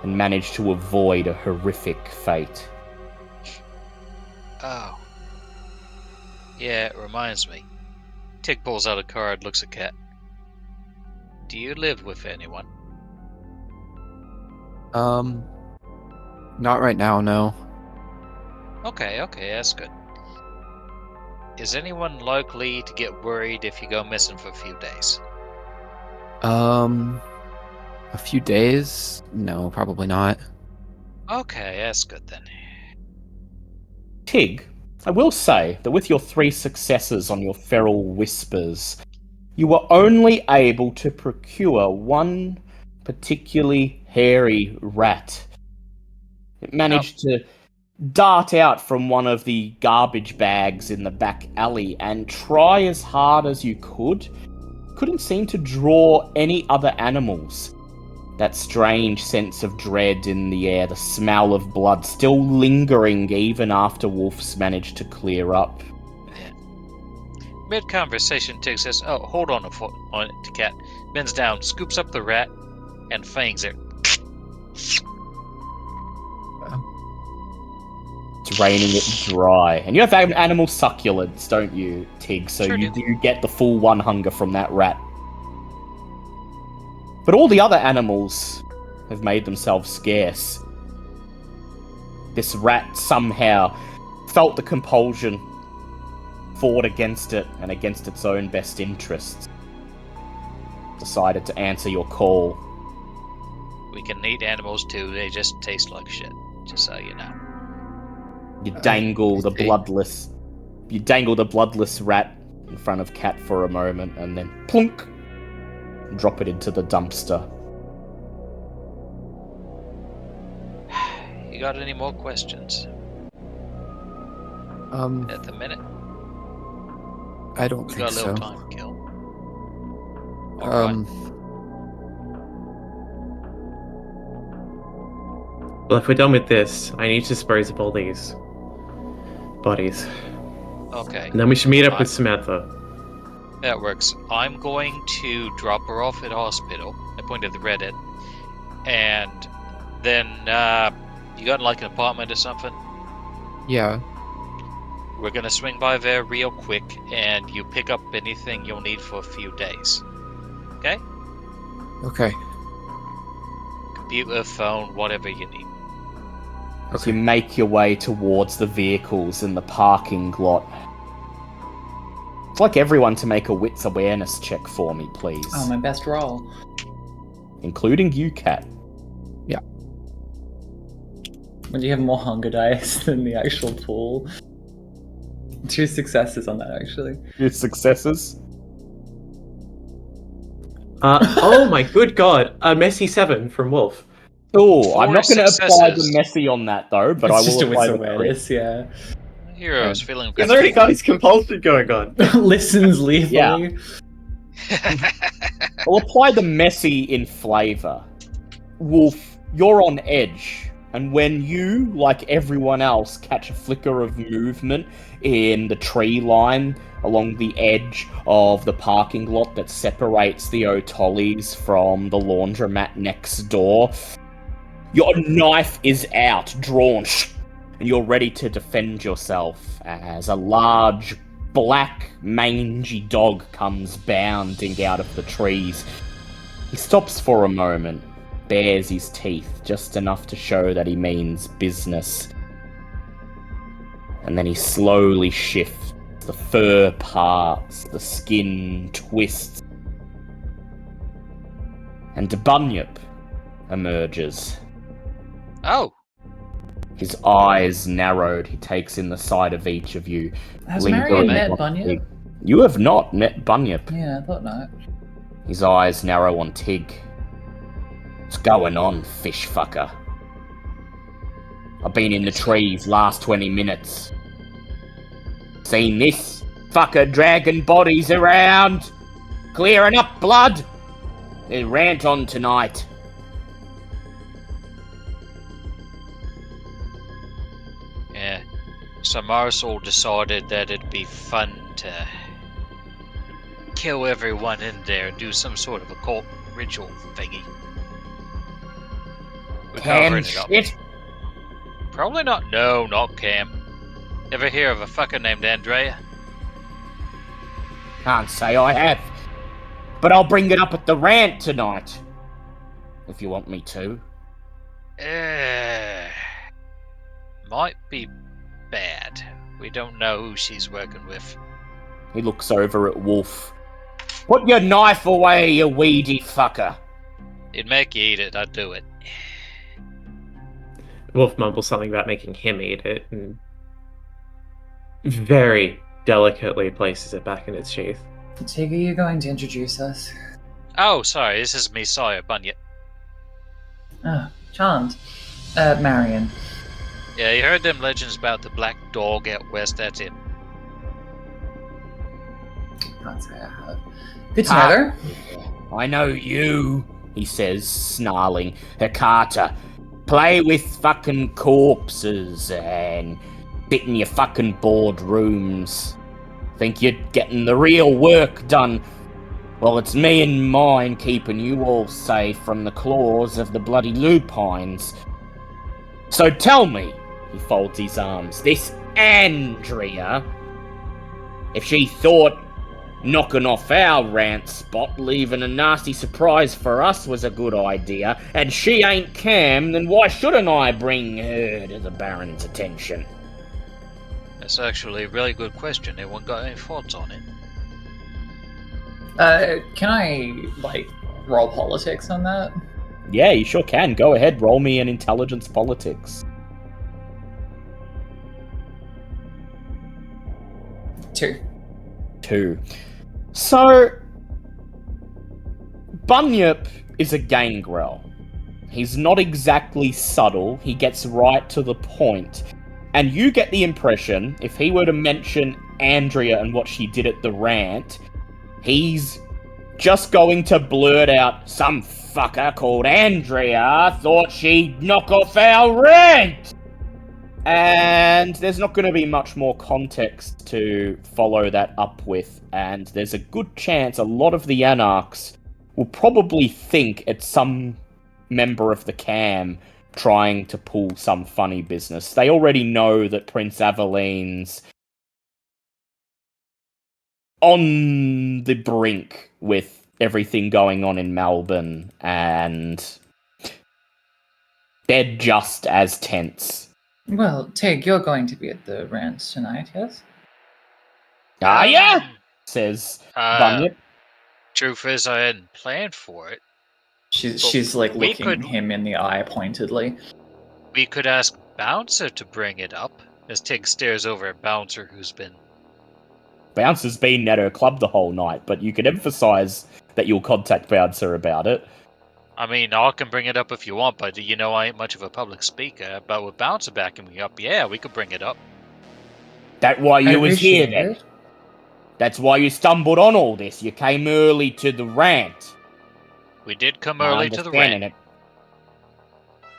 And managed to avoid a horrific fate. Oh. Yeah, it reminds me. Tig pulls out a card, looks at Cat. Do you live with anyone? Not right now, no. Okay, that's good. Is anyone likely to get worried if you go missing for a few days? A few days? No, probably not. Okay, that's good then. Tig, I will say that with your 3 successes on your feral whispers, you were only able to procure one particularly hairy rat. It managed to dart out from one of the garbage bags in the back alley and try as hard as you could. Couldn't seem to draw any other animals. That strange sense of dread in the air, the smell of blood still lingering even after Wolf's managed to clear up. Yeah. Mid-conversation, Tig says, "Oh, hold on to Cat." Bends down, scoops up the rat, and fangs it. Draining it dry. And you have animal succulents, don't you, Tig? So Sure you do. do get the full 1 hunger from that rat. But all the other animals have made themselves scarce. This rat somehow felt the compulsion, fought against it and against its own best interests. Decided to answer your call. We can eat animals too, they just taste like shit. Just so you know. You dangle I the see. bloodless rat in front of Cat for a moment and then plunk, drop it into the dumpster. You got any more questions at the minute? I don't We think got a so. little time to kill. Alright. Well, if we're done with this, I need to dispose of all these bodies. Okay. And then we should meet up with Samantha. That works. I'm going to drop her off at hospital. I point at the Reddit. And then, you got like an apartment or something? Yeah. We're gonna swing by there real quick, and you pick up anything you'll need for a few days. Okay? Okay. Computer, phone, whatever you need. As you make your way towards the vehicles in the parking lot. I'd like everyone to make a wits awareness check for me, please. Oh, my best roll. Including you, Kat. Would you have more hunger dice than the actual pool? 2 successes on that, actually. Your successes? Oh my good god, a messy 7 from Wolf. Oh, I'm 4 not going to apply the successes. messy on that, though, but It's I just will a apply wits the crit. awareness, yeah. Heroes feeling He's already got his compulsion going on. Listens lethally. I'll apply the messy in flavor. Wolf, you're on edge, and when you, like everyone else, catch a flicker of movement in the tree line along the edge of the parking lot that separates the O'Tollies from the laundromat next door, your knife is out, drawn, and you're ready to defend yourself as a large, black, mangy dog comes bounding out of the trees. He stops for a moment, bares his teeth, just enough to show that he means business. And then he slowly shifts. The fur parts, the skin twists. And Bunyip emerges. Oh, His eyes narrowed. He takes in the sight of each of you. Has lingering Marion met on Bunyip? Tig. You have not met Bunyip. Yeah, I thought not. His eyes narrow on Tig. What's going on, fish fucker? I've been in the trees last 20 minutes. Seen this? Fucker dragging bodies around. Clearing up blood. They rant on tonight. yeah. So Marisol decided that it'd be fun to kill everyone in there and do some sort of occult ritual thingy. We're Cam covering it up. shit. Probably not. No, not Cam. Ever hear of a fucker named Andrea? Can't say I have. But I'll bring it up at the rant tonight. If you want me to. Might be bad. We don't know who she's working with. He looks over at Wolf. Put your knife away, you weedy fucker. It'd make you eat it, I'd do it. Wolf mumbles something about making him eat it, and very delicately places it back in its sheath. Tig, are you going to introduce us? Oh, sorry, this is me, Sawyer Bunyip. Ah, charmed. Marion. Yeah, you heard them legends about the black dog out west, that's it. Can't say I have. Good to know her. I know you, he says, snarling. Hecata, play with fucking corpses and sit in your fucking boardrooms. Think you're getting the real work done. Well, it's me and mine keeping you all safe from the claws of the bloody lupines. So tell me, he folds his arms, this Andrea, if she thought knocking off our rant spot, leaving a nasty surprise for us was a good idea, and she ain't Cam, then why shouldn't I bring her to the Baron's attention? That's actually a really good question. Anyone got any thoughts on it? Can I, roll politics on that? Yeah, you sure can. Go ahead, roll me an intelligence politics. 2. So, Bunyip is a gangrel. He's not exactly subtle, he gets right to the point, And you get the impression, if he were to mention Andrea and what she did at the rant, he's just going to blurt out, "Some fucker called Andrea thought she'd knock off our rent!" And there's not going to be much more context to follow that up with, and there's a good chance a lot of the Anarchs will probably think it's some member of the cam trying to pull some funny business. They already know that Prince Aveline's on the brink with everything going on in Melbourne, and they're just as tense. Well, Tig, you're going to be at the rant tonight, yes? "Ah, yeah?" says Bunyip. Truth is, I hadn't planned for it. She's like we looking could- him in the eye pointedly. We could ask Bouncer to bring it up, as Tig stares over at Bouncer, who's been... Bouncer's been at her club the whole night, but you could emphasize that you'll contact Bouncer about it. I mean, I can bring it up if you want, but you know I ain't much of a public speaker. But with Bouncer backing me up, yeah, we could bring it up. That's why you was here appreciate then. it. That's why you stumbled on all this. You came early to the rant. We did come I early to the understand rant. it.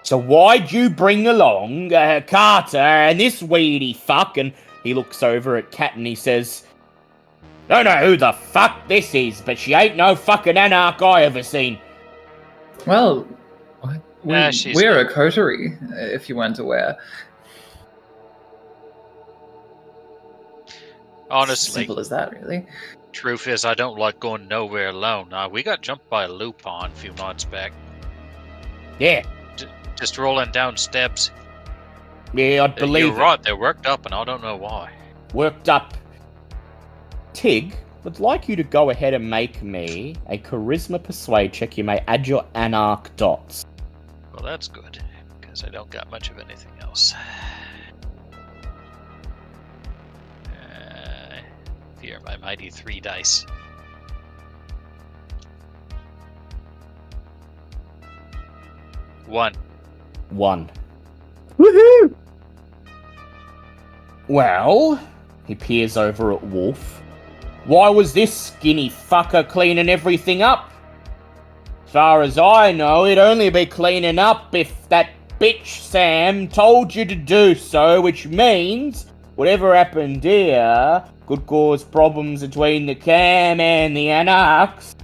So why'd you bring along Carter and this weedy fuck? And he looks over at Kat and he says, "Don't know who the fuck this is, but she ain't no fucking Anarch I ever seen." Well, What? we're a coterie, if you weren't aware. Honestly, Simple as that, really. truth is, I don't like going nowhere alone. We got jumped by a Lupin a few months back. Yeah, Just rolling down steps. yeah, I'd believe You're right, they're worked up, and I don't know why. Worked up. Tig, would like you to go ahead and make me a charisma persuade check. You may add your Anarch dots. Well, that's good, because I don't got much of anything else. Here, my mighty 3 dice. One. 1. Woohoo! Well, he peers over at Wolf. Why was this skinny fucker cleaning everything up? As far as I know, it'd only be cleaning up if that bitch Sam told you to do so, which means whatever happened here could cause problems between the cam and the Anarchs.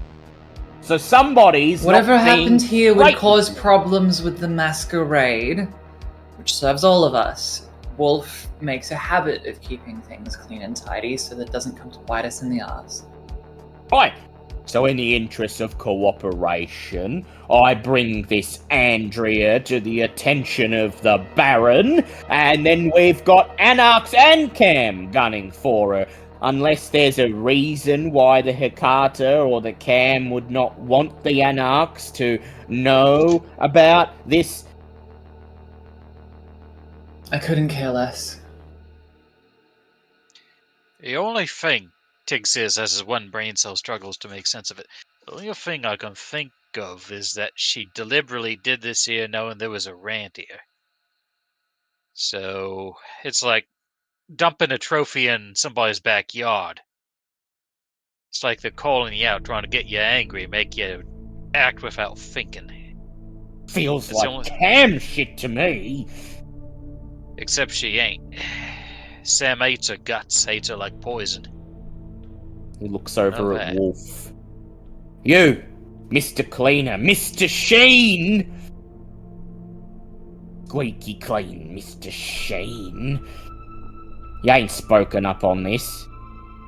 So somebody's Whatever not being happened here would right. cause problems with the Masquerade, which serves all of us. Wolf makes a habit of keeping things clean and tidy so that it doesn't come to bite us in the ass. Right. So in the interest of cooperation, I bring this Andrea to the attention of the Baron, and then we've got Anarchs and Cam gunning for her. Unless there's a reason why the Hecata or the Cam would not want the Anarchs to know about this. I couldn't care less. The only thing, Tig says as his one brain cell struggles to make sense of it, the only thing I can think of is that she deliberately did this here knowing there was a rant here. So, it's like dumping a trophy in somebody's backyard. It's like they're calling you out, trying to get you angry, make you act without thinking. Feels It's like only- Cam shit to me. Except she ain't. Sam hates her guts, hates her like poison. He looks over Not at bad. Wolf. You, Mr. Cleaner, Mr. Sheen! Squeaky clean, Mr. Sheen. You ain't spoken up on this.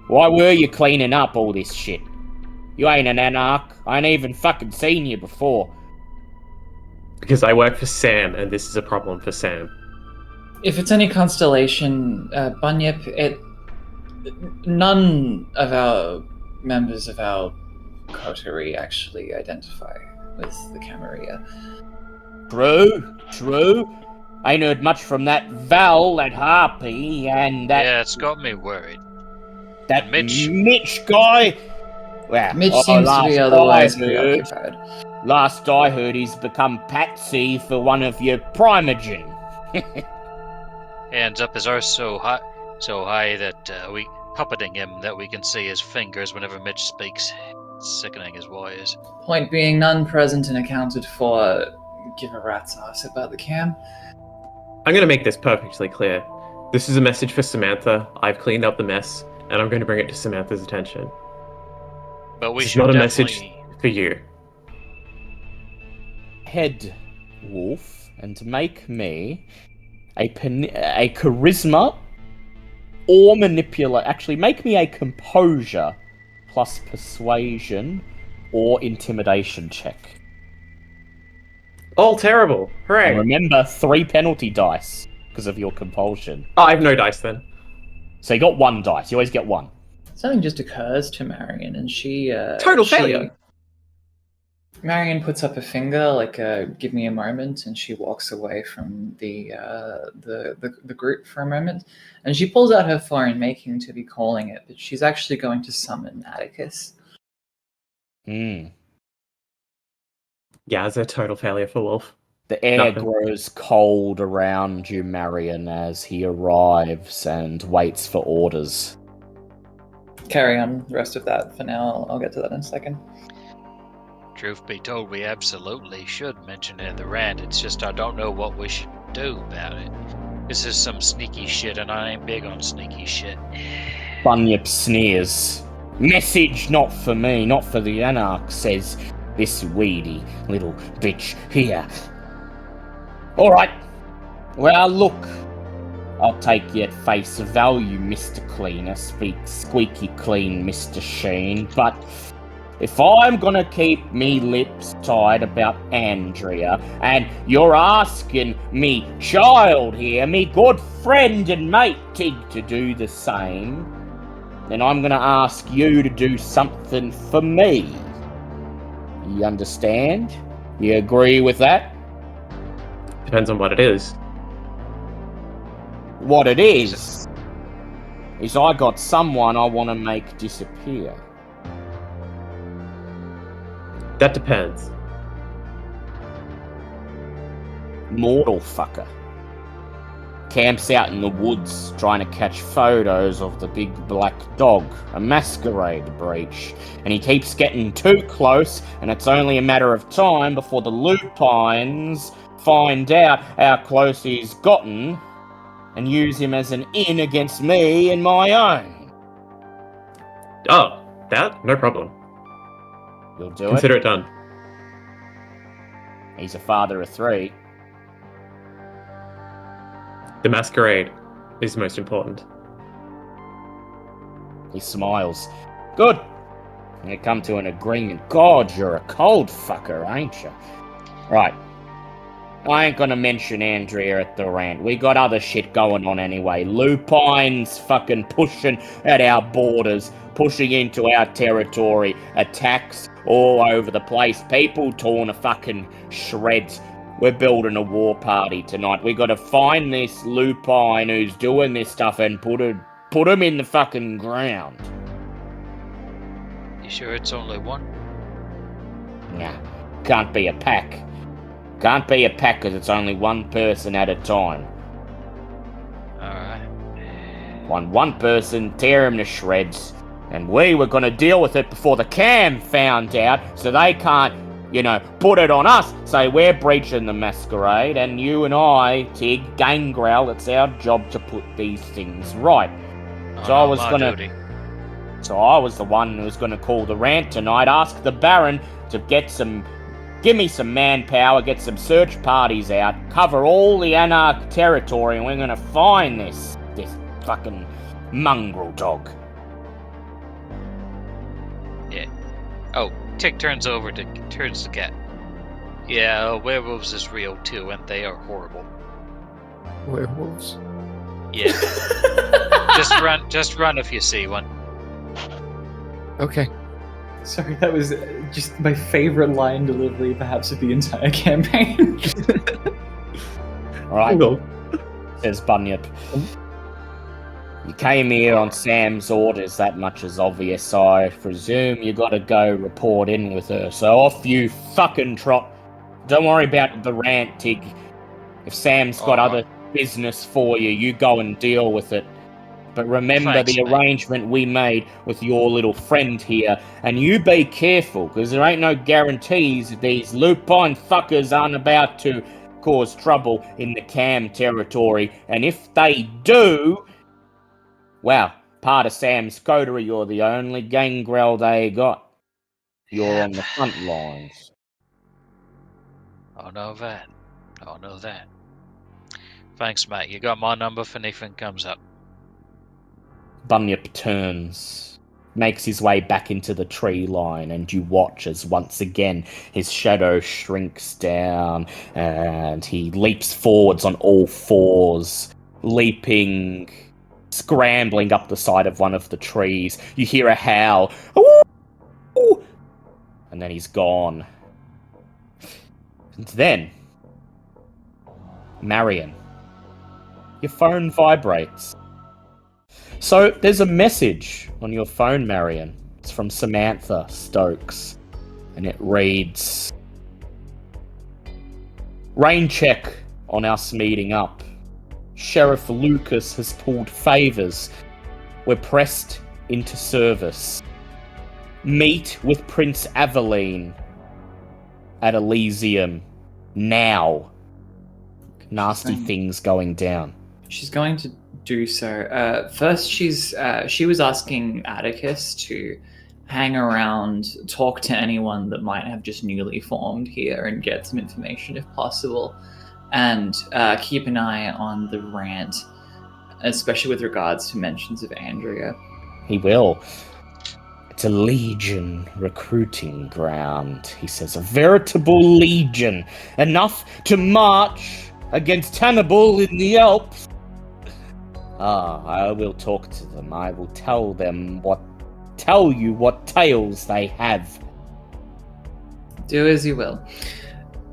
Why were you cleaning up all this shit? You ain't an Anarch. I ain't even fucking seen you before. Because I work for Sam, and this is a problem for Sam. If it's any constellation, Bunyip, none of our members of our coterie actually identify with the Camarilla. True. Ain't heard much from that Val, that Harpy, and that Yeah, it's got me worried. that Mitch. Mitch guy. Well, Mitch seems to be otherwise preoccupied. Last I heard, he's become patsy for one of your Primogen. hands up his arse so high that we puppeting him that we can see his fingers whenever Mitch speaks. It's sickening his wires. Point being, none present and accounted for. Give a rat's ass about the cam. I'm going to make this perfectly clear. This is a message for Samantha. I've cleaned up the mess, and I'm going to bring it to Samantha's attention. But we This is should not a definitely... message for you. Head wolf and make me a charisma or manipulate. Actually, make me a composure plus persuasion or intimidation check. All terrible. Hooray. And remember, 3 penalty dice because of your compulsion. Oh, I have no dice then. So you got 1 dice. You always get 1. Something just occurs to Marion, and she Total failure. Marion puts up a finger, like "Give me a moment," and she walks away from the group for a moment, and she pulls out her phone, making to be calling it, but she's actually going to summon Atticus. Yeah, it's a total failure for Wolf. The air Nothing. grows cold around you, Marion, as he arrives and waits for orders. Carry on the rest of that for now. I'll get to that in a second. Truth be told, we absolutely should mention it in the rant. It's just I don't know what we should do about it. This is some sneaky shit, and I ain't big on sneaky shit. Bunyip sneers. Message not for me, not for the Anarch, says this weedy little bitch here. Alright. Well, look. I'll take you at face value, Mr. Cleaner. Speak squeaky clean, Mr. Sheen. But if I'm gonna keep me lips tied about Andrea, and you're asking me child here, me good friend and mate Tig, to do the same, then I'm gonna ask you to do something for me. You understand? You agree with that? Depends on what it is. What it is I got someone I want to make disappear. That depends. Mortal fucker. Camps out in the woods trying to catch photos of the big black dog, a masquerade breach, and he keeps getting too close, and it's only a matter of time before the lupines find out how close he's gotten and use him as an in against me and my own. Oh, that? No problem. You'll do Consider it done. He's a father of 3. The masquerade is most important. He smiles. Good. You come to an agreement. God, you're a cold fucker, ain't you? Right. I ain't gonna mention Andrea at the rant. We got other shit going on anyway. Lupines fucking pushing at our borders, pushing into our territory, attacks all over the place, people torn to fucking shreds. We're building a war party tonight. We gotta find this lupine who's doing this stuff and put him in the fucking ground. You sure it's only one? Nah, can't be a pack. Can't be a pack because it's only one person at a time. Alright. One person, tear him to shreds, and we were gonna deal with it before the cam found out, so they can't, put it on us, say we're breaching the masquerade, and you and I, Tig, Gangrel, it's our job to put these things right. So I was duty. So I was the one who was gonna call the rant tonight, ask the Baron to give me some manpower, get some search parties out, cover all the Anarch territory, and we're gonna find this fucking mongrel dog. Yeah. Oh, Tick turns to Cat. Yeah, werewolves is real too, and they are horrible. Werewolves? Yeah. Just run if you see one. Okay. Sorry, that was just my favorite line delivery, perhaps, of the entire campaign. Alright, says Bunyip. You came here on Sam's orders, that much is obvious. I presume you gotta go report in with her, so off you fucking trot. Don't worry about the rant, Tig. If Sam's got business for you. You go and deal with it. But remember Thanks, the mate. arrangement we made with your little friend here, and you be careful, because there ain't no guarantees these lupine fuckers aren't about to cause trouble in the Cam territory, and if they do, well, part of Sam's coterie, you're the only gangrel they got. You're on the front lines. I know that. I know that. Thanks, mate. You got my number if anything comes up. Bunyip turns, makes his way back into the tree line, and you watch as once again his shadow shrinks down and he leaps forwards on all fours, leaping, scrambling up the side of one of the trees. You hear a howl, "Ooh!" And then he's gone. And then, Marion, your phone vibrates. So there's a message on your phone, Marion. It's from Samantha Stokes, and it reads, "Rain check on us meeting up. Sheriff Lucas has pulled favors. We're pressed into service. Meet with Prince Aveline at Elysium now. Nasty things going down." She's going to do so. First, she was asking Atticus to hang around, talk to anyone that might have just newly formed here, and get some information if possible, and keep an eye on the rant, especially with regards to mentions of Andrea. He will. "It's a legion recruiting ground," he says. "A veritable legion. Enough to march against Hannibal in the Alps. I will talk to them. I will tell you what tales they have." Do as you will.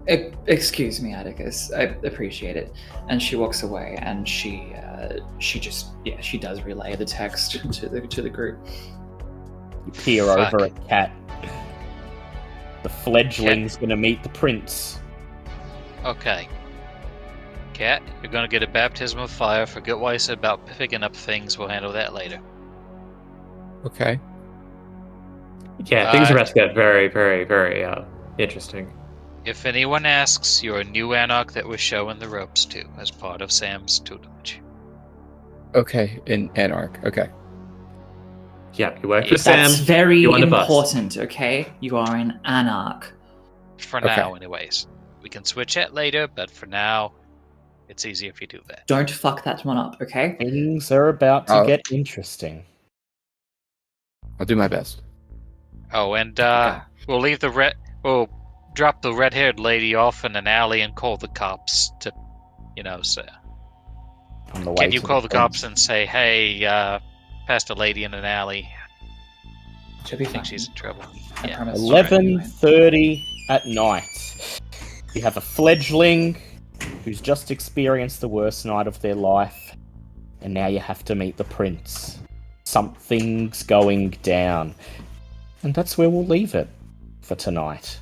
Excuse me, Atticus. I appreciate it. And she walks away, and she does relay the text to the group. You peer over at Cat. The fledgling's gonna meet the prince. Okay. Cat, you're gonna get a baptism of fire. Forget what I said about picking up things. We'll handle that later. Okay. Yeah, things are about to get very, very, very interesting. If anyone asks, you're a new anarch that we're showing the ropes to as part of Sam's tutelage. Okay, in Anarch. Okay. Yeah, you work for Sam. That's very you're on the bus. important, okay? You are an anarch. For Okay. now, anyways. We can switch it later, but for now, it's easier if you do that. Don't fuck that one up, okay? Things are about to get interesting. I'll do my best. Oh, and we'll leave we'll drop the red-haired lady off in an alley and call the cops to, say. On the way Can you to call the prince. cops and say, "Hey, passed a lady in an alley. She'll be I think fine. she's in trouble." I Yeah. promise. 11:30 at night. You have a fledgling who's just experienced the worst night of their life, and now you have to meet the prince. Something's going down. And that's where we'll leave it for tonight.